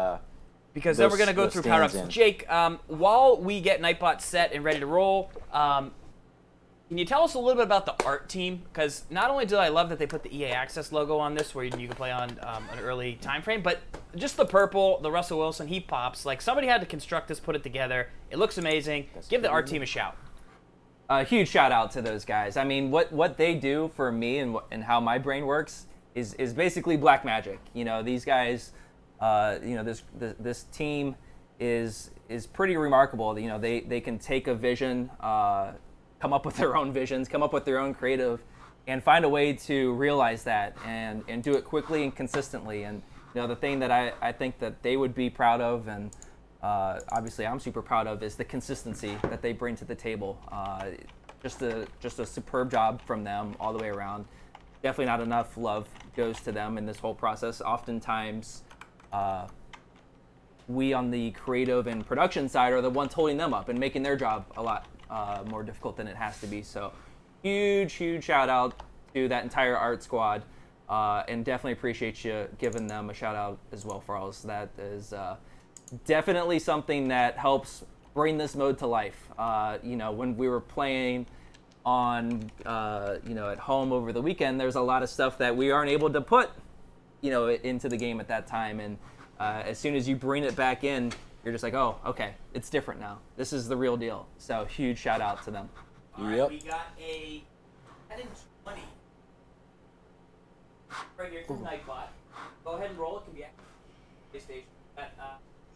Because then we're going to go those through stands power-ups. in. Jake, while we get Nightbot set and ready to roll, can you tell us a little bit about the art team? Because not only did I love that they put the EA Access logo on this, where you can play on an early time frame, but just the purple, the Russell Wilson, he pops. Like, somebody had to construct this, put it together. It looks amazing. Give the art team a shout. A huge shout out to those guys. I mean, what they do for me and how my brain works is basically black magic. You know, these guys, this team is pretty remarkable. You know, they can take a vision, come up with their own visions, come up with their own creative, and find a way to realize that and do it quickly and consistently. And the thing that I think that they would be proud of, and obviously I'm super proud of, is the consistency that they bring to the table. Just a superb job from them all the way around. Definitely not enough love goes to them in this whole process. Oftentimes, we on the creative and production side are the ones holding them up and making their job a lot more difficult than it has to be. So huge shout out to that entire art squad, and definitely appreciate you giving them a shout out as well, Farles. That is definitely something that helps bring this mode to life. When we were playing on at home over the weekend, there's a lot of stuff that we aren't able to put into the game at that time, and as soon as you bring it back in, you're just like, oh, okay, it's different now. This is the real deal. So huge shout out to them. All right, we got a 10 and 20 right here from Nightbot. Go ahead and roll. It can be PlayStation.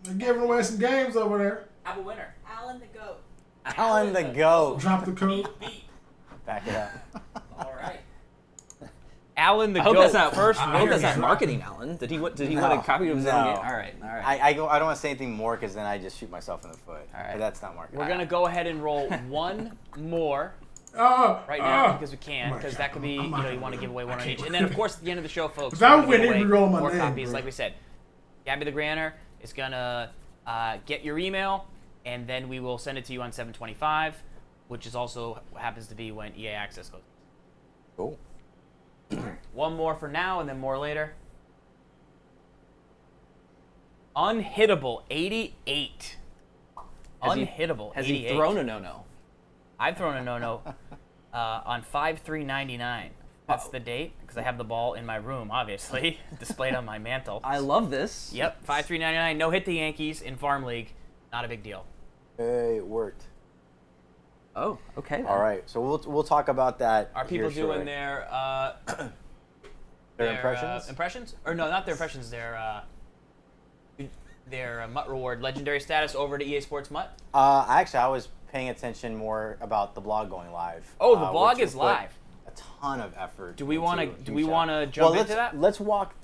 They're giving away some games over there. Have a winner. Alan the goat. Alan the GOAT. Drop the code. Beat. Back it up. All right. Alan the I hope goat. that's not First I hope winner that's not here. marketing, Alan. Did he want a copy of his No. own game? All right. I don't want to say anything more because then I just shoot myself in the foot. All right. But that's not marketing. We're gonna go ahead and roll one more right now because we can, Oh my because God. that could be, I'm not you want to gonna give away win. one I on can't each. And then, of win. course, at the end of the show, folks, If I we're gonna win, give you away roll my more name, copies. bro. Like we said, Gabby the Granner is gonna get your email, and then we will send it to you on 7/25, which is also happens to be when EA Access goes. Cool. One more for now, and then more later. Unhittable 88. Unhittable Has 88. he thrown a no-no? I've thrown a no-no on 5/3/99. That's the date because I have the ball in my room, obviously, displayed on my mantle. I love this. Yep, 5/3/99. No hit the Yankees in Farm League. Not a big deal. Hey, it worked. Oh, okay. then. All right, so we'll talk about that. Are people here doing shortly. their impressions? impressions? Or no, not their impressions. Their MUT reward legendary status over to EA Sports MUT? Actually, I was paying attention more about the blog going live. Oh, the blog which is we put live. A ton of effort. Do we want to? into Do we each want to app. jump well, into that? Let's walk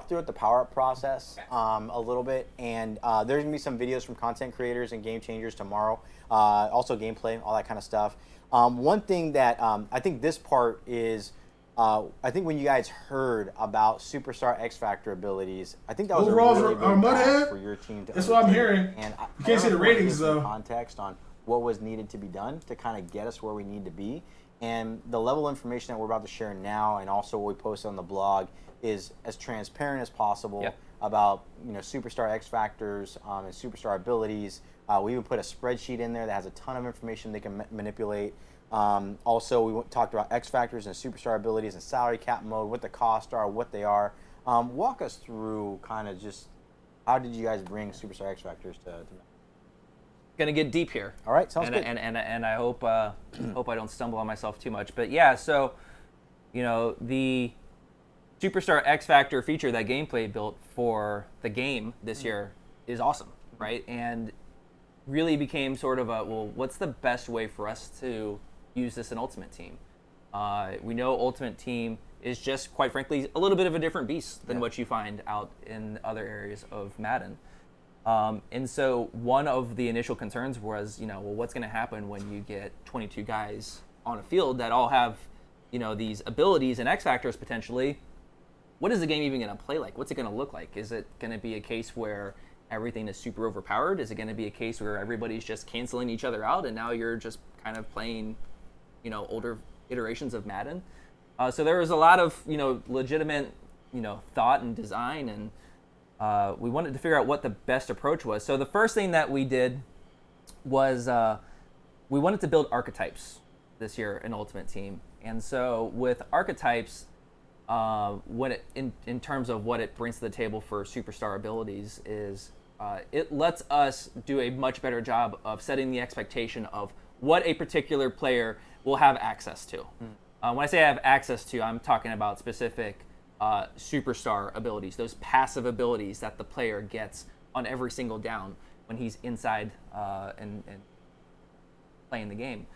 through it, the power up process a little bit, and there's gonna be some videos from content creators and game changers tomorrow. Also gameplay, all that kind of stuff. One thing that I think this part is. I think when you guys heard about Superstar X Factor abilities, I think that was Overall, a really our big Mud task Head? for your team to That's what I'm undertake. hearing. And You can't see the I wanna give ratings, some though. Context on what was needed to be done to kind of get us where we need to be, and the level of information that we're about to share now, and also what we posted on the blog, is as transparent as possible Yep. about Superstar X Factors and Superstar abilities. We even put a spreadsheet in there that has a ton of information they can manipulate. Also, we talked about X Factors and Superstar abilities and salary cap mode, what the costs are, what they are. Walk us through kind of just how did you guys bring Superstar X Factors to Gonna get deep here. All right, sounds and, good. And I hope hope I don't stumble on myself too much. But yeah, so the Superstar X Factor feature that Gameplay built for the game this year is awesome, right? And really became sort of what's the best way for us to use this in Ultimate Team? We know Ultimate Team is just, quite frankly, a little bit of a different beast than what you find out in other areas of Madden. And so one of the initial concerns was, what's going to happen when you get 22 guys on a field that all have, these abilities and X Factors potentially? What is the game even going to play like? What's it going to look like? Is it going to be a case where everything is super overpowered? Is it going to be a case where everybody's just canceling each other out and now you're just kind of playing, older iterations of Madden? So there was a lot of, legitimate, thought and design, and we wanted to figure out what the best approach was. So the first thing that we did was we wanted to build archetypes this year in Ultimate Team. And so with archetypes, in terms of what it brings to the table for superstar abilities is it lets us do a much better job of setting the expectation of what a particular player will have access to. When I say have access to, I'm talking about specific superstar abilities, those passive abilities that the player gets on every single down when he's inside and playing the game.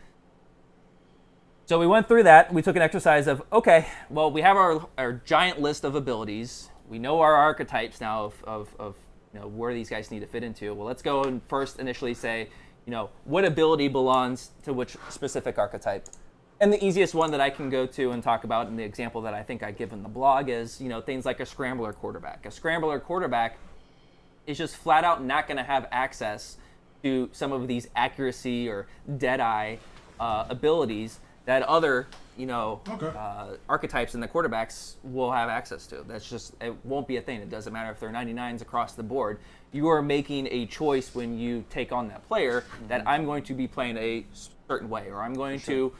So we went through that. We took an exercise of, okay, well, we have our giant list of abilities. we know our archetypes now of where these guys need to fit into. Well, let's go and first initially say, what ability belongs to which specific archetype. And the easiest one that I can go to and talk about, and the example that I think I give in the blog is, things like a scrambler quarterback. A scrambler quarterback is just flat out not going to have access to some of these accuracy or dead-eye abilities that other, archetypes in the quarterbacks will have access to. That's just, it won't be a thing. It doesn't matter if they're 99s across the board. You are making a choice when you take on that player that I'm going to be playing a certain way, or I'm going to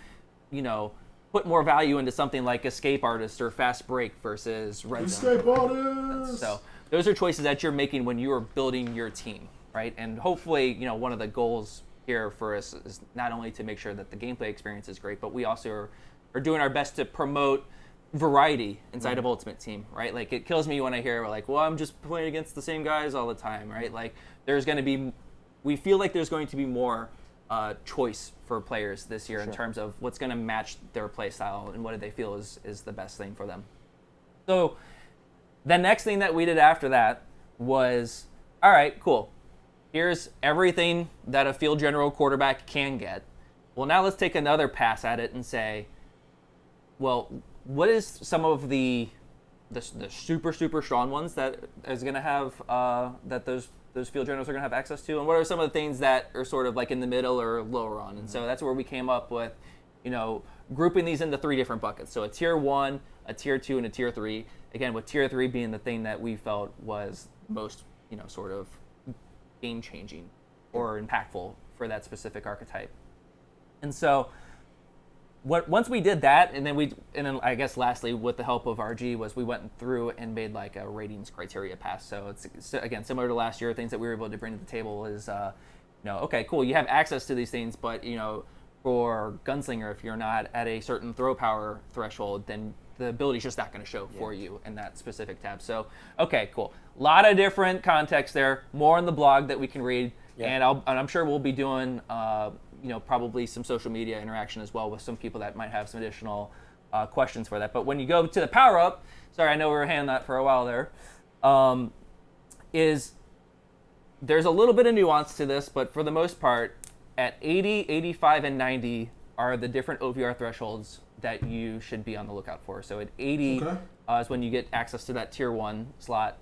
put more value into something like escape artist or fast break versus red zone. Escape artist. So those are choices that you're making when you are building your team, right? And hopefully, one of the goals here for us is not only to make sure that the gameplay experience is great, but we also are doing our best to promote variety inside of Ultimate Team, right? Like, it kills me when I hear like, well, I'm just playing against the same guys all the time, right? Like, we feel like there's going to be more choice for players this year in terms of what's going to match their play style and what they feel is the best thing for them. So the next thing that we did after that was, all right, cool. Here's everything that a field general quarterback can get. Well, now let's take another pass at it and say, well, what is some of the super, super strong ones that is going to have, that those field generals are going to have access to, and what are some of the things that are sort of like in the middle or lower on? And so that's where we came up with, grouping these into 3 different buckets. So a tier 1, a tier 2, and a tier 3. Again, with tier 3 being the thing that we felt was most, sort of game-changing or impactful for that specific archetype. And so once we did that, and then I guess lastly, with the help of RG, was we went through and made like a ratings criteria pass. So it's again similar to last year. Things that we were able to bring to the table is, okay, cool, you have access to these things, but for Gunslinger, if you're not at a certain throw power threshold, then the ability's just not going to show for you in that specific tab. So okay, cool. A lot of different context there. More in the blog that we can read, and I'm sure we'll be doing. Probably some social media interaction as well with some people that might have some additional questions for that. But when you go to the power up, sorry, I know we were handling that for a while there, there's a little bit of nuance to this, but for the most part, at 80, 85, and 90 are the different OVR thresholds that you should be on the lookout for. So at 80 is when you get access to that tier 1 slot,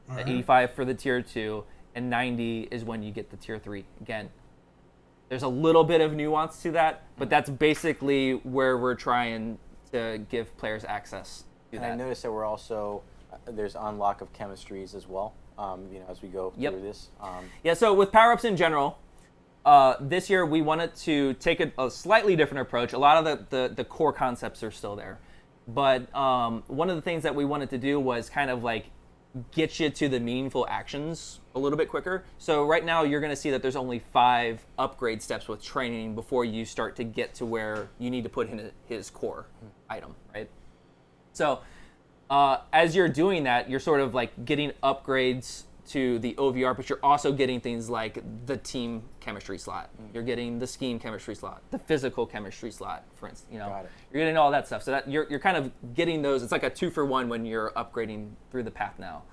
at 85 for the tier 2, and 90 is when you get the tier 3. Again, there's a little bit of nuance to that, but that's basically where we're trying to give players access to that. I noticed that we're also, there's unlock of chemistries as well, as we go through this. So with power-ups in general, this year we wanted to take a slightly different approach. A lot of the core concepts are still there. But one of the things that we wanted to do was kind of like get you to the meaningful actions a little bit quicker. So right now you're going to see that there's only 5 upgrade steps with training before you start to get to where you need to put in his core item, right? So as you're doing that, you're sort of like getting upgrades to the OVR, but you're also getting things like the team chemistry slot. You're getting the scheme chemistry slot, the physical chemistry slot, for instance. You're getting all that stuff. So that you're kind of getting those. It's like a 2-for-1 when you're upgrading through the path now.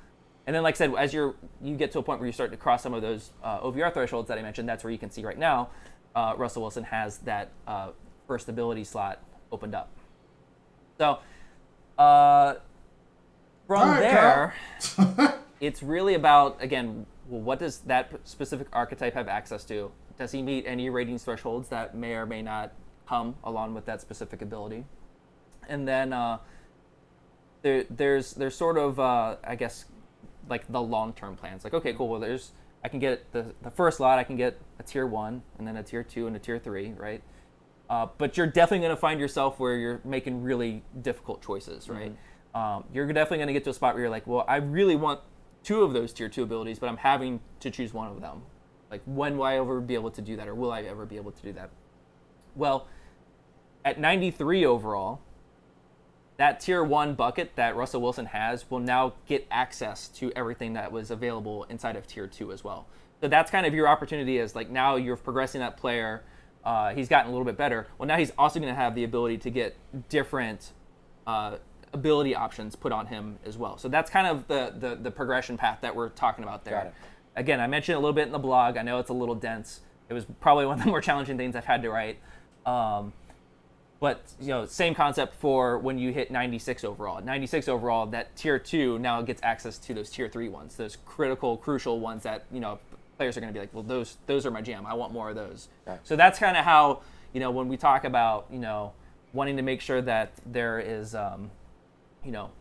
And then, like I said, as you get to a point where you start to cross some of those OVR thresholds that I mentioned, that's where you can see right now, Russell Wilson has that first ability slot opened up. So from there, it's really about, again, well, what does that specific archetype have access to? Does he meet any ratings thresholds that may or may not come along with that specific ability? And then there's sort of, I guess, like the long-term plans. Like, okay, cool, well, I can get the first lot, I can get a tier 1, and then a tier 2, and a tier 3, right? But you're definitely going to find yourself where you're making really difficult choices, right? You're definitely going to get to a spot where you're like, well, I really want 2 of those tier 2 abilities, but I'm having to choose one of them. Like, when will I ever be able to do that, or will I ever be able to do that? Well, at 93 overall, that tier 1 bucket that Russell Wilson has will now get access to everything that was available inside of tier 2 as well. So that's kind of your opportunity, is like, now you're progressing that player. He's gotten a little bit better. Well, now he's also going to have the ability to get different ability options put on him as well. So that's kind of the progression path that we're talking about there. Got it. Again, I mentioned it a little bit in the blog. I know it's a little dense. It was probably one of the more challenging things I've had to write. But same concept for when you hit 96 overall. 96 overall, that tier 2 now gets access to those tier 3 ones, those critical, crucial ones that players are going to be like, well, those are my jam. I want more of those. Right. So that's kind of how when we talk about wanting to make sure that there is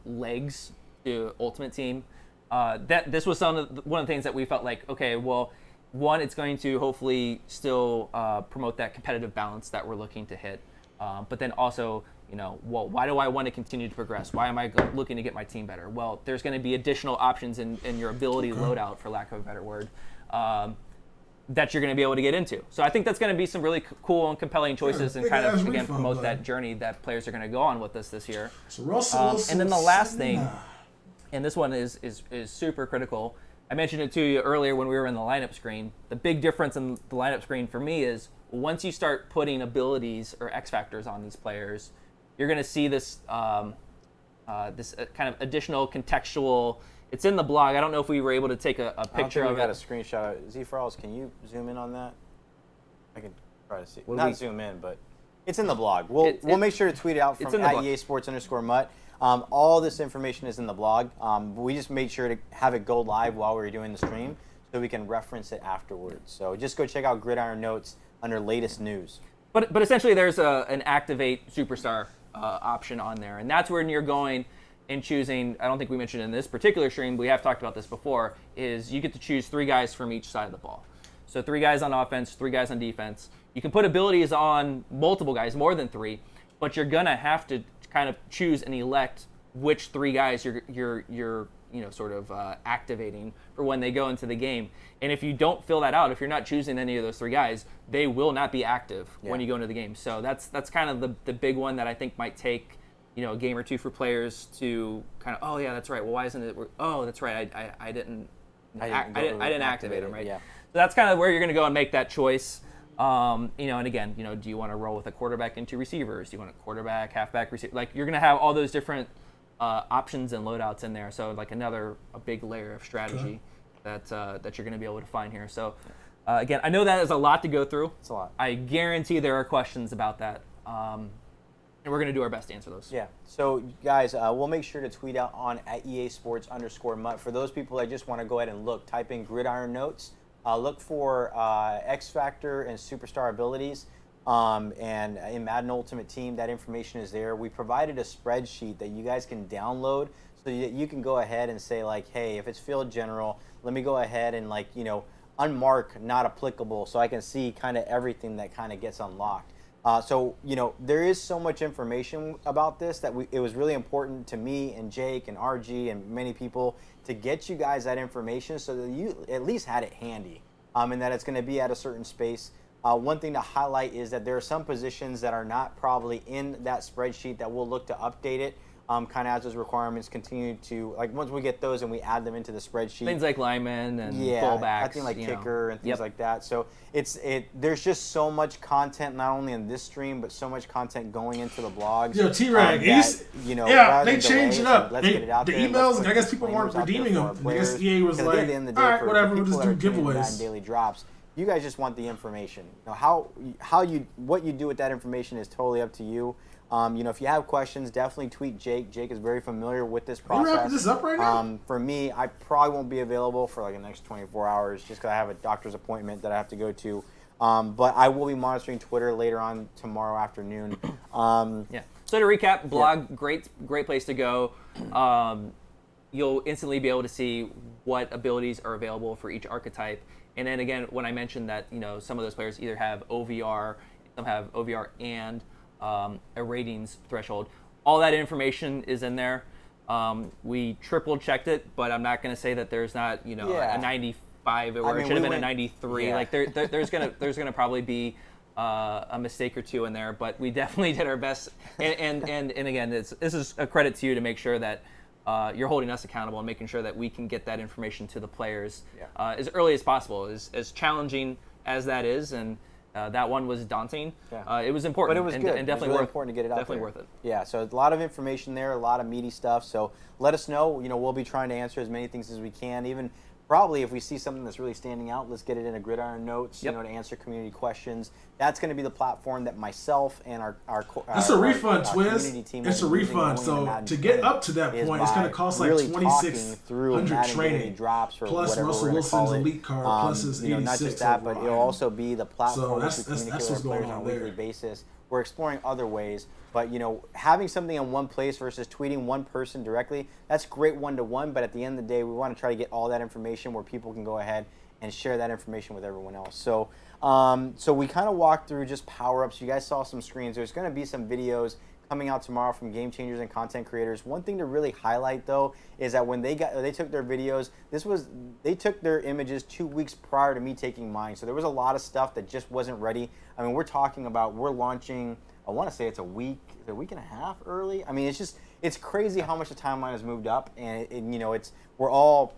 legs to Ultimate Team. That this was one of the things that we felt like, okay, well, one, it's going to hopefully still promote that competitive balance that we're looking to hit. But then also, well, why do I want to continue to progress? Why am I looking to get my team better? Well, there's going to be additional options in your ability loadout, for lack of a better word, that you're going to be able to get into. So I think that's going to be some really cool and compelling choices and kind of, again, promote that journey that players are going to go on with us this year. So Russell, and then the last thing, and this one is super critical. I mentioned it to you earlier when we were in the lineup screen. The big difference in the lineup screen for me is once you start putting abilities or X factors on these players, you're going to see this kind of additional contextual. It's in the blog. I don't know if we were able to take a picture of it. I got a screenshot. Z4Ls, can you zoom in on that? I can try to see. Zoom in, but it's in the blog. We'll make sure to tweet it out from @EASports_MUT. All this information is in the blog. We just made sure to have it go live while we were doing the stream so we can reference it afterwards. So just go check out Gridiron Notes under latest news. But essentially there's an activate superstar option on there. And that's when you're going and choosing, I don't think we mentioned in this particular stream, but we have talked about this before, is you get to choose 3 guys from each side of the ball. So 3 guys on offense, 3 guys on defense. You can put abilities on multiple guys, more than 3, but you're going to have to kind of choose and elect which 3 guys you're activating for when they go into the game. And if you don't fill that out, if you're not choosing any of those 3 guys, they will not be active when you go into the game. So that's kind of the big one that I think might take a game or two for players to kind of, oh yeah, that's right. Well, why isn't it? Oh, that's right. I didn't activate them, right? Yeah. So that's kind of where you're going to go and make that choice. And again, do you want to roll with a quarterback and 2 receivers? Do you want a quarterback, halfback, receiver? Like you're going to have all those different options and loadouts in there. So like a big layer of strategy that you're going to be able to find here. So again, I know that is a lot to go through. It's a lot. I guarantee there are questions about that. And we're going to do our best to answer those. Yeah. So, guys, we'll make sure to tweet out on @EASports_MUT. For those people that just want to go ahead and look, type in Gridiron Notes. Look for X Factor and Superstar abilities. And in Madden Ultimate Team, that information is there. We provided a spreadsheet that you guys can download so that you can go ahead and say, like, hey, if it's field general, let me go ahead and, unmark not applicable so I can see kind of everything that kind of gets unlocked. There is so much information about this that it was really important to me and Jake and RG and many people to get you guys that information so that you at least had it handy and that it's going to be at a certain space. One thing to highlight is that there are some positions that are not probably in that spreadsheet that we'll look to update it kind of as those requirements continue to, once we get those and we add them into the spreadsheet. Things like linemen and fullbacks. I think kicker and things like that. So there's just so much content, not only in this stream, but so much content going into the blogs. T-Rag, they changed it up. Let's get it out the there. emails, I guess people weren't redeeming them. I guess EA was like, at the end of the day, all right, whatever, we'll just do giveaways. Daily drops. You guys just want the information. What you do with that information is totally up to you. If you have questions, definitely tweet Jake. Jake is very familiar with this process. Are you wrapping this up right now? For me, I probably won't be available for the next 24 hours just because I have a doctor's appointment that I have to go to. But I will be monitoring Twitter later on tomorrow afternoon. So to recap, blog, great place to go. You'll instantly be able to see what abilities are available for each archetype. And then again, when I mentioned that some of those players either have OVR, some have OVR and a ratings threshold. All that information is in there. We triple checked it, but I'm not going to say that there's not a 95 or it should have been a 93. Yeah. Like there's gonna probably be a mistake or two in there, but we definitely did our best. And again, this is a credit to you to make sure that you're holding us accountable and making sure that we can get that information to the players as early as possible. As challenging as that is, and that one was daunting. Yeah. It was important, But it was good. and It was definitely really worth, important to get it out definitely there. worth it. Yeah, so a lot of information there, a lot of meaty stuff. So let us know. You know, we'll be trying to answer as many things as we can. Even probably if we see something that's really standing out, let's get it in a gridiron notes. Yep. You know, to answer community questions. That's going to be the platform that myself and our That's a refund, Twiz. community team It's a will be using refund. going into So Madden to get 20 up to that is point, it's going to by cost like really talking through 2,600 Madden training, Unity drops or plus whatever Russell we're gonna Wilson's call it. elite card, plus his You know, 86 not just that, but overall. it'll also be the platform So which we that's communicate what's with our going players on on a weekly there. basis. We're exploring other ways, but you know, having something in one place versus tweeting one person directly, that's great one-to-one, but at the end of the day, we want to try to get all that information where people can go ahead and share that information with everyone else. So, so we kind of walked through just power-ups. You guys saw some screens. There's going to be some videos coming out tomorrow from game changers and content creators. One thing to really highlight though is that when they took their videos, they took their images 2 weeks prior to me taking mine. So there was a lot of stuff that just wasn't ready. I mean, we're launching, I want to say it's a week and a half early. I mean, it's crazy how much the timeline has moved up, and you know, we're all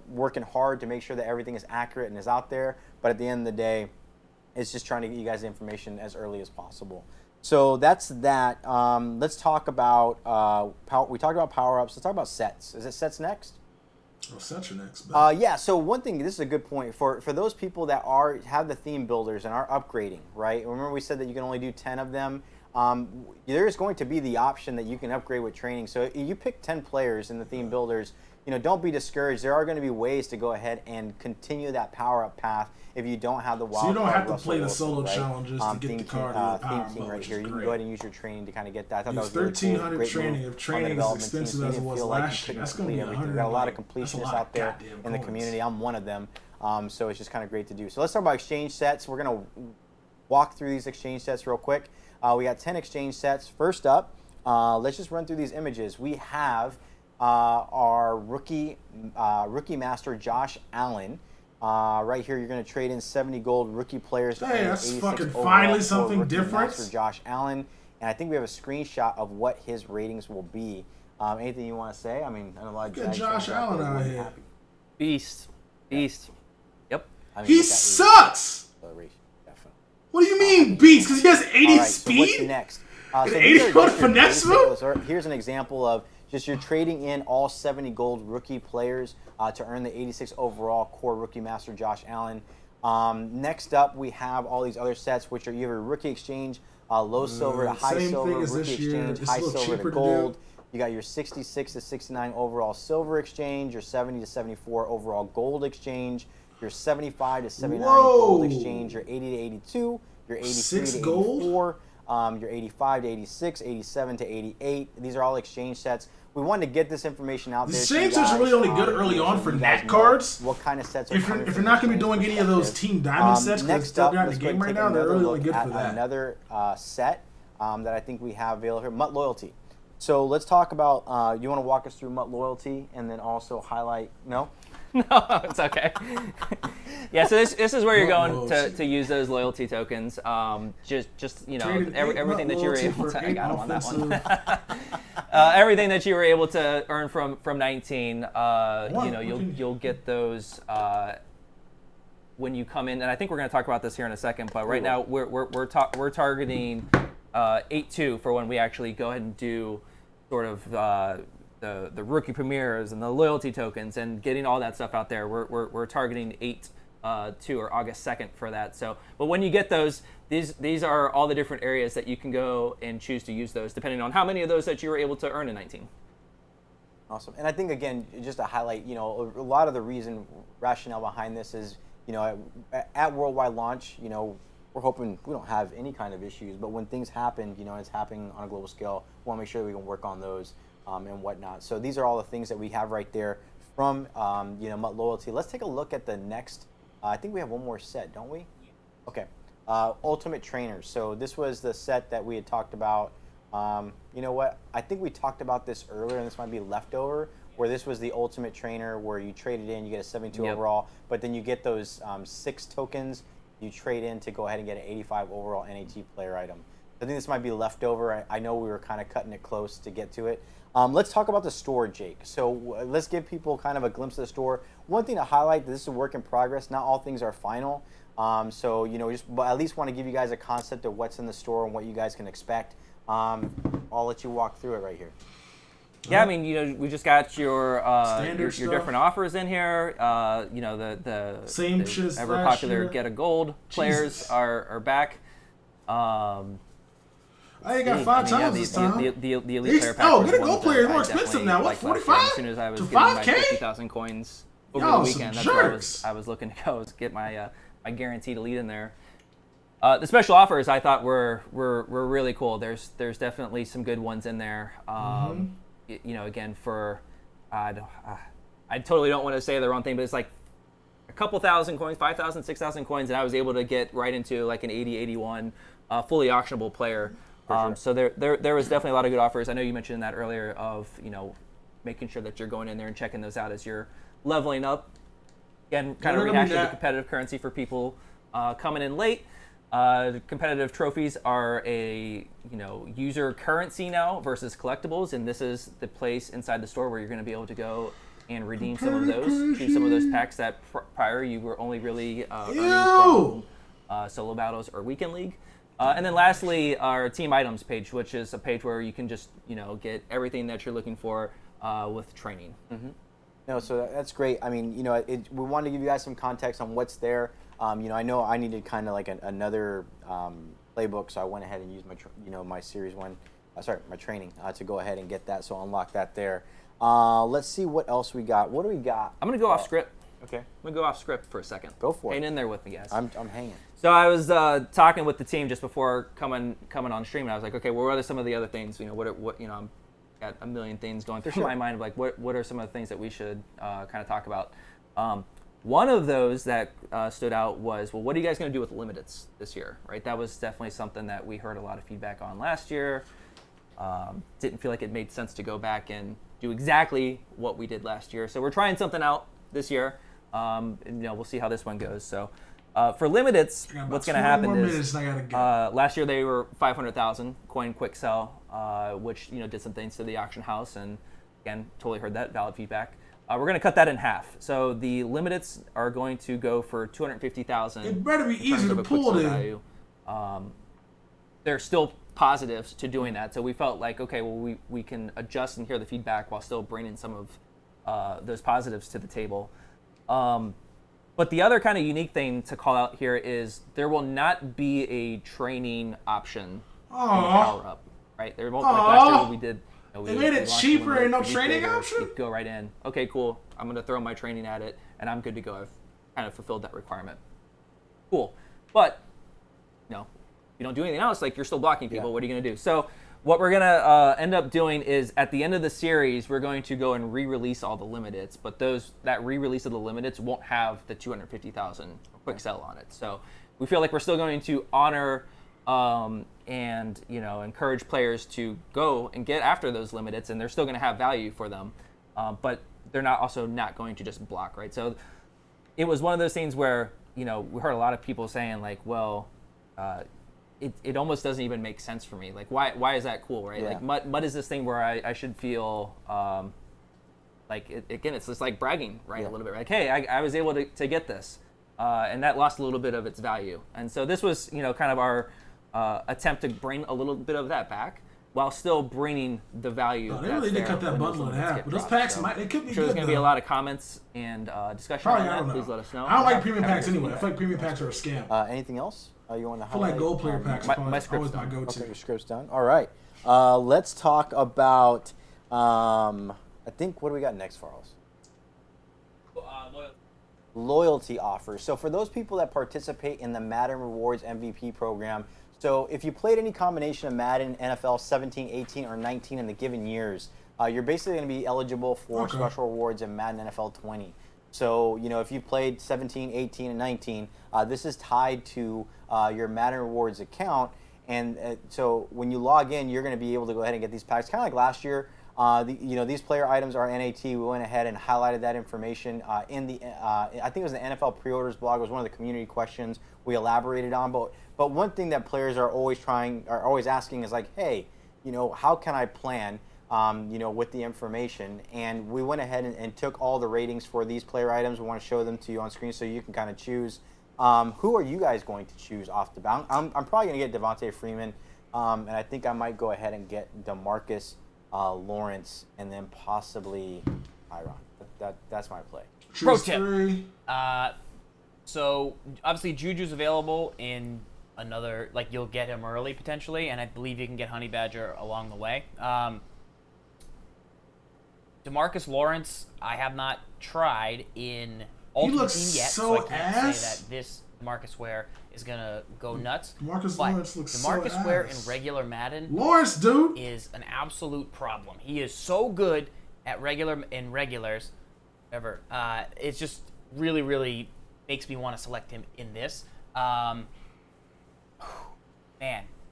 working hard to make sure that everything is accurate and is out there. But at the end of the day, it's just trying to get you guys the information as early as possible. So that's that. Let's talk about we talked about power-ups. Let's talk about sets. Is it sets next? Oh, sets are next. But Yeah, so one thing, this is a good point. For those people that have the theme builders and are upgrading, right? Remember we said that you can only do 10 of them. There's going to be the option that you can upgrade with training. So if you pick 10 players in the theme builders, you know, don't be discouraged. There are going to be ways to go ahead and continue that power-up path if you don't have the wild so you don't card have to Russell play the Wilson, solo right? challenges to get the card or the power theme team mode, right which here. is You can great. go ahead and use your training to kind of get that. I thought Use that was really cool. 1,300 Great training. move If training on the is development team, expensive so you as it didn't was feel like you last year, couldn't that's going to complete be everything. 100. We got a lot of That's a completionists lot out of there goddamn in the coins. community. I'm one of them. So it's just kind of great to do. So let's talk about exchange sets. We're going to walk through these exchange sets real quick. We got 10 exchange sets. First up, let's just run through these images. We have our rookie master Josh Allen. Right here, you're going to trade in 70 gold rookie players. to Hey, earn that's 86 fucking overall finally for something rookie different. master Josh Allen, and I think we have a screenshot of what his ratings will be. Anything you want to say? I mean, I know a lot of Get Jags Josh fans out Allen there out will be here. happy. Beast. Yep. I mean, He with that sucks. acceleration, definitely. What do you mean, beast? Because he has 80 All right, speed? so what's next? And So 80 these are on just your finesse basic- move? so here's an example of just you're trading in all 70 gold rookie players to earn the 86 overall core rookie master Josh Allen. Next up, we have all these other sets, which are either rookie exchange, low silver to high same silver, thing as rookie this year. exchange, It's high a little silver cheaper to to do. gold. You got your 66 to 69 overall silver exchange, your 70 to 74 overall gold exchange, your 75 to 79 gold Whoa. exchange, your 80 to 82, your 83 6 to gold? 84, your 85 to 86, 87 to 88. These are all exchange sets. We wanted to get this information out The there. exchange so you sets are guys, really only good early so on you for guys nat know cards. What kind of sets are If coming you're from not the going to be doing exchange any of those perspective. Team Diamond sets, because Next it's still up, got in let's the go game and right take now, they're another really only look good at for that. another set that I think we have available here, MUT Loyalty. So let's talk about, you want to walk us through MUT Loyalty and then also highlight, no? No, it's okay. Yeah, so this is where you're What going loyalty? to use those loyalty tokens. Just you know, Traded everything eight that you were loyalty able for to. I eight got him on that one. offensive. Everything that you were able to earn from 19, you know, okay. you'll get those when you come in. And I think we're going to talk about this here in a second. But right now we're targeting 8-2 for when we actually go ahead and do sort of the rookie premieres and the loyalty tokens and getting all that stuff out there. We're targeting 8-2 or August 2nd for that. So, but when you get those, these are all the different areas that you can go and choose to use those, depending on how many of those that you were able to earn in 19. Awesome. And I think, again, just to highlight, you know, a lot of the rationale behind this is, you know, at worldwide launch, you know, we're hoping we don't have any kind of issues, but when things happen, you know, it's happening on a global scale, we want to make sure that we can work on those and whatnot. So these are all the things that we have right there from, you know, MUT Loyalty. Let's take a look at the next, I think we have one more set, don't we? Okay. Ultimate Trainers. So this was the set that we had talked about. You know what? I think we talked about this earlier, and this might be leftover, where this was the Ultimate Trainer where you trade it in, you get a 72 Yep. overall, but then you get those 6 tokens you trade in to go ahead and get an 85 overall NAT player item. I think this might be leftover. I know we were kind of cutting it close to get to it. Let's talk about the store, Jake. So let's give people kind of a glimpse of the store. One thing to highlight, this is a work in progress. Not all things are final. So but at least want to give you guys a concept of what's in the store and what you guys can expect. I'll let you walk through it right here. Yeah, I mean, we just got your Standard your different offers in here. The Same shit as ever last popular year. Get a Gold players Jesus. are back. I ain't got 5 times this time. The elite player pack. Oh, was Get a one Gold that player is I more expensive definitely now. What, liked last year. 45? As soon as I was To getting my 5K? 50,000 coins over Y'all the some weekend, that's where jerks. I was looking to go, was get my my guaranteed elite in there. The special offers I thought were really cool. There's definitely some good ones in there. Again, for I totally don't want to say the wrong thing, but it's like a couple thousand coins, 5,000, 6,000 coins, and I was able to get right into like an 80, 81 fully auctionable player. Sure. So there was definitely a lot of good offers. I know you mentioned that earlier of making sure that you're going in there and checking those out as you're leveling up. Again, kind of rehashing the competitive currency for people coming in late. Competitive trophies are a user currency now versus collectibles, and this is the place inside the store where you're going to be able to go and redeem some of those. Choose some of those packs that prior you were only really earning from solo battles or weekend league. And then lastly, our team items page, which is a page where you can just get everything that you're looking for with training. Mm-hmm. No, so that's great. I mean, we wanted to give you guys some context on what's there. I know I needed kind of like another playbook, so I went ahead and used my my series one, my training to go ahead and get that. So unlock that there. Let's see what else we got. What do we got? I'm gonna go off script. Okay. I'm gonna go off script for a second. Go for it. Hang in there with me, guys. I'm hanging. So I was talking with the team just before coming on stream, and I was like, okay, well, what are some of the other things? I'm got a million things going through my mind of like, what are some of the things that we should kind of talk about? One of those that stood out was, well, what are you guys going to do with limiteds this year, right? That was definitely something that we heard a lot of feedback on last year. Didn't feel like it made sense to go back and do exactly what we did last year. So we're trying something out this year. And, we'll see how this one goes. So for limiteds, what's going to happen is last year they were 500,000 coin quick sell, which did some things to the auction house, and again, totally heard that valid feedback. We're going to cut that in half. So the limiteds are going to go for 250,000. It better be easy to pull it. There's still positives to doing that. So we felt like, okay, well, we can adjust and hear the feedback while still bringing some of those positives to the table. But the other kind of unique thing to call out here is there will not be a training option in the power up, right? There won't, like last year when we did. They made it cheaper and no training option? You go right in. Okay, cool. I'm going to throw my training at it, and I'm good to go. I've kind of fulfilled that requirement. Cool. But, if you don't do anything else, like you're still blocking people. What are you going to do? So what we're going to end up doing is at the end of the series, we're going to go and re-release all the limiteds. But that re-release of the limiteds won't have the 250,000 quick sell on it. So we feel like we're still going to honor and encourage players to go and get after those limiteds, and they're still going to have value for them, but they're not going to just block, right? So it was one of those things where we heard a lot of people saying like, well, it almost doesn't even make sense for me. Like why is that cool, right? Yeah. Like MUT is this thing where I should feel again, it's just like bragging, right? A little bit, like, hey, I was able to get this, and that lost a little bit of its value. And so this was kind of our attempt to bring a little bit of that back while still bringing the value. They really did cut that bundle in half. But those packs, they could be I'm sure good. there's going to be a lot of comments and discussion on that. Please let us know. I don't like premium packs anyway. I feel like premium packs are a scam. Anything else you want to highlight? I feel like gold player packs are always my go-to. Okay, your script's done. All right. Let's talk about, I think, what do we got next, Farles? Loyalty offers. So for those people that participate in the Madden Rewards MVP program, so if you played any combination of Madden, NFL 17, 18, or 19 in the given years, you're basically going to be eligible for special rewards in Madden NFL 20. So, if you played 17, 18, and 19, this is tied to your Madden Rewards account. And so when you log in, you're going to be able to go ahead and get these packs, kind of like last year. These player items are NAT. We went ahead and highlighted that information in the, I think it was the NFL pre-orders blog. It was one of the community questions we elaborated on. But one thing that players are always asking is like, hey, how can I plan, with the information? And we went ahead and took all the ratings for these player items. We want to show them to you on screen so you can kind of choose, Who are you guys going to choose off the bat? I'm probably going to get Devontae Freeman, and I think I might go ahead and get DeMarcus Lawrence, and then possibly Tyron. That's my play. Pro Choose tip. 3. So obviously Juju's available in another, like you'll get him early potentially, and I believe you can get Honey Badger along the way. DeMarcus Lawrence, I have not tried in Ultimate Team yet, so I can't say that this DeMarcus Ware is gonna go nuts. DeMarcus But Lawrence looks DeMarcus so Ware ass. in regular Madden Lawrence, dude. is an absolute problem. He is so good at regulars. Whatever. It's just really makes me want to select him in this. Man,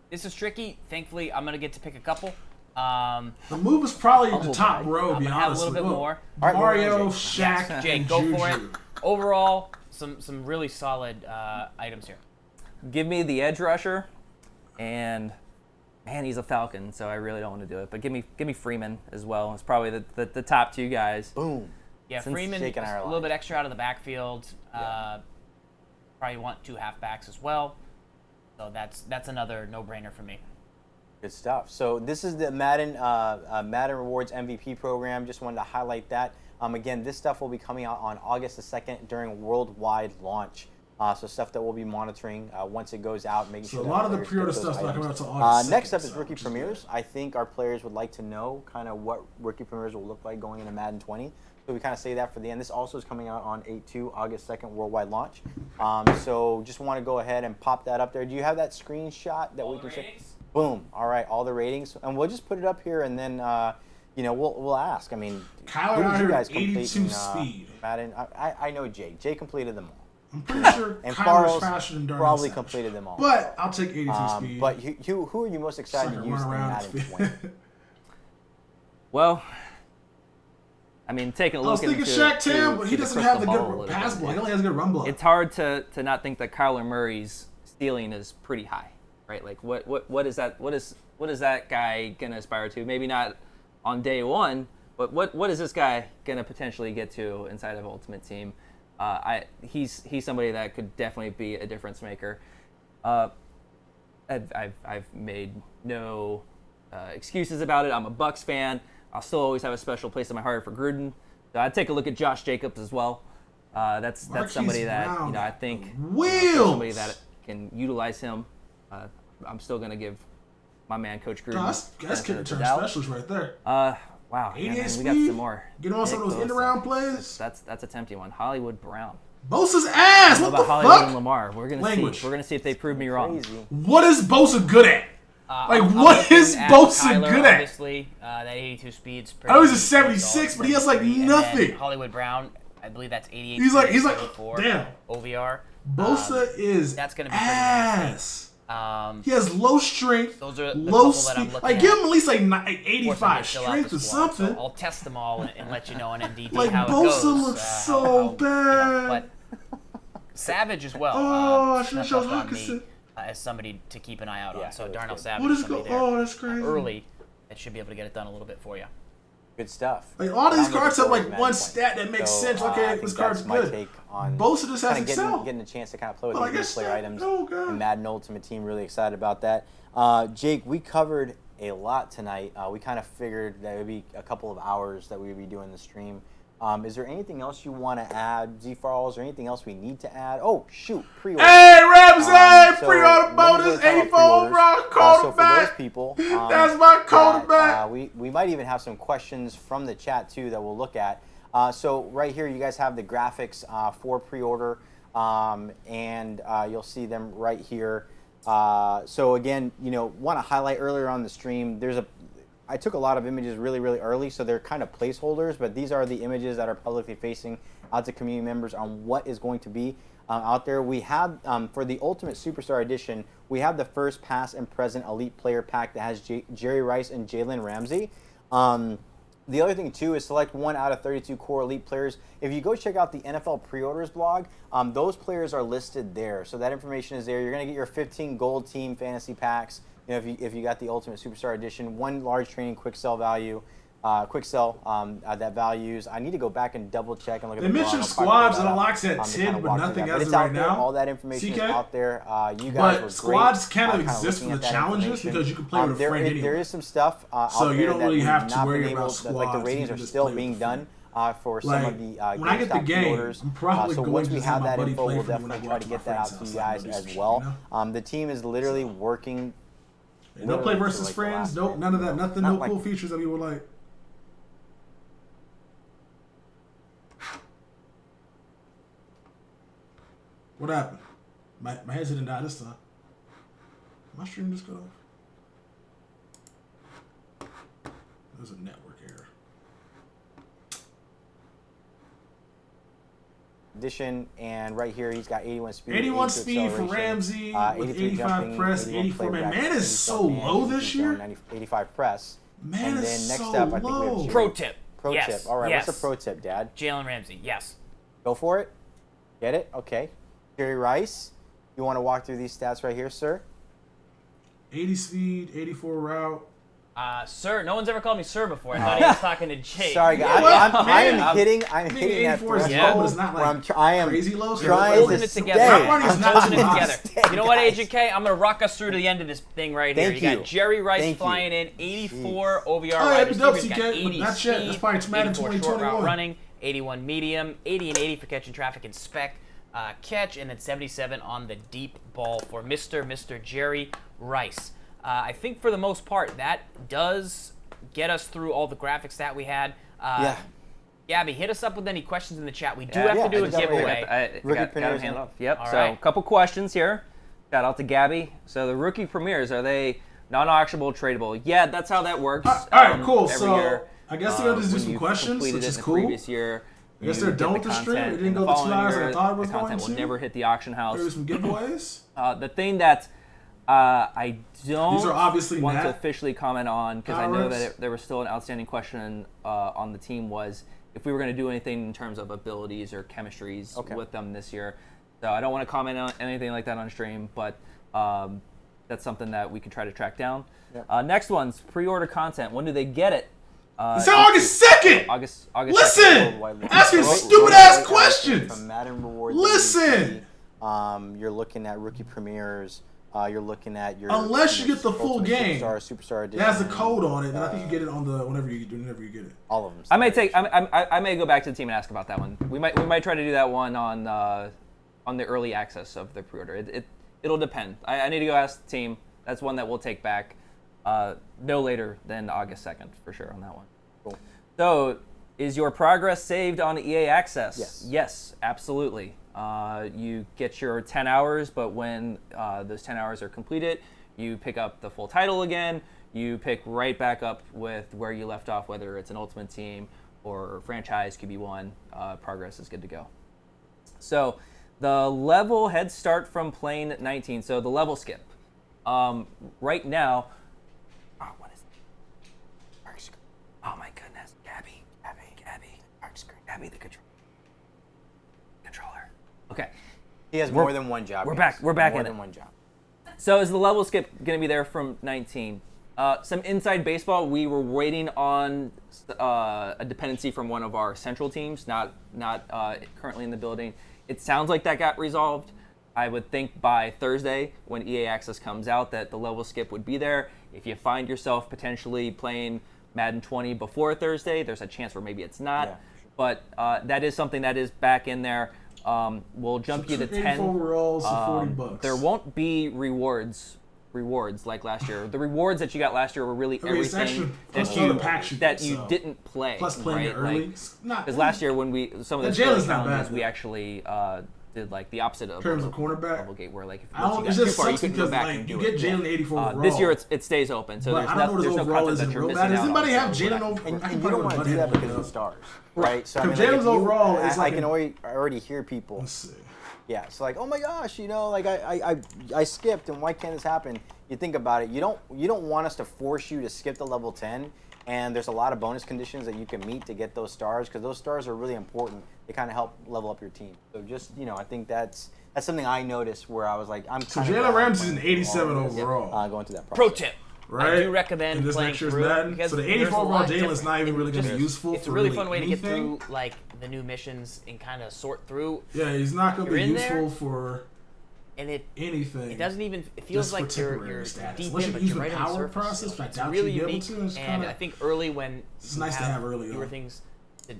this is tricky. Thankfully, I'm gonna get to pick a couple. The move is probably the top row, I'm be gonna have a honest. little bit more. All right, Mario, Jake. Shaq, Jake, and go Juju. for it. Overall, some really solid items here. Give me the edge rusher, and man, he's a Falcon, so I really don't want to do it. But give me Freeman as well. It's probably the top 2 guys. Boom. Yeah, Since Freeman, Jake and I are a little aligned. bit extra out of the backfield. Probably want 2 halfbacks as well. So that's another no-brainer for me. Good stuff. So this is the Madden Rewards MVP program. Just wanted to highlight that. Again, this stuff will be coming out on August the 2nd during worldwide launch. So stuff that we'll be monitoring once it goes out, making So sure a that lot of the players pre-order get those stuff's not coming out items. till August 2nd, Next up is so rookie just premieres. I think our players would like to know kind of what rookie premieres will look like going into Madden 20. So we kind of say that for the end. This also is coming out on 8/2, August 2nd, worldwide launch. So just want to go ahead and pop that up there. Do you have that screenshot that we can show? Boom. All right, all the ratings. And we'll just put it up here, and then, we'll ask. I mean, Kyler who out did here you guys at 82 complete in, speed. Madden? I know Jay. Jay completed them all. I'm pretty sure And Kyler's Farrell's faster than Darnell probably Savage. completed them all. But I'll take 82 speed. But who are you most So I excited can to use run in around Madden and 20? Well, I mean, taking a I was look thinking into Shaq Tam, but he to doesn't crystal have the ball a good little pass bit, block. He only has a good run block. it's hard to not think that Kyler Murray's ceiling is pretty high, right? Like what is that guy gonna aspire to? Maybe not on day one, but what is this guy gonna potentially get to inside of Ultimate Team? He's somebody that could definitely be a difference maker. I've made no excuses about it. I'm a Bucks fan. I'll still always have a special place in my heart for Gruden. So I'd take a look at Josh Jacobs as well. That's Marquise somebody that Brown. I think Wheels. somebody that can utilize him. I'm still gonna give my man Coach Gruden. No, that's benefit kick of the return doubt. specialist right there. Wow, 88 yeah, man, we speed. got some more. Get on some of those Nick end Bosa. around plays. That's a tempting one. Hollywood Brown. Bosa's ass. How What about the Hollywood and fuck? Lamar? We're gonna Language. see. We're gonna see if they prove me wrong. Crazy. What is Bosa good at? Like, I'm what looking is at Bosa Kyler, good at? Obviously, that 82 speed's pretty. I know he's a solid 76, for but he has, like, 83. And nothing. then Hollywood Brown, I believe that's 88. He's like, 74 damn. OVR. Bosa is that's gonna be pretty nasty. ass. Um, He has low strength, Those are the low couple that I'm speed. looking Like, give at. him at least like of course, I'm 85 gonna fill out strength the or squad, something. So I'll test them all and let you know on MDD Like, how it Bosa goes. looks so bad. But Savage as well. Oh, I should've snuck chose up on me, Hawkinson. As somebody to keep an eye out Yeah, on. So that was Darnell good. Savage What is is somebody go- there oh, that's crazy. early that should be able to get it done a little bit for you. Good stuff. Like, all these I'm cards looking have like forward to one Madden 20. stat that makes So, sense. I Okay, think this card's that's my good. take on Bosa just has kinda excel. getting a chance to kind of play with Like, these new player it's- items oh, God. in Madden Ultimate Team. Really excited about that. Jake, we covered a lot tonight. We kind of figured that it would be a couple of hours that we would be doing the stream. Is there anything else you want to add, Z-Farls, or anything else we need to add? Oh, shoot, pre-order. Hey, Ramsey! So Pre-order let me go bonus, talk about 84 pre-orders. overall So for those quarterback. people, That's my quarterback. we might even have some questions from the chat too that we'll look at. So right here, you guys have the graphics for pre-order, and you'll see them right here. So again, want to highlight earlier on the stream. I took a lot of images really early, so they're kind of placeholders, but these are the images that are publicly facing out to community members on what is going to be out there. We have, for the Ultimate Superstar Edition, we have the first past and present Elite Player Pack that has Jerry Rice and Jalen Ramsey. The other thing, too, is select 1 out of 32 core Elite players. If you go check out the NFL Pre-Orders blog, those players are listed there. So that information is there. You're going to get your 15 Gold Team Fantasy Packs. If you got the Ultimate Superstar Edition, 1 large training quick sell value, quick sell that values. I need to go back and double check and look at They the mentioned bar. squads and locks at to 10, kinda but walk through nothing that. as It's of right out there. now. All that information is CK? out there. You guys But were squads great, kind of kinda exist for looking the at that challenges information. because you can play with a There friend anyway. There is some stuff out So you there don't that really we've have to not worry been about able. Like the squads, ratings you are can just still play with being a done for some Like, of the when I get the GameStop game, orders. I'm probably So going once to we just have have my that buddy info, play we'll for me when I definitely go try out to to my get that out friend's to you house. guys I'll do some as shit, well. you know? The team is literally working. No play literally for, versus like, the friends. last Nope, bit. none of that. Nothing. Not No like- cool features that we would like. What happened? My head didn't die this time. My stream just cut off. There's a network error. Edition, and right here he's got 81 speed. 81 82 speed for acceleration, Ramsey with 83 85 jumping, press, 81 84 play man. rate, Man is 84 so man, low 82 this year. 85 press. Man and is then next so up, I think we have low. Jerry. Pro tip. Pro Yes, tip. All right, yes. what's a pro tip, Dad? Jalen Ramsey. Yes. Go for it. Get it? Okay. Jerry Rice, you want to walk through these stats right here, sir? 80 speed, 84 route. Sir, no one's ever called me sir before. I thought he was talking to Jake. Sorry, You know guys. what? I am Man, hitting. I'm Nigga, hitting that 84 is threshold low, but it's not where like I am crazy low. So trying it's Holding to it stay. together. That money's I'm not holding it hot. together. Stay, You know what, guys. Agent K? I'm going to rock us through to the end of this thing right here. Thank You you. got Jerry Rice Thank you. flying in, 84 OVR Oh, yeah, wide it'd be dope, receiver. He's got CK, but 80 that's shit. speed, That's probably Madden 84 short route 2021. running, 81 medium, 80 and 80 for catching traffic and spec catch, and then 77 on the deep ball for Mr. Jerry Rice. I think for the most part, that does get us through all the graphics that we had. Yeah. Gabby, hit us up with any questions in the chat. We do Yeah, have yeah, to do a I definitely- giveaway. I Rookie got premieres hand and- off. Yep. All So right. a couple questions here. Shout out to Gabby. So the rookie premieres, are they non-auctionable, tradable? Yeah, that's how that works. All right, cool. Every So year, I guess they're gonna just do when some you've questions, completed which it is in the cool. Previous year, I guess you they're get done the with the stream. It content didn't in go the 2 following hours like I year. thought it was The going content will to. never hit the auction house. Maybe some giveaways. The thing that I don't These are obviously want to not officially comment on, because I know power-ups. that there was still an outstanding question on the team, was if we were going to do anything in terms of abilities or chemistries with them this year. So I don't want to comment on anything like that on stream, but that's something that we can try to track down. Yep. Next one's pre-order content. When do they get it? It's August 2nd. August. Listen, 2nd. asking Right- stupid right ass there questions. From Madden Rewards. Listen. You're looking at rookie premieres. You're looking at your. Unless you get the full Ultimate game. Superstar It edition. has a code on it, then I think you get it on the whenever you get it. All of them. I may take. I may go back to the team and ask about that one. We might try to do that one on the early access of the pre-order. It'll depend. I need to go ask the team. That's one that we'll take back no later than August 2nd for sure on that one. Cool. So, is your progress saved on EA Access? Yes. Yes, absolutely. You get your 10 hours, but when those 10 hours are completed, you pick up the full title again. You pick right back up with where you left off, whether it's an Ultimate Team or franchise, QB1. Progress is good to go. So, the level head start from plane 19. So, the level skip. Right now, what is it? Dark screen. Oh my goodness, Gabby, dark screen, Gabby, the controller. Okay, He has more than one job. we're guys. back- we're back More in than it. one job. so is the level skip going to be there from 19? Some inside baseball. We were waiting on a dependency from one of our central teams, not currently in the building. It sounds like that got resolved. I would think by Thursday, when EA Access comes out, that the level skip would be there. If you find yourself potentially playing Madden 20 before Thursday, there's a chance where maybe it's not. Yeah, But that is something that is back in there. We'll jump you to 10. Overalls for $40. There won't be rewards like last year. The rewards that you got last year were really I mean, it's everything extra plus that other packs you get, you so. didn't play. Plus playing it early. Right? It's not Because last year when some of The the jail is not challenges, bad, we though. actually did like the opposite of in terms of cornerback. level gate, where like if I once don't. you It got too just far, you sucks couldn't go because back like and you do get it. Jalen 84 overall. This year it stays open, so But there's I don't know what there's his no overall content is that in you're real missing bad. Does out anybody on. have So, Jalen over? And you don't want to do that because of the stars, right? So Because like, Jalen's if you- overall is I like can a- already hear people. Let's see. Yeah, so like, oh my gosh, like I skipped, and why can't this happen? You think about it, you don't want us to force you to skip the level 10, and there's a lot of bonus conditions that you can meet to get those stars, because those stars are really important. They kind of help level up your team. So just, I think that's something I noticed where I was like, I'm So kind of Jalen Ramsey's an 87 overall. going through that process. Pro tip. right? I do recommend in this playing next year's through Madden. because So the there's 84 a overall lot Jalen is different. not even really going to be useful. It's for a really really fun way to get anything. through like the new missions and kind of sort through. Yeah, he's not going to You're be in useful there, for and anything. It doesn't even. It feels just like for you're temporary status. deep Unless in, you but use you're the right on the power surface. process, Still. which I It's doubt really you'd be able unique, to. It's and kinda, I think early when it's nice to have early fewer on. things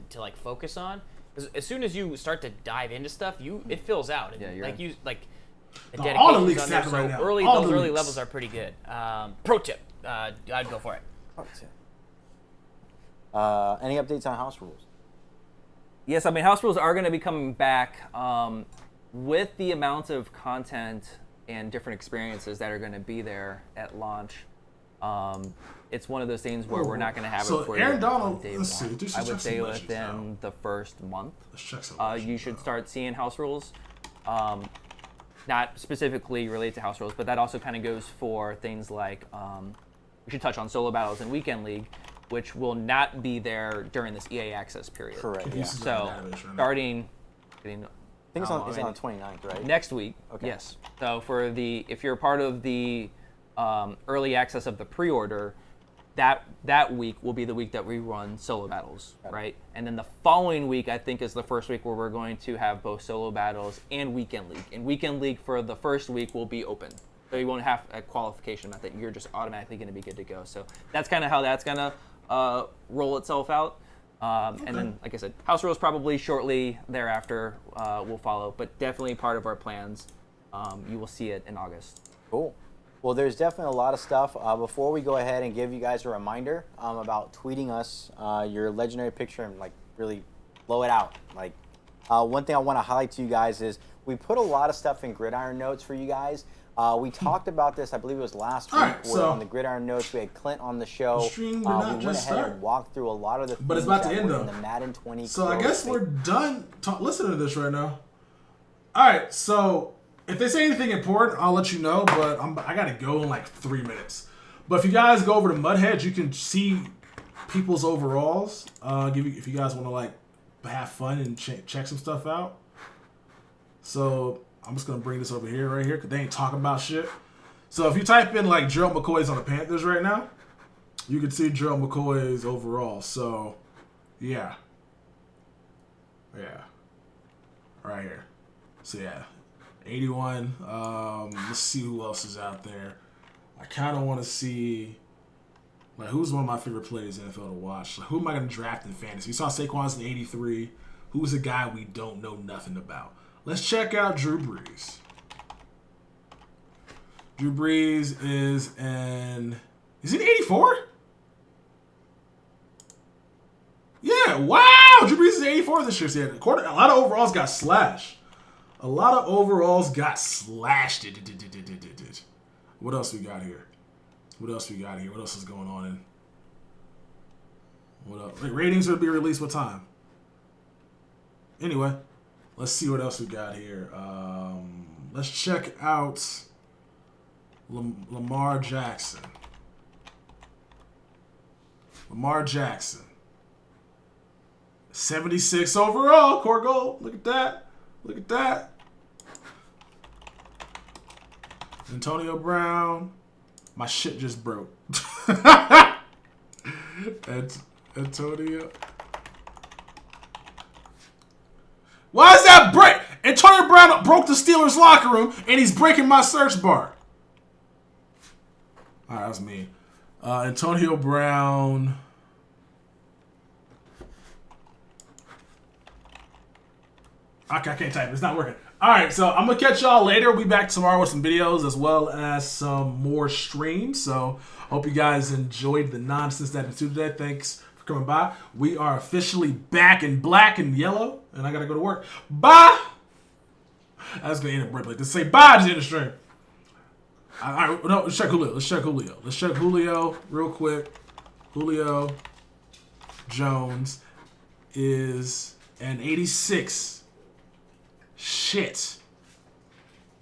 to like focus on. Because as soon as you start to dive into stuff, it fills out. And Yeah, you're like in. you like. The No, all the dedication's leaks on there, happen right so now. early, All those the early leaks. levels are pretty good. Pro tip, I'd go for it. Any updates on house rules? Yes, I mean, house rules are going to be coming back with the amount of content and different experiences that are going to be there at launch. It's one of those things where we're not going to have So it for Aaron you Donald, on day let's see, one. just I check would say some legends within out. the first month, Let's check some you should start seeing house rules. Not specifically related to house rules, but that also kind of goes for things like we should touch on solo battles and weekend league, which will not be there during this EA access period. Correct. Yeah. So starting, I think it's on the 29th, right? next week. Okay. Yes. So if you're part of the early access of the pre-order, that week will be the week that we run solo battles, right? And then the following week, I think, is the first week where we're going to have both solo battles and weekend league. And weekend league for the first week will be open, so you won't have a qualification method. You're just automatically going to be good to go. So that's kind of how that's going to roll itself out. And then, like I said, house rules probably shortly thereafter will follow, but definitely part of our plans. You will see it in August. Cool. Well, there's definitely a lot of stuff. Before we go ahead and give you guys a reminder about tweeting us your legendary picture and like really blow it out. Like one thing I want to highlight to you guys is we put a lot of stuff in Gridiron Notes for you guys. We talked about this, I believe it was last week, right, where on the Gridiron Notes we had Clint on the show. The stream did we not went just ahead start. and walked through a lot of the But it's things about to that end, were though. in the Madden 20. So I guess we're space. done listening to this right now. All right, so if they say anything important, I'll let you know, but I got to go in like 3 minutes. But if you guys go over to Mudheads, you can see people's overalls. If you guys want to like have fun and check some stuff out. So I'm just going to bring this over here, right here, because they ain't talking about shit. So if you type in like Gerald McCoy's on the Panthers right now, you can see Gerald McCoy's overall. So, yeah. Yeah. Right here. So, yeah. 81. Let's see who else is out there. I kind of want to see, like, who's one of my favorite players in the NFL to watch. Like, who am I going to draft in fantasy? We saw Saquon's in 83. Who's a guy we don't know nothing about? Let's check out Drew Brees. Drew Brees is he in 84? Yeah, wow! Drew Brees is 84 this year. So yeah, a lot of overalls got slashed. What else we got here? What else is going on in? What else? Ratings will be released what time? Anyway, let's see what else we got here. Let's check out Lamar Jackson. 76 overall, core goal. Look at that. Antonio Brown. My shit just broke. Antonio. Why is that break? Antonio Brown broke the Steelers locker room and he's breaking my search bar. All right, that was me. Antonio Brown. Okay, I can't type. It's not working. All right, so I'm going to catch y'all later. We'll be back tomorrow with some videos as well as some more streams. So hope you guys enjoyed the nonsense that ensued today. Thanks for coming by. We are officially back in black and yellow, and I got to go to work. Bye. I was going to end it like this. Say bye to the end of the stream. All right, no, let's check Julio. Let's check Julio real quick. Julio Jones is an 86. Shit.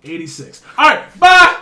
86. All right, bye.